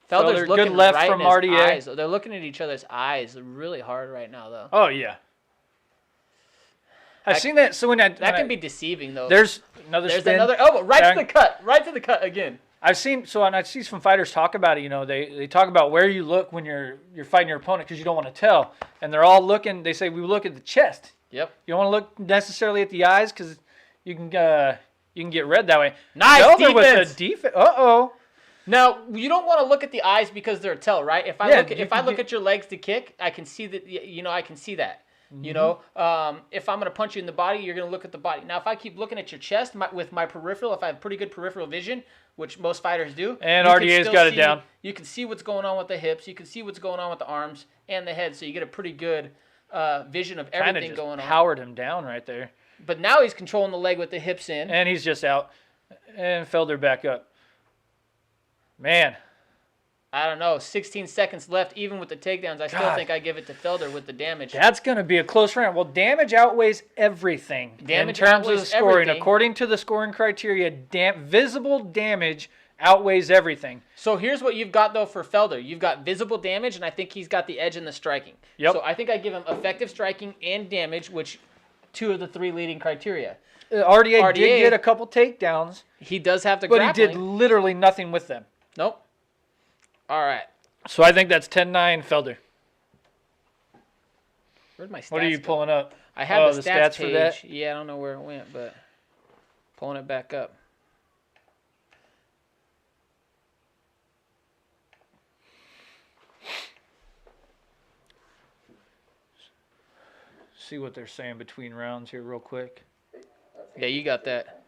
Felder's Felder, looking good left right from in his RDA. eyes. They're looking at each other's eyes really hard right now, though. Oh, yeah. I've seen that. So That can be deceiving, though. There's another There's spin. another elbow. Right Yeah. to the cut. Right to the cut again. I've seen and I see some fighters talk about it. They talk about where you look when you're fighting your opponent because you don't want to tell, and they're all looking. They say we look at the chest. Yep. You don't want to look necessarily at the eyes because you can get red that way. Nice Felder defense. with a defense. Uh-oh. Now, you don't want to look at the eyes because they're a tell, right? If I look at your legs to kick, I can see that. I can see that. Mm-hmm. If I'm going to punch you in the body, you're going to look at the body. Now, if I keep looking at your chest with my peripheral, if I have pretty good peripheral vision, which most fighters do, And you can RDA's still got it see- down. You can see what's going on with the hips. You can see what's going on with the arms and the head, so you get a pretty good vision of Kind of everything just going on. powered him down right there. But now he's controlling the leg with the hips in. And he's just out. And Felder back up. Man. I don't know. 16 seconds left, even with the takedowns. I still God. think I give it to Felder with the damage. That's going to be a close round. Well, damage outweighs everything Damage in terms of outweighs scoring. everything. According to the scoring criteria, visible damage outweighs everything. So here's what you've got, though, for Felder. You've got visible damage, and I think he's got the edge in the striking. Yep. So I think I give him effective striking and damage, which 2 of the 3 leading criteria. RDA did get a couple takedowns, He does have the but grappling. he did literally nothing with them. Nope. All right. So I think that's 10-9 Felder. Where'd my stats What are you go? pulling up? I have the the stats for page. that? Yeah, I don't know where it went, but pulling it back up. see what they're saying between rounds here real quick. Yeah, you got that.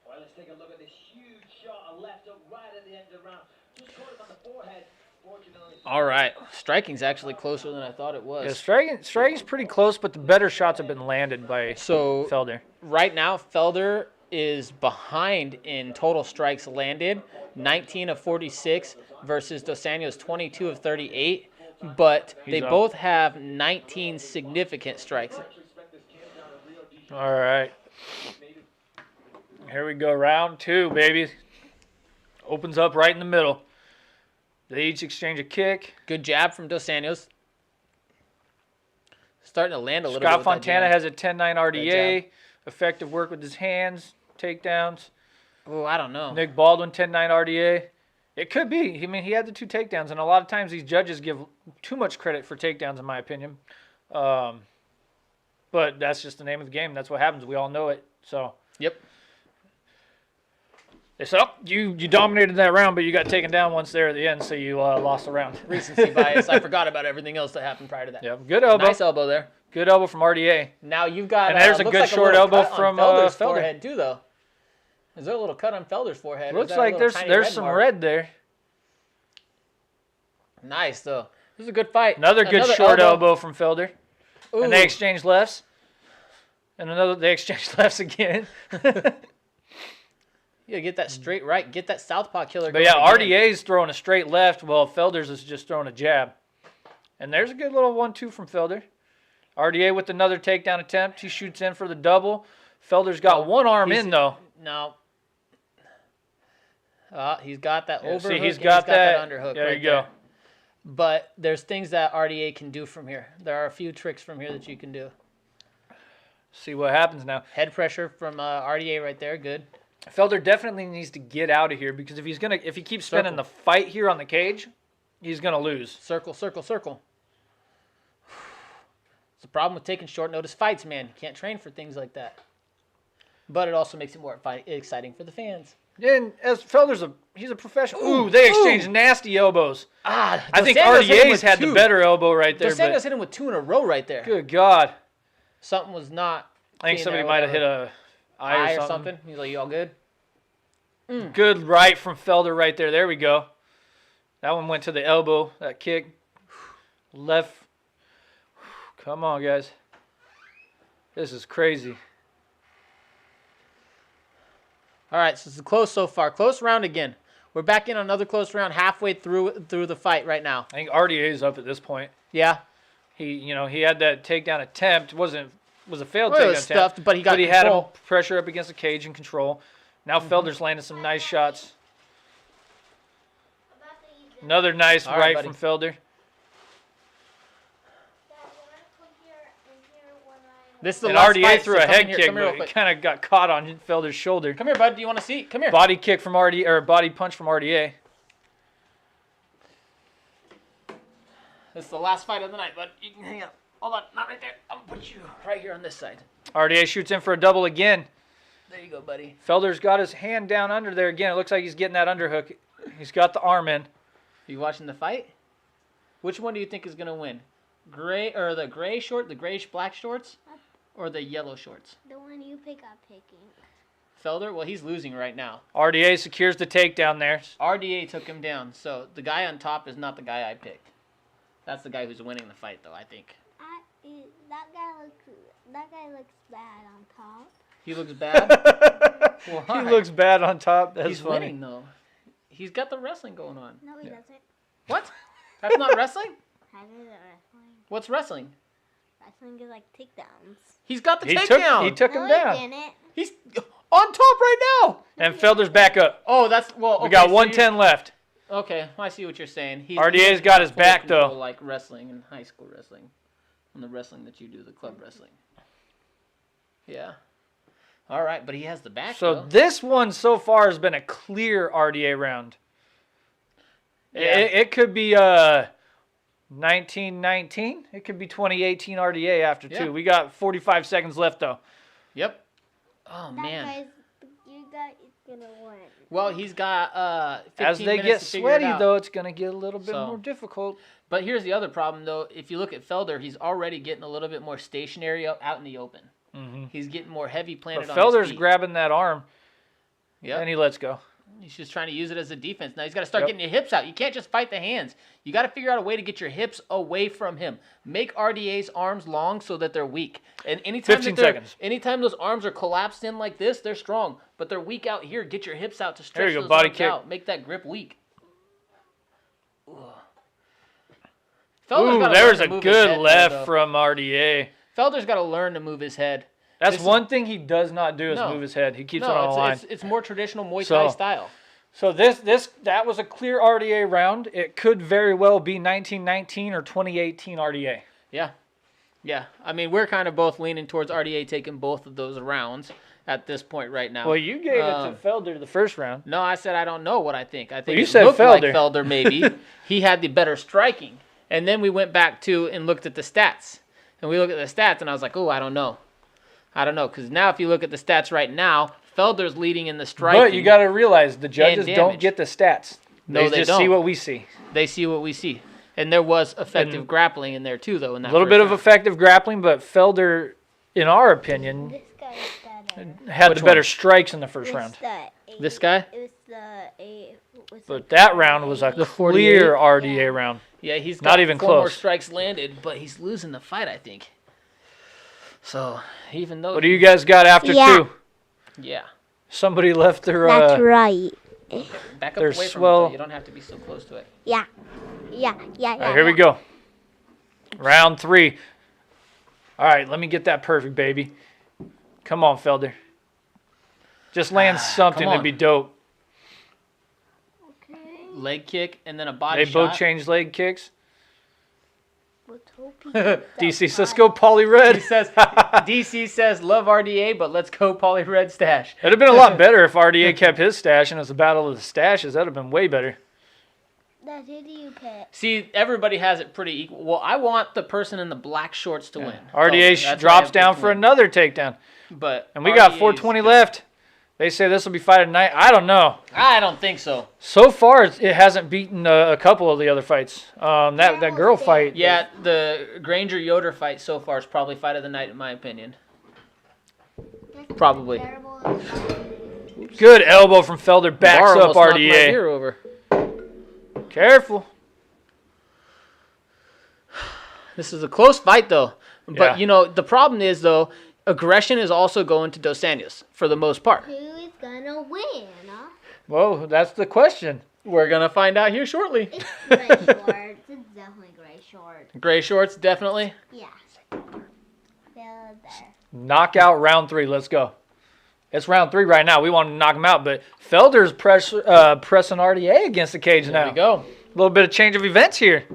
Well, let's take a look at this huge shot of left hook right at the end of the round. Just caught him on the forehead. Fortunately. All right. Striking's actually closer than I thought it was. Yeah, striking's pretty close, but the better shots have been landed by Felder. Right now, Felder is behind in total strikes landed, 19 of 46 versus Dos Anjos 22 of 38. But they both have 19 significant strikes. All right. Here we go, round 2, baby. Opens up right in the middle. They each exchange a kick. Good jab from Dos Anjos. Starting to land a little bit. Scott Fontana has a 10-9 RDA. Effective work with his hands. Takedowns. Oh, I don't know. Nick Baldwin, 10-9 RDA. It could be. I mean, he had the 2 takedowns, and a lot of times these judges give too much credit for takedowns, in my opinion. But that's just the name of the game. That's what happens. We all know it. So. Yep. They said, oh, you dominated that round, but you got taken down once there at the end, so you lost the round. Recency bias. I forgot about everything else that happened prior to that. Yeah, good elbow. Nice elbow there. Good elbow from RDA. Now you've got. And there's a good short elbow from Felder's Felder. forehead too, though. Is there a little cut on Felder's forehead? Looks like there's some red there. Nice though. This is a good fight. Another good short elbow from Felder. Ooh. And they exchange lefts. And they exchange lefts again. You gotta get that straight right. Get that southpaw killer. But yeah, RDA's throwing a straight left, while Felder's is just throwing a jab. And there's a good little 1-2 from Felder. RDA with another takedown attempt. He shoots in for the double. Felder's got one arm in, though. No. He's got that overhook. See, he's got that underhook. There you go. But there's things that RDA can do from here. There are a few tricks from here that you can do. See what happens now. Head pressure from RDA right there. Good. Felder definitely needs to get out of here, because if he keeps spending the fight here on the cage, he's gonna lose. Circle, circle, circle. It's the problem with taking short notice fights, man. You can't train for things like that. But it also makes it more exciting for the fans. And as Felder's he's a professional. Ooh, they exchanged nasty elbows. I think RDA's had the better elbow right there. Dos Anjos hit him with 2 in a row right there. Good God. Something was not. I think somebody might have hit a eye or something. He's like, you all good? Good right from Felder right there. There we go. That one went to the elbow. That kick. Left. Come on, guys. This is crazy. All right, so it's close so far. Close round again. We're back in another close round halfway through the fight right now. I think RDA's up at this point. Yeah. He had that takedown attempt. Was a failed takedown attempt. Stuffed, but he got he had him pressure up against the cage and control. Now Felder's landing some nice shots. Another nice right from Felder. This is the and last RDA fight, threw a head kick, but he kind of got caught on Felder's shoulder. Come here, bud. Do you want to see? Come here. Body kick from RDA, or body punch from RDA. This is the last fight of the night, bud. You can hang up. Hold on, not right there. I'm gonna put you right here on this side. RDA shoots in for a double again. There you go, buddy. Felder's got his hand down under there again. It looks like he's getting that underhook. He's got the arm in. You watching the fight? Which one do you think is gonna win? Gray or the grayish black shorts, or the yellow shorts? The one you pick up picking. Felder? Well, he's losing right now. RDA secures the takedown there. RDA took him down, so the guy on top is not the guy I picked. That's the guy who's winning the fight, though, I think. That guy looks bad on top. He looks bad? He looks bad on top. That's He's funny. winning, though. He's got the wrestling going on. No, he doesn't. What? That's not wrestling? That is wrestling. What's wrestling? Wrestling is like takedowns. He's got the takedown. He took him down. He didn't. He's on top right now. And Felder's back up. Oh, that's well. Okay, we got 110 left. Okay, I see what you're saying. RDA's got his back though. Like wrestling in high school wrestling, on the wrestling that you do, the club wrestling. Yeah. All right, but he has the back. So though. This one so far has been a clear RDA round. Yeah. It could be 1919. It could be 2018 RDA after two. We got 45 seconds left though. Yep. Oh man. gonna win? Well, he's got 15 As they minutes get to figure it sweaty, out. though, it's going to get a little bit So- more difficult. But here's the other problem, though. If you look at Felder, he's already getting a little bit more stationary out in the open. Mm-hmm. He's getting more heavy planted But on his Felder's feet. grabbing that arm, Yep. and he lets go. He's just trying to use it as a defense. Now he's got to start Yep. getting your hips out. You can't just fight the hands. You got to figure out a way to get your hips away from him. Make RDA's arms long so that they're weak. And anytime 15 that they're- seconds. anytime those arms are collapsed in like this, they're strong. But they're weak out here. Get your hips out to stretch There you go, those body arms kick. out. Make that grip weak. Felder's Ooh, gotta there learn was to a move his good head left more, though. from RDA. Felder's got to learn to move his head. That's This is- one thing he does not do is No. move his head. He keeps it No, on the line. it's more traditional Muay So- Thai style. So that was a clear RDA round. It could very well be 1919 or 2018 RDA. Yeah. Yeah. I mean, we're kind of both leaning towards RDA taking both of those rounds at this point right now. Well, you gave it to Felder the first round. No, I said I don't know what I think. I think you it said looked Felder. like Felder maybe. He had the better striking. And then we went back to and looked at the stats. And we looked at the stats, and I was like, oh, I don't know. I don't know. Because now if you look at the stats right now, Felder's leading in the striking. But you got to realize the judges don't damage. get the stats. No, they just don't. see what we see. They see what we see. And there was effective grappling in there, too, though. In that A little first bit of round. effective grappling, but Felder, in our opinion, This guy's better. had Which the better one? strikes in the first It's round. the eight. This guy? It was the eight. But that round was a The 48? clear RDA round. Yeah, he's Not got even 4 more close. strikes landed, but he's losing the fight, I think. So, even though... What do you guys got after Yeah. 2? Yeah. Somebody left their... That's right. Back up They're away from it, swell. though. You don't have to be so close to it. Yeah. Yeah. Yeah. All right, here we go. Round 3. All right, let me get that perfect, baby. Come on, Felder. Just land something. come on. It'd be dope. Leg kick and then a body They shot. both changed leg kicks. Let's hope he gets DC that says go Poly He Red. says, DC says, love RDA, but let's go Poly Red stash. It'd have been a lot better if RDA kept his stash and it was a battle of the stashes. That'd have been way better. That who do you pick? See, everybody has it pretty equal. Well, I want the person in the black shorts to win. RDA So, that's why I drops have down picked for win. another takedown. But And we got RDA 's 420 good. left. They say this will be fight of the night. I don't know. I don't think so. So far, it hasn't beaten a couple of the other fights. That girl fight. Yeah, the Granger Yoder fight so far is probably fight of the night in my opinion. Probably. Terrible. Good elbow from Felder. Backs Bar up almost knocked my RDA. ear over. Careful. This is a close fight though. But Yeah. you know, the problem is though, aggression is also going to Dos Anjos for the most part. Who is gonna win? Huh? Whoa, that's the question. We're gonna find out here shortly. It's gray shorts. It's definitely gray shorts. Gray shorts, definitely. Yeah. Feel there. Knockout round 3. Let's go. It's round 3 right now. We want to knock him out, but Felder's pressing RDA against the cage There now. we go. A little bit of change of events here.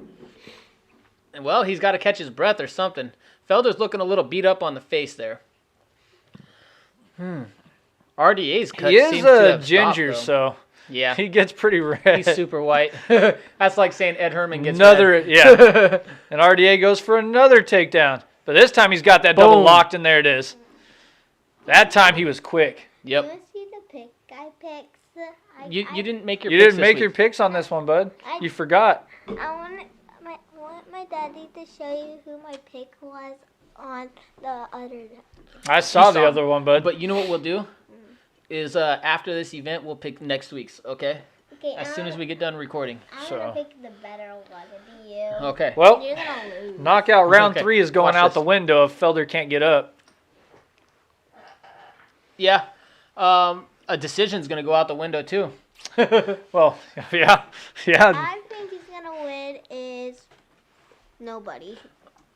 And well, he's got to catch his breath or something. Felder's looking a little beat up on the face there. RDA's cut He is seems to a have ginger, stopped, so though. Yeah, he gets pretty red. he's super white. That's like saying Ed Herman gets Another, red. yeah. And RDA goes for another takedown. But this time he's got that double Boom. locked, and there it is. That time he was quick. Yep. You see the pick I picked? You didn't make your You picks didn't this make week. your picks on this one, bud. I- You forgot. I want my daddy to show you who my pick was on the other. I saw You the saw- other one, bud. But you know what we'll do? Is after this event, we'll pick next week's, okay? Okay, As soon as we get done recording. I'm So- gonna pick the better one. It'll be you. Okay. Well, You're gonna lose. knockout round Okay. 3 is going Watch out this. the window if Felder can't get up. Yeah. A decision's going to go out the window, too. Well, yeah. I think he's gonna win is nobody.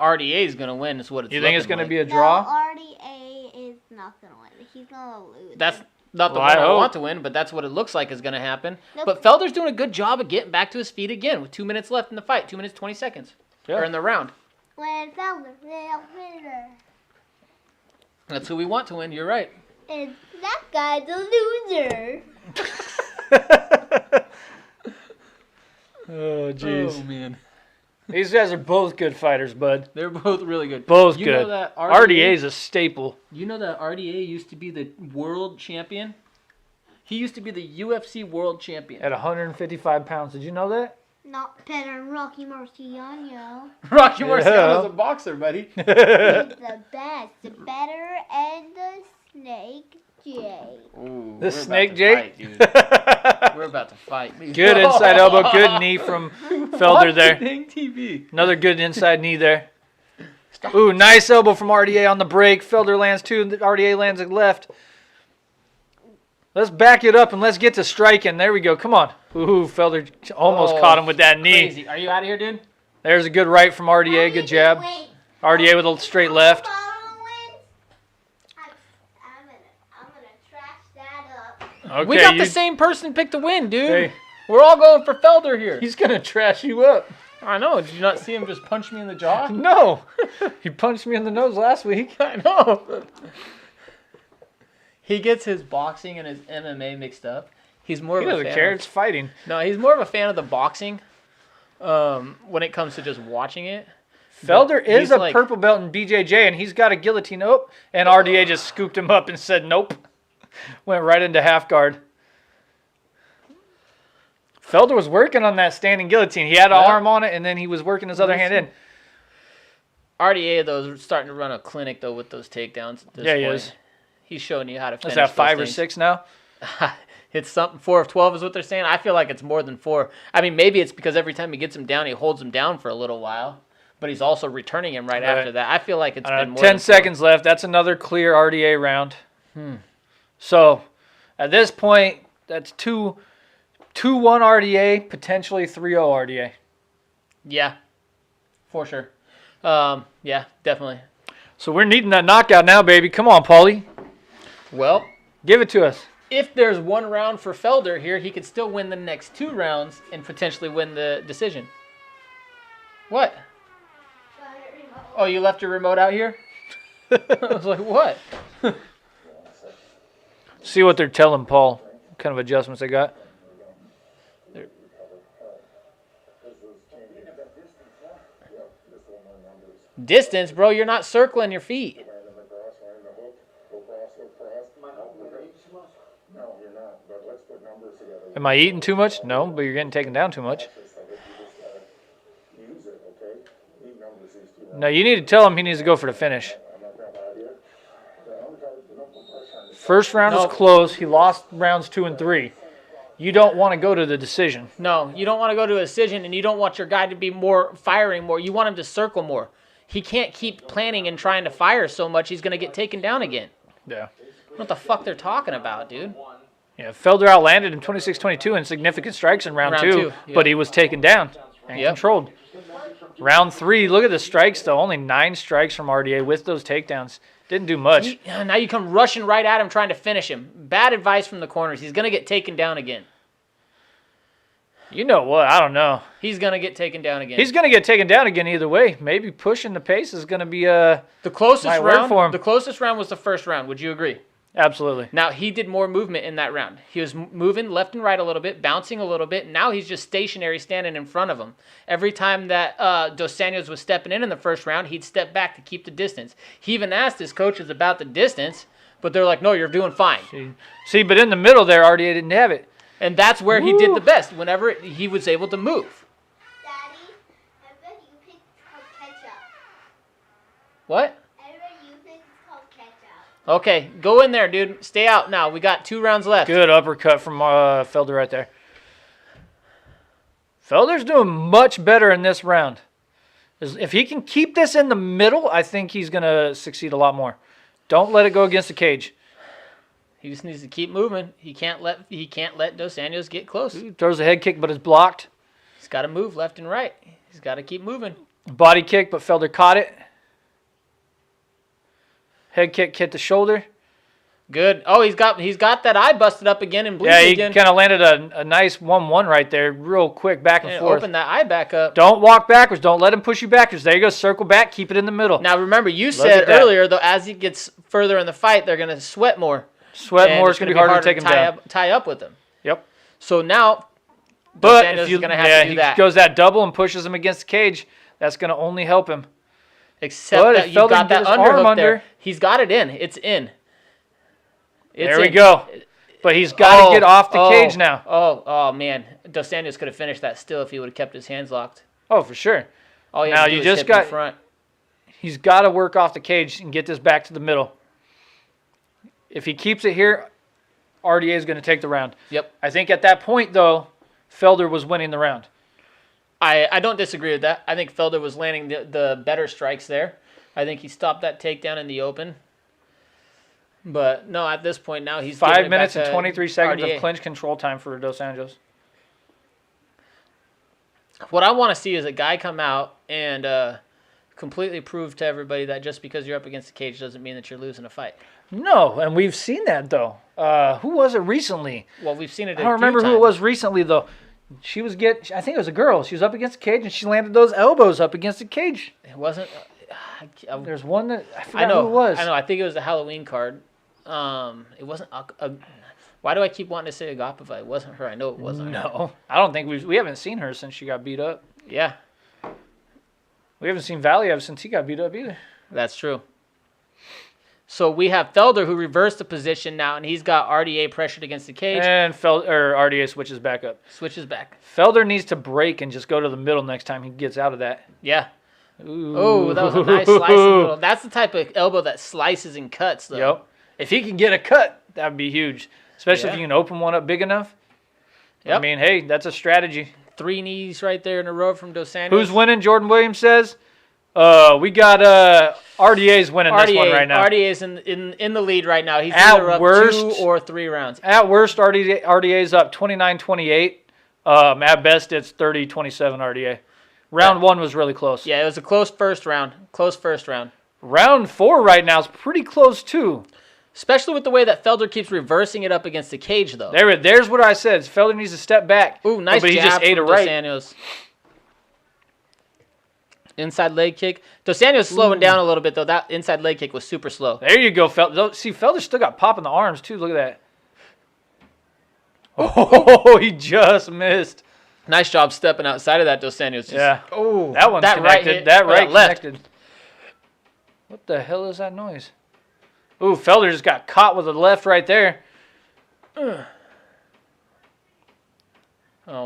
RDA is going to win is what it's You think it's looking going to like. be a draw? No, RDA is not gonna win. He's gonna lose. That's not the Well, one I I hope. want to win, but that's what it looks like is going to happen. Nope. But Felder's doing a good job of getting back to his feet again with 2 minutes left in the fight. 2 minutes, 20 seconds. Yeah. Or in the round. when Felder, the winner. That's who we want to win. You're right. And that guy's a loser. Oh, jeez. Oh, man. These guys are both good fighters, bud. They're both really good. Both You good. know that RDA is a staple. You know that RDA used to be the world champion? He used to be the UFC world champion. At 155 pounds. Did you know that? Not better than Rocky Marciano. Rocky Marciano's a boxer, buddy. He's the best. The better and the Snake Jay. Ooh, The Snake Jay? We're about to fight. Good inside elbow. Good knee from Felder there. TV. Another good inside knee there. Ooh, nice elbow from RDA on the break. Felder lands 2. RDA lands a left. Let's back it up and let's get to striking. There we go. Come on. Ooh, Felder almost caught him with that knee. Crazy. Are you out of here, dude? There's a good right from RDA. Good jab. RDA with a straight left. I'm gonna trash that up. Okay, We got the same person pick the win, dude. Hey. We're all going for Felder here. He's going to trash you up. I know. Did you not see him just punch me in the jaw? No. He punched me in the nose last week. I know. He gets his boxing and his MMA mixed up. He's more He of a doesn't fan care. of- It's fighting. No, he's more of a fan of the boxing when it comes to just watching it. Felder is He's a like- purple belt in BJJ, and he's got a guillotine. Oh, and RDA just scooped him up and said nope. Went right into half guard. Felder was working on that standing guillotine. He had an arm on it, and then he was working his other hand in. RDA, though, is starting to run a clinic, though, with those takedowns at this point. He is. He's showing you how to finish Is that 5 those or things. 6 now? It's something 4 of 12 is what they're saying. I feel like it's more than 4. I mean, maybe it's because every time he gets him down, he holds him down for a little while, but he's also returning him right after that. I feel like it's been more 10 than 4. seconds left. That's another clear RDA round. So at this point, that's 2-1 RDA, potentially 3-0 RDA. Yeah, for sure. Yeah, definitely. So we're needing that knockout now, baby. Come on, Paulie. Well, Give it to us. if there's 1 round for Felder here, he could still win the next 2 rounds and potentially win the decision. What? Oh, you left your remote out here? I was like, what? See what they're telling Paul. What kind of adjustments they got. Distance, bro. You're not circling your feet. Am I eating too much? No, but you're getting taken down too much. No, you need to tell him he needs to go for the finish. First round is close. He lost rounds 2 and 3. You don't want to go to the decision. No, you don't want to go to a decision, and you don't want your guy to be firing more. You want him to circle more. He can't keep planning and trying to fire so much. He's going to get taken down again. Yeah. What the fuck they're talking about, dude? Yeah, Felder outlanded him 26-22 in significant strikes in round 2, yeah. but he was taken down and controlled. Round 3, look at the strikes, though. Only 9 strikes from RDA with those takedowns. Didn't do much. Now you come rushing right at him trying to finish him. Bad advice from the corners. He's going to get taken down again. You know what? I don't know. He's going to get taken down again. He's going to get taken down again either way. Maybe pushing the pace is going to be the closest might work round. for him. The closest round was the first round. Would you agree? Absolutely. Now, he did more movement in that round. He was moving left and right a little bit, bouncing a little bit. Now he's just stationary, standing in front of him. Every time that Dos Anjos was stepping in the first round, he'd step back to keep the distance. He even asked his coaches about the distance, but they're like, no, you're doing fine. See, but in the middle there, RDA didn't have it. And that's where he did the best, whenever he was able to move. Daddy, I bet you picked ketchup. What? I bet you picked ketchup. Okay, go in there, dude. Stay out now. We got 2 rounds left. Good uppercut from Felder right there. Felder's doing much better in this round. If he can keep this in the middle, I think he's going to succeed a lot more. Don't let it go against the cage. He just needs to keep moving. He can't let Dos Anjos get close. He throws a head kick, but it's blocked. He's got to move left and right. He's got to keep moving. Body kick, but Felder caught it. Head kick hit the shoulder. Good. Oh, he's got that eye busted up again and bleeding Yeah, he again. kind of landed a nice 1-1 right there, real quick, back and forth. Open that eye back up. Don't walk backwards. Don't let him push you backwards. There you go. Circle back. Keep it in the middle. Now, remember, you Look said at that. earlier, though, as he gets further in the fight, they're going to sweat more. Sweat more. It's going to be harder to take him down. Tie up with him. Yep. So now, But Dos Anjos if you, is going to have to do he that. goes that double and pushes him against the cage, that's going to only help him. Except But that if you Felder got can that get his arm underhook there. under- He's got it in. It's in. There we go. But he's got to get off the cage now. Oh, man. Dos Anjos could have finished that still if he would have kept his hands locked. Oh, for sure. All now you just got front. He's got to work off the cage and get this back to the middle. If he keeps it here, RDA is going to take the round. Yep. I think at that point, though, Felder was winning the round. I don't disagree with that. I think Felder was landing the better strikes there. I think he stopped that takedown in the open. But, no, at this point now he's 5 minutes and 23 seconds RDA. of clinch control time for Dos Anjos. What I want to see is a guy come out and completely prove to everybody that just because you're up against the cage doesn't mean that you're losing a fight. No, and we've seen that, though. Who was it recently? Well, we've seen it. I don't remember who it was recently, though. I think it was a girl. She was up against the cage, and she landed those elbows up against the cage. It wasn't. There's one that I forgot who it was. I know. I think it was the Halloween card. It wasn't. Why do I keep wanting to say Agapova? It wasn't her. I know it wasn't her. No, I don't think we haven't seen her since she got beat up. Yeah. We haven't seen Valiev since he got beat up either. That's true. So we have Felder who reversed the position now, and he's got RDA pressured against the cage. And RDA switches back up. Switches back. Felder needs to break and just go to the middle next time he gets out of that. Yeah. Ooh. Oh, that was a nice slice in the middle. That's the type of elbow that slices and cuts, though. Yep. If he can get a cut, that would be huge. Especially if you can open one up big enough. Yep. I mean, hey, that's a strategy. 3 knees right there in a row from Dos Anjos. Who's winning? Jordan Williams says. We got RDA's winning this one right now. RDA's in the lead right now. He's at either up worst, 2 or 3 rounds. At worst, RDA's up 29-28. At best, it's 30-27 RDA. Round 1 was really close. Yeah, it was a close first round. Round 4 right now is pretty close, too. Especially with the way that Felder keeps reversing it up against the cage, though. There's what I said. Felder needs to step back. Ooh, nice but he jab just ate from it right. Dos Anjos. Inside leg kick. Dos Anjos slowing down a little bit, though. That inside leg kick was super slow. There you go, Felder. See, Felder still got pop in the arms, too. Look at that. Oh, he just missed. Nice job stepping outside of that, Dos Anjos. Yeah. Oh, that one's connected. That right connected. What the hell is that noise? Ooh, Felder just got caught with the left right there. Oh,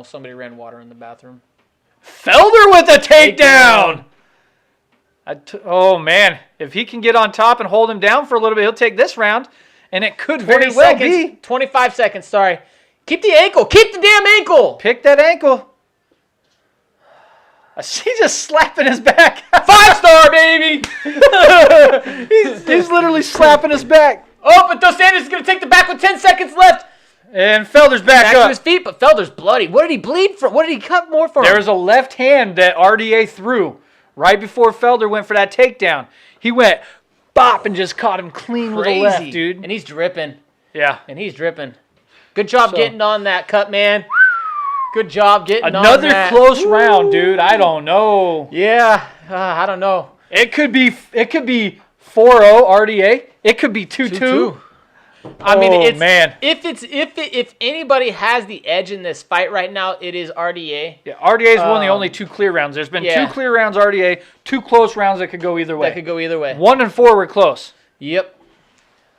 somebody ran water in the bathroom. Felder with a takedown. Oh, man. If he can get on top and hold him down for a little bit, he'll take this round. And it could very well be. 25 seconds, sorry. Keep the ankle. Keep the damn ankle. Pick that ankle. I see just slapping his back. 5-star, baby. he's literally slapping his back. Oh, but Dos Anjos is going to take the back with 10 seconds left. And Felder's back up. To his feet, but Felder's bloody. What did he bleed from? What did he cut more from? There was a left hand that RDA threw right before Felder went for that takedown. He went bop and just caught him clean with the left, dude. And he's dripping. Yeah. And he's dripping. Good job getting on that cut, man. Good job getting on that. Another close round, dude. I don't know. Yeah, I don't know. It could be 4-0 RDA. It could be 2-2. I mean, man. If anybody has the edge in this fight right now, it is RDA. Yeah, RDA is one of the only 2 clear rounds. There's been 2 clear rounds RDA, 2 close rounds that could go either way. 1 and 4 were close. Yep,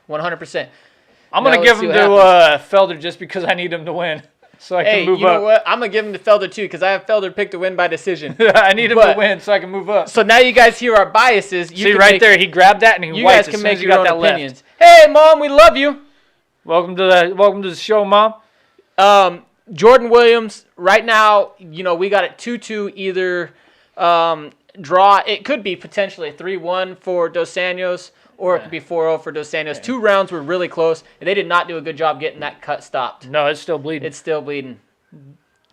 100%. I'm gonna give him to Felder just because I need him to win, so I can move up. You know what? I'm gonna give him to Felder too because I have Felder picked to win by decision. I need him to win so I can move up. So now you guys hear our biases. See right there, he grabbed that and he wiped. You guys can make your own opinions. Left. Hey, Mom, we love you. Welcome to the show, Mom. Jordan Williams. Right now, we got it 2-2 either draw. It could be potentially 3-1 for Dos Anjos. Or it could be 4-0 for Dos Anjos. 2 rounds were really close, and they did not do a good job getting that cut stopped. No, it's still bleeding. It's still bleeding.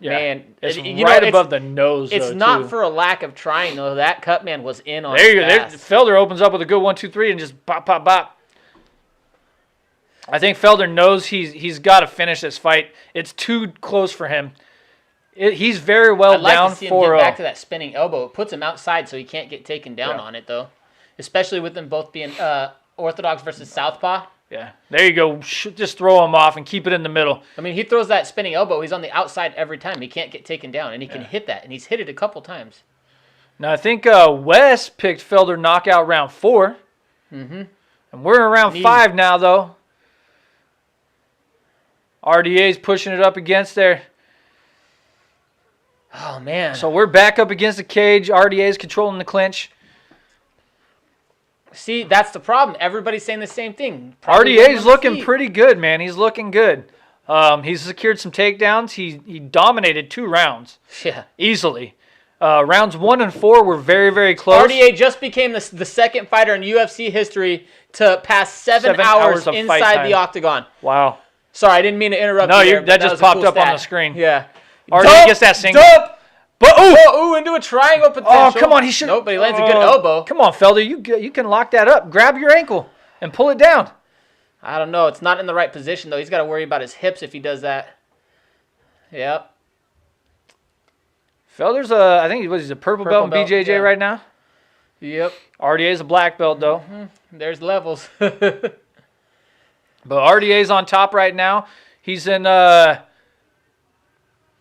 Yeah. Man, it's right above the nose. It's not for a lack of trying, though. That cut man was in on it. There you go. Felder opens up with a good 1-2-3 and just bop, bop, bop. I think Felder knows he's got to finish this fight. It's too close for him. He's very well down 4-0. I'd like to see him get back to that spinning elbow. It puts him outside so he can't get taken down on it, though. Especially with them both being orthodox versus southpaw. Yeah. There you go. Just throw him off and keep it in the middle. I mean, he throws that spinning elbow. He's on the outside every time. He can't get taken down, and he can hit that. And he's hit it a couple times. Now, I think Wes picked Felder knockout round 4. Mm-hmm. And we're in round 5 now, though. RDA's pushing it up against there. Oh, man. So we're back up against the cage. RDA's controlling the clinch. See, that's the problem. Everybody's saying the same thing. RDA's looking pretty good, man. He's looking good. He's secured some takedowns. He dominated 2 rounds. Yeah. Easily. Rounds 1 and 4 were very, very close. RDA just became the second fighter in UFC history to pass 7 hours of inside the octagon. Wow. Sorry, I didn't mean to interrupt No, you there, that just was a popped cool up on stat. the screen. Yeah. RDA gets that single. But into a triangle potential. Oh, come on, he should. Nope, but he lands a good elbow. Come on, Felder, you can lock that up. Grab your ankle and pull it down. I don't know. It's not in the right position though. He's got to worry about his hips if he does that. Yep. Felder's I think he's a purple belt in BJJ right now. Yep. RDA's a black belt though. There's levels. But RDA's on top right now. He's in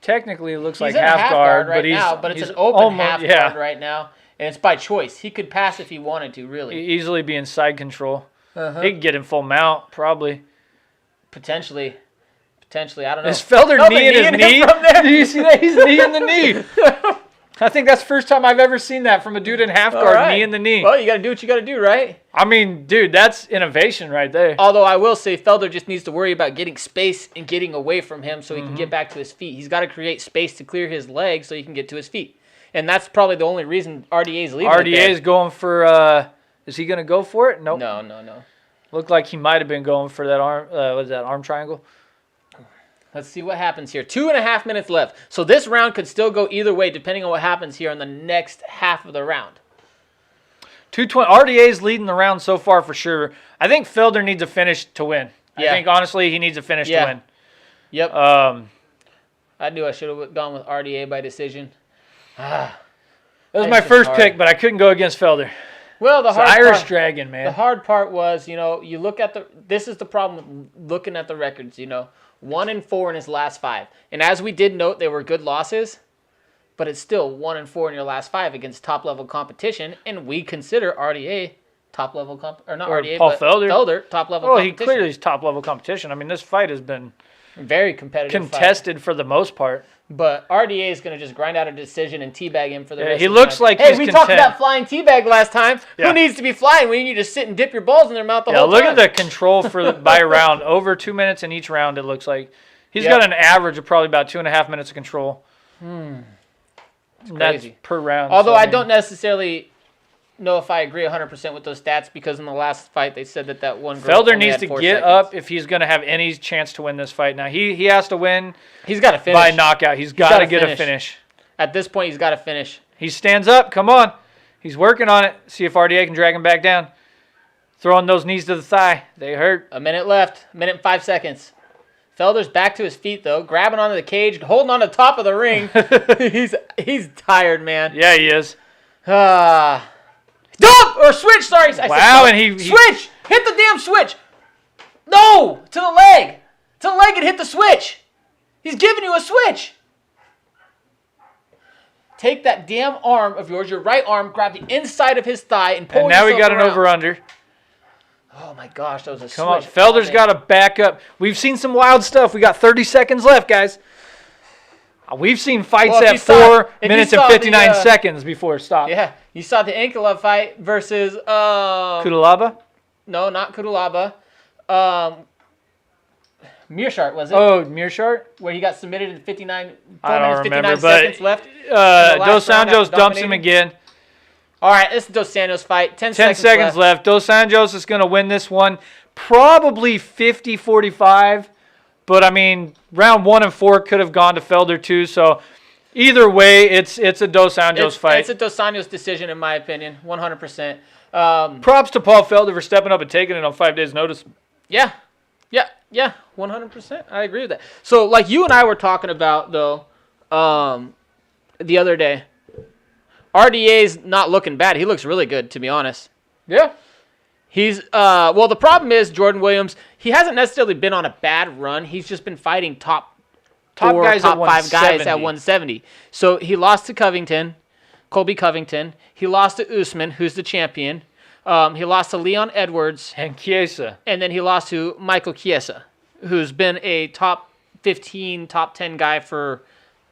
technically it looks like half guard, right now, but it's an open half guard right now, and it's by choice. He could pass if he wanted to, really. Easily be in side control. He could get in full mount, probably. Potentially, I don't know. Is Felder kneeing his knee? From there? Do you see that? He's kneeing the knee. I think that's the first time I've ever seen that from a dude in half guard, knee in the knee. Well, you got to do what you got to do, right? I mean, dude, that's innovation right there. Although I will say Felder just needs to worry about getting space and getting away from him so he can get back to his feet. He's got to create space to clear his legs so he can get to his feet. And that's probably the only reason RDA's leaving. RDA's going for, is he going to go for it? Nope. No. Looked like he might have been going for that arm, what is that, arm triangle? Let's see what happens here. 2.5 minutes left. So this round could still go either way depending on what happens here in the next half of the round. 220. RDA's leading the round so far for sure. I think Felder needs a finish to win. Yeah. I think, honestly, he needs a finish to win. Yep. I knew I should have gone with RDA by decision. That was my first pick, but I couldn't go against Felder. Well, the hard Irish part, Dragon, man. The hard part was, you look at this is the problem with looking at the records, 1-4 in his last 5. And as we did note, they were good losses, but it's still 1-4 in your last 5 against top-level competition, and we consider RDA top-level Felder top-level competition. Oh, he clearly is top-level competition. I mean, this fight has been very competitive contested for the most part. But RDA is going to just grind out a decision and teabag him for the rest of the he looks time. like hey, he's we content. talked about flying teabag last time. Yeah. Who needs to be flying when you just sit and dip your balls in their mouth the whole time? Look at the control by round. Over 2 minutes in each round, it looks like. He's got an average of probably about 2.5 minutes of control. That's per round. Although I don't necessarily know if I agree 100% with those stats because in the last fight they said that one girl Felder needs to get seconds. up if he's going to have any chance to win this fight. Now, he has to win. He's got to finish. By knockout. He's got to get a finish. At this point, he's got to finish. He stands up. Come on. He's working on it. See if RDA can drag him back down. Throwing those knees to the thigh. They hurt. A minute left. A minute and 5 seconds. Felder's back to his feet, though. Grabbing onto the cage. Holding on to the top of the ring. He's tired, man. Yeah, he is. Dump! Or switch, sorry. Wow, and he... Switch! Hit the damn switch! No! To the leg! To the leg and hit the switch! He's giving you a switch! Take that damn arm of yours, your right arm, grab the inside of his thigh and pull yourself around. And now we got an over-under. Oh, my gosh, that was a switch. Come on, Felder's got to back up. We've seen some wild stuff. We got 30 seconds left, guys. We've seen fights at 4 minutes and 59 seconds before it stopped. Yeah, you saw the Ankalaev fight versus... Kudalaba? No, not Kudalaba. Mearshart, was it? Oh, Mearshart? Where he got submitted in 4 minutes, 59 remember, seconds left. Dos Anjos dumps him again. All right, this is Dos Anjos fight. 10 seconds left. Dos Anjos is going to win this one. Probably 50-45. But, I mean, round 1 and 4 could have gone to Felder, too. So, either way, it's a Dos Anjos fight. It's a Dos Anjos decision, in my opinion, 100%. Props to Paul Felder for stepping up and taking it on 5 days' notice. Yeah, 100%. I agree with that. So, like you and I were talking about, though, the other day, RDA's not looking bad. He looks really good, to be honest. Yeah. He's well, the problem is Jordan Williams, he hasn't necessarily been on a bad run. He's just been fighting top 5 guys at 170. So he lost to Colby Covington. He lost to Usman, who's the champion. He lost to Leon Edwards. And Chiesa. And then he lost to Michael Chiesa, who's been a top 15, top 10 guy for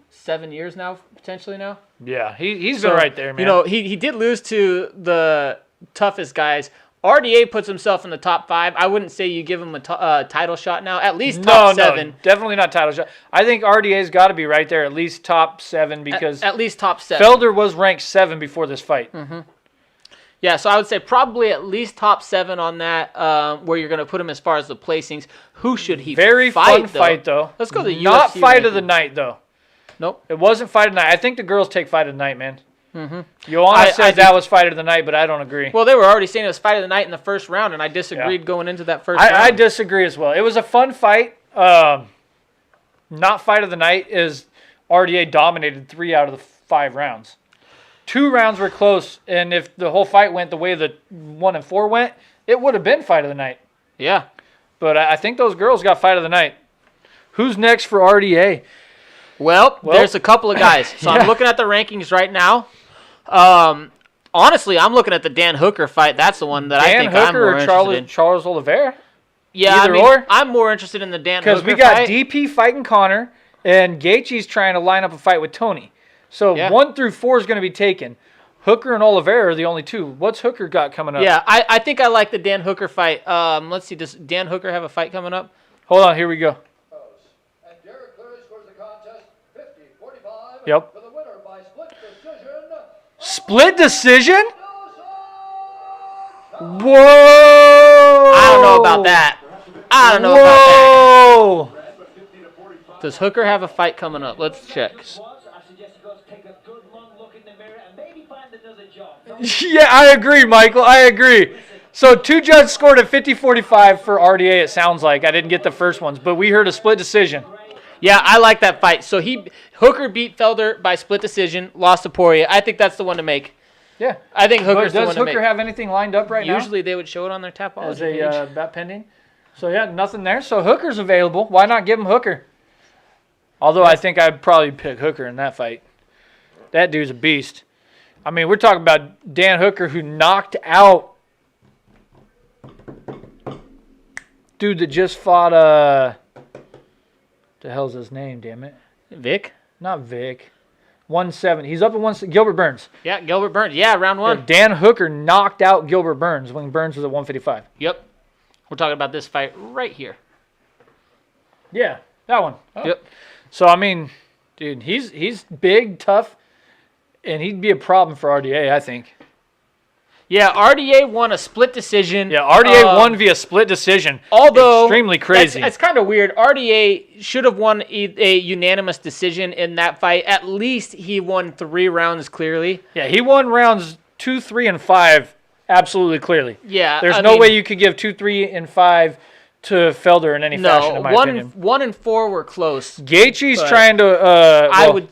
7 years now, potentially now. Yeah, he's been right there, man. You know, he did lose to the toughest guys. RDA puts himself in the top 5. I wouldn't say you give him a title shot now. At least top 7. No, definitely not title shot. I think RDA's got to be right there, at least top 7, because at least top 7. Felder was ranked 7 before this fight. Mm-hmm. Yeah, so I would say probably at least top 7 on that, where you're going to put him as far as the placings. Who should he Very fight, fun fight, though. Let's go to the Not UFC fight ranking. of the night, though. Nope. It wasn't fight of the night. I think the girls take fight of the night, man. Mm-hmm. Joanna said that was fight of the night, but I don't agree. Well, they were already saying it was fight of the night in the first round, and I disagreed going into that first round. I disagree as well. It was a fun fight. Not fight of the night is RDA dominated 3 out of the 5 rounds. 2 rounds were close, and if the whole fight went the way the 1 and 4 went, it would have been fight of the night. Yeah. But I think those girls got fight of the night. Who's next for RDA? Well, there's a couple of guys. So I'm looking at the rankings right now. Honestly, I'm looking at the Dan Hooker fight. That's the one that I think I'm more interested in. Charles Oliveira? Yeah, Either or? I'm more interested in the Dan Hooker fight. Because we got DP fighting Connor, and Gaethje's trying to line up a fight with Tony. So 1 through 4 is going to be taken. Hooker and Oliveira are the only 2. What's Hooker got coming up? Yeah, I think I like the Dan Hooker fight. Let's see, does Dan Hooker have a fight coming up? Hold on, here we go. And Derek clearly scores the contest 50-45. Yep. For the winner by split decision. Split decision? Whoa! I don't know about that. I don't know about that. Does Hooker have a fight coming up? Let's check. Yeah, I agree, Michael. I agree. So 2 judges scored at 50-45 for RDA, it sounds like. I didn't get the first ones, but we heard a split decision. Yeah, I like that fight. So Hooker beat Felder by split decision, lost to Poirier. I think that's the one to make. Yeah. I think Hooker's the one to make. Does Hooker have anything lined up right now? Usually they would show it on their Tapology as a page. bet pending. So, yeah, nothing there. So Hooker's available. Why not give him Hooker? Although I think I'd probably pick Hooker in that fight. That dude's a beast. I mean, we're talking about Dan Hooker, who knocked out dude that just fought, the hell's his name, damn it? Vic? Not Vic. 170. He's up at 170. Gilbert Burns. Yeah, Gilbert Burns. Yeah, round 1. Yeah, Dan Hooker knocked out Gilbert Burns when Burns was at 155. Yep. We're talking about this fight right here. Yeah, that one. Oh. Yep. So, I mean, dude, he's big, tough, and he'd be a problem for RDA, I think. Yeah, RDA won a split decision. Yeah, RDA won via split decision. Although extremely crazy. It's kind of weird. RDA should have won a unanimous decision in that fight. At least he won 3 rounds clearly. Yeah, he won rounds 2, 3, and 5 absolutely clearly. Yeah, there's no way you could give 2, 3, and 5 to Felder in any fashion, in my opinion. 1 and 4 were close. Gaethje's trying to.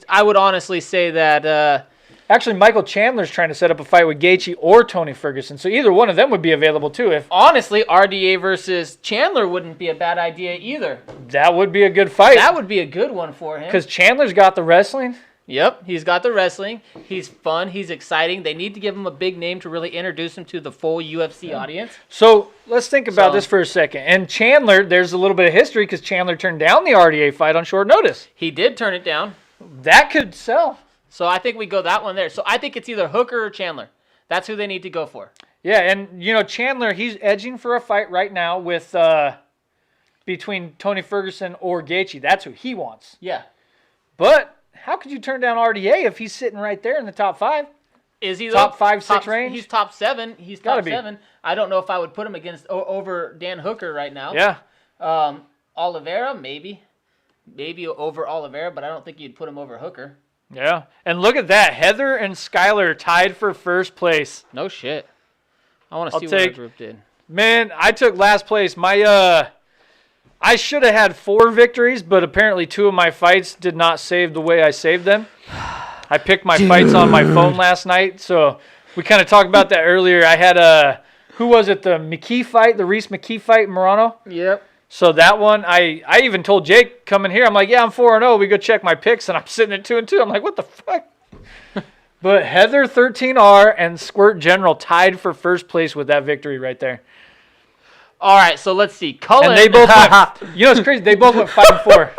I would honestly say that. Actually, Michael Chandler's trying to set up a fight with Gaethje or Tony Ferguson, so either one of them would be available too. If honestly, RDA versus Chandler wouldn't be a bad idea either. That would be a good fight. That would be a good one for him. Because Chandler's got the wrestling. Yep, he's got the wrestling. He's fun. He's exciting. They need to give him a big name to really introduce him to the full UFC audience. So let's think about this for a second. And Chandler, there's a little bit of history because Chandler turned down the RDA fight on short notice. He did turn it down. That could sell. So I think we go that one there. So I think it's either Hooker or Chandler. That's who they need to go for. Yeah, and you know Chandler, he's edging for a fight right now with between Tony Ferguson or Gaethje. That's who he wants. Yeah. But how could you turn down RDA if he's sitting right there in the top 5? Is he top 5, 6 range? He's top 7. He's top 7. I don't know if I would put him over Dan Hooker right now. Yeah. Oliveira, maybe over Oliveira, but I don't think you'd put him over Hooker. Yeah, and look at that. Heather and Skylar tied for first place. No shit. I want to see what our group did. Man, I took last place. I should have had 4 victories, but apparently 2 of my fights did not save the way I saved them. I picked my fights on my phone last night, so we kind of talked about that earlier. I had who was it? The McKee fight, the Reese McKee fight in Morano? Yep. So that one, I even told Jake coming here, I'm like, yeah, I'm 4-0. We go check my picks, and I'm sitting at 2-2. I'm like, what the fuck? But Heather 13R and Squirt General tied for first place with that victory right there. All right, so let's see. Cullen. And they both went, you know, it's crazy. They both went 5-4.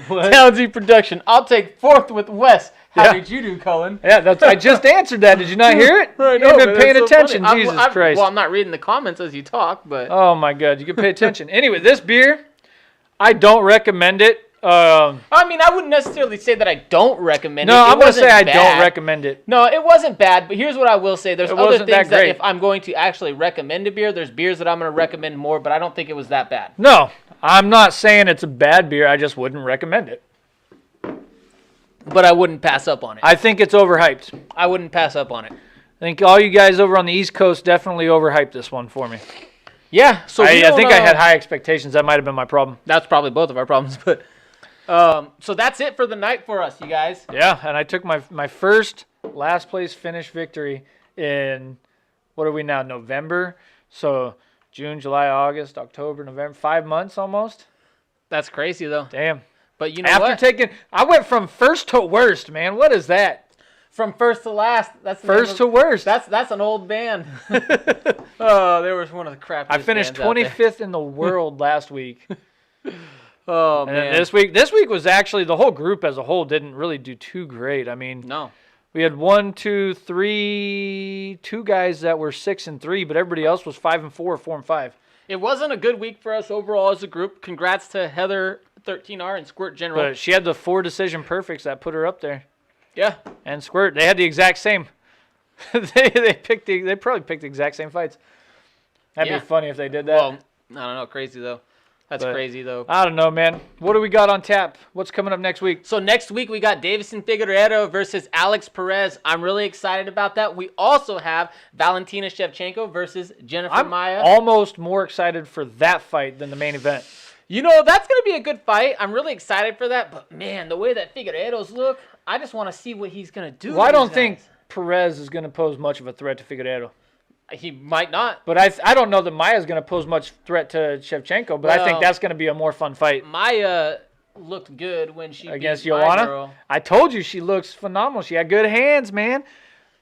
Townsy production. I'll take 4th with Wes. How did you do, Cullen? Yeah, I just answered that. Did you not hear it? Right, You've been paying attention. Jesus Christ. Well, I'm not reading the comments as you talk, but. Oh, my God. You can pay attention. Anyway, this beer, I don't recommend it. I mean, I wouldn't necessarily say that I don't recommend it. No, I'm going to say I don't recommend it. No, it wasn't bad, but here's what I will say. There's other things that if I'm going to actually recommend a beer, there's beers that I'm going to recommend more, but I don't think it was that bad. No, I'm not saying it's a bad beer. I just wouldn't recommend it. But I wouldn't pass up on it. I think it's overhyped. I wouldn't pass up on it. I think all you guys over on the East Coast definitely overhyped this one for me. Yeah, so I think I had high expectations. That might have been my problem. That's probably both of our problems, but... so that's it for the night for us, you guys. Yeah, and I took my first last place finish victory in, what are we now, November? So June, July, August, October, November, 5 months almost. That's crazy, though. Damn. But you know what? I went from first to worst, man. What is that? From first to last. That's first to worst. That's an old band. Oh, there was one of the crappiest I finished 25th in the world last week. Oh, man. And this week was actually, the whole group as a whole didn't really do too great. I mean, no. We had 2 guys that were 6-3, but everybody else was 5-4, 4-5. It wasn't a good week for us overall as a group. Congrats to Heather 13R and Squirt General. But she had the 4 decision perfects that put her up there. Yeah. And Squirt, they had the exact same. they probably picked the exact same fights. That'd be funny if they did that. Well, I don't know, crazy though. That's crazy, though. I don't know, man. What do we got on tap? What's coming up next week? So next week, we got Davison Figueiredo versus Alex Perez. I'm really excited about that. We also have Valentina Shevchenko versus Jennifer Maia. I'm almost more excited for that fight than the main event. You know, that's going to be a good fight. I'm really excited for that. But, man, the way that Figueiredo's look, I just want to see what he's going to do. Well, I don't think Perez is going to pose much of a threat to Figueiredo. He might not. But I don't know that Maia's going to pose much threat to Shevchenko, but I think that's going to be a more fun fight. Maia looked good when she against beat Joanna. I told you she looks phenomenal. She had good hands, man.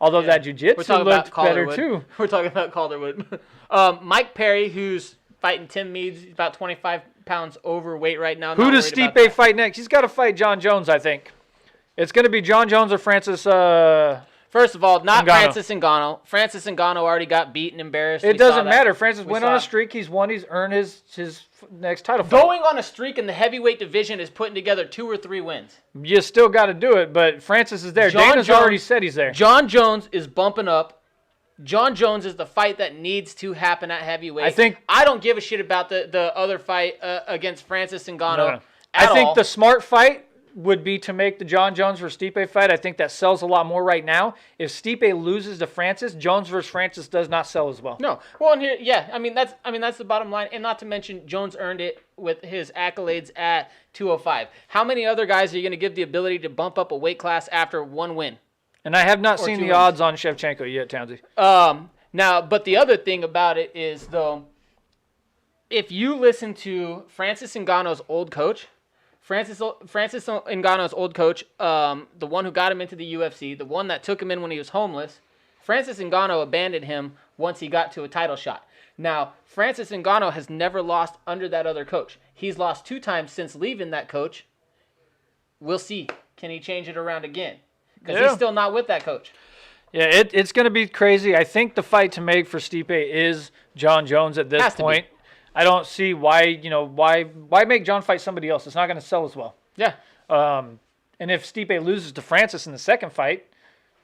Although that jiu-jitsu looked better too. We're talking about Calderwood. Mike Perry, who's fighting Tim Meads, he's about 25 pounds overweight right now. Who does Stipe fight next? He's got to fight John Jones, I think. It's going to be John Jones or Francis. First of all, not Ngannou. Francis Ngannou. Francis Ngannou already got beaten, embarrassed. It doesn't matter. Francis went on a streak. He's won. He's earned his next title fight. Going on a streak in the heavyweight division is putting together 2 or 3 wins. You still got to do it, but Francis is there. Dana's already said he's there. John Jones is bumping up. John Jones is the fight that needs to happen at heavyweight. I don't give a shit about the other fight against Francis Ngannou. No. I think the smart fight would be to make the John Jones versus Stipe fight. I think that sells a lot more right now. If Stipe loses to Francis, Jones versus Francis does not sell as well. No. Well, and here, that's the bottom line. And not to mention, Jones earned it with his accolades at 205. How many other guys are you going to give the ability to bump up a weight class after 1 win? And I have not seen the odds on Shevchenko yet, Townsy. Now, but the other thing about it is, though, if you listen to Francis Ngannou's old coach, Francis Ngannou's old coach, the one who got him into the UFC, the one that took him in when he was homeless, Francis Ngannou abandoned him once he got to a title shot. Now, Francis Ngannou has never lost under that other coach. He's lost 2 times since leaving that coach. We'll see. Can he change it around again? Because he's still not with that coach. Yeah, it's going to be crazy. I think the fight to make for Stipe is John Jones at this point. I don't see why make John fight somebody else. It's not going to sell as well. Yeah. And if Stipe loses to Francis in the second fight,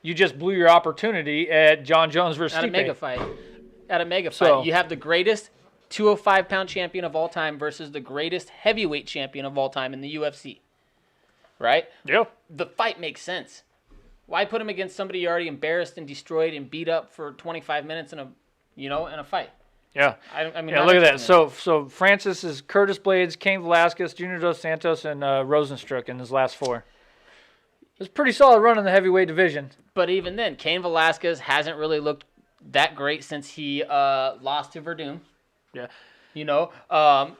you just blew your opportunity at John Jones versus Stipe. At a mega fight. You have the greatest 205-pound champion of all time versus the greatest heavyweight champion of all time in the UFC. Right? Yeah. The fight makes sense. Why put him against somebody you already embarrassed and destroyed and beat up for 25 minutes in a fight? Yeah. I mean, look at that. So Francis is Curtis Blades, Cain Velasquez, Junior Dos Santos, and Rosenstruck in his last 4. It's a pretty solid run in the heavyweight division. But even then, Cain Velasquez hasn't really looked that great since he lost to Verdum. Yeah.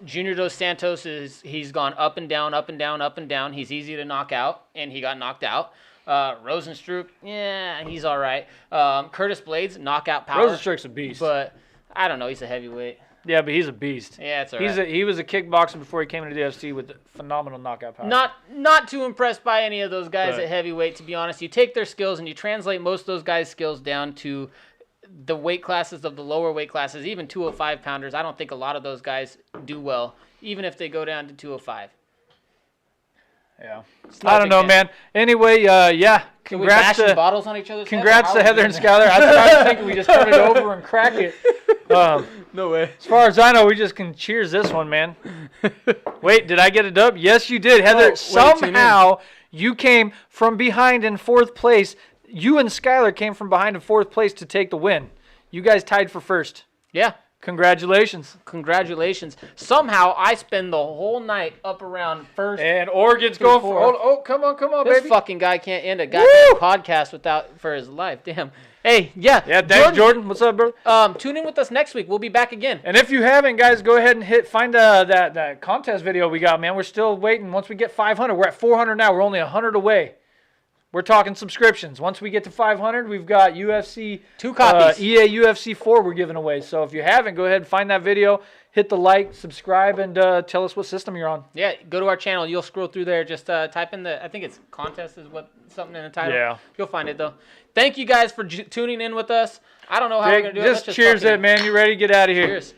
Junior Dos Santos he's gone up and down, up and down, up and down. He's easy to knock out, and he got knocked out. Rosenstruck, he's all right. Curtis Blades, knockout power. Rosenstruck's a beast. But I don't know. He's a heavyweight. Yeah, but he's a beast. Yeah, it's all right. He was a kickboxer before he came into the UFC with phenomenal knockout power. Not too impressed by any of those guys at heavyweight, to be honest. You take their skills and you translate most of those guys' skills down to the weight classes of the lower weight classes, even 205-pounders. I don't think a lot of those guys do well, even if they go down to 205. Yeah. I don't know, man. Anyway, yeah. Congrats to bottles on each other's Congrats to Heather and Skylar. I was thinking we just turn it over and crack it. No way. As far as I know, we just can cheers this one, man. Wait, did I get a dub? Yes, you did. Heather, somehow you came from behind in 4th place. You and Skylar came from behind in 4th place to take the win. You guys tied for 1st. Yeah. Congratulations. Somehow I spend the whole night up around 1st. And Oregon's going for. Oh, come on, this baby. Fucking guy can't end a goddamn podcast for his life. Damn. Hey, yeah. Yeah, thanks, Jordan. What's up, bro? Tune in with us next week. We'll be back again. And if you haven't, guys, go ahead and find that contest video we got, man. We're still waiting. Once we get 500, we're at 400 now. We're only 100 away. We're talking subscriptions. Once we get to 500, we've got UFC 2 copies. EA UFC 4 we're giving away. So if you haven't, go ahead and find that video, hit the like, subscribe, and tell us what system you're on. Yeah, go to our channel. You'll scroll through there. Just type in I think it's contest is something in the title. Yeah. You'll find it, though. Thank you guys for tuning in with us. I don't know how we're going to do it. Just cheers it, man. You ready to get out of here? Cheers.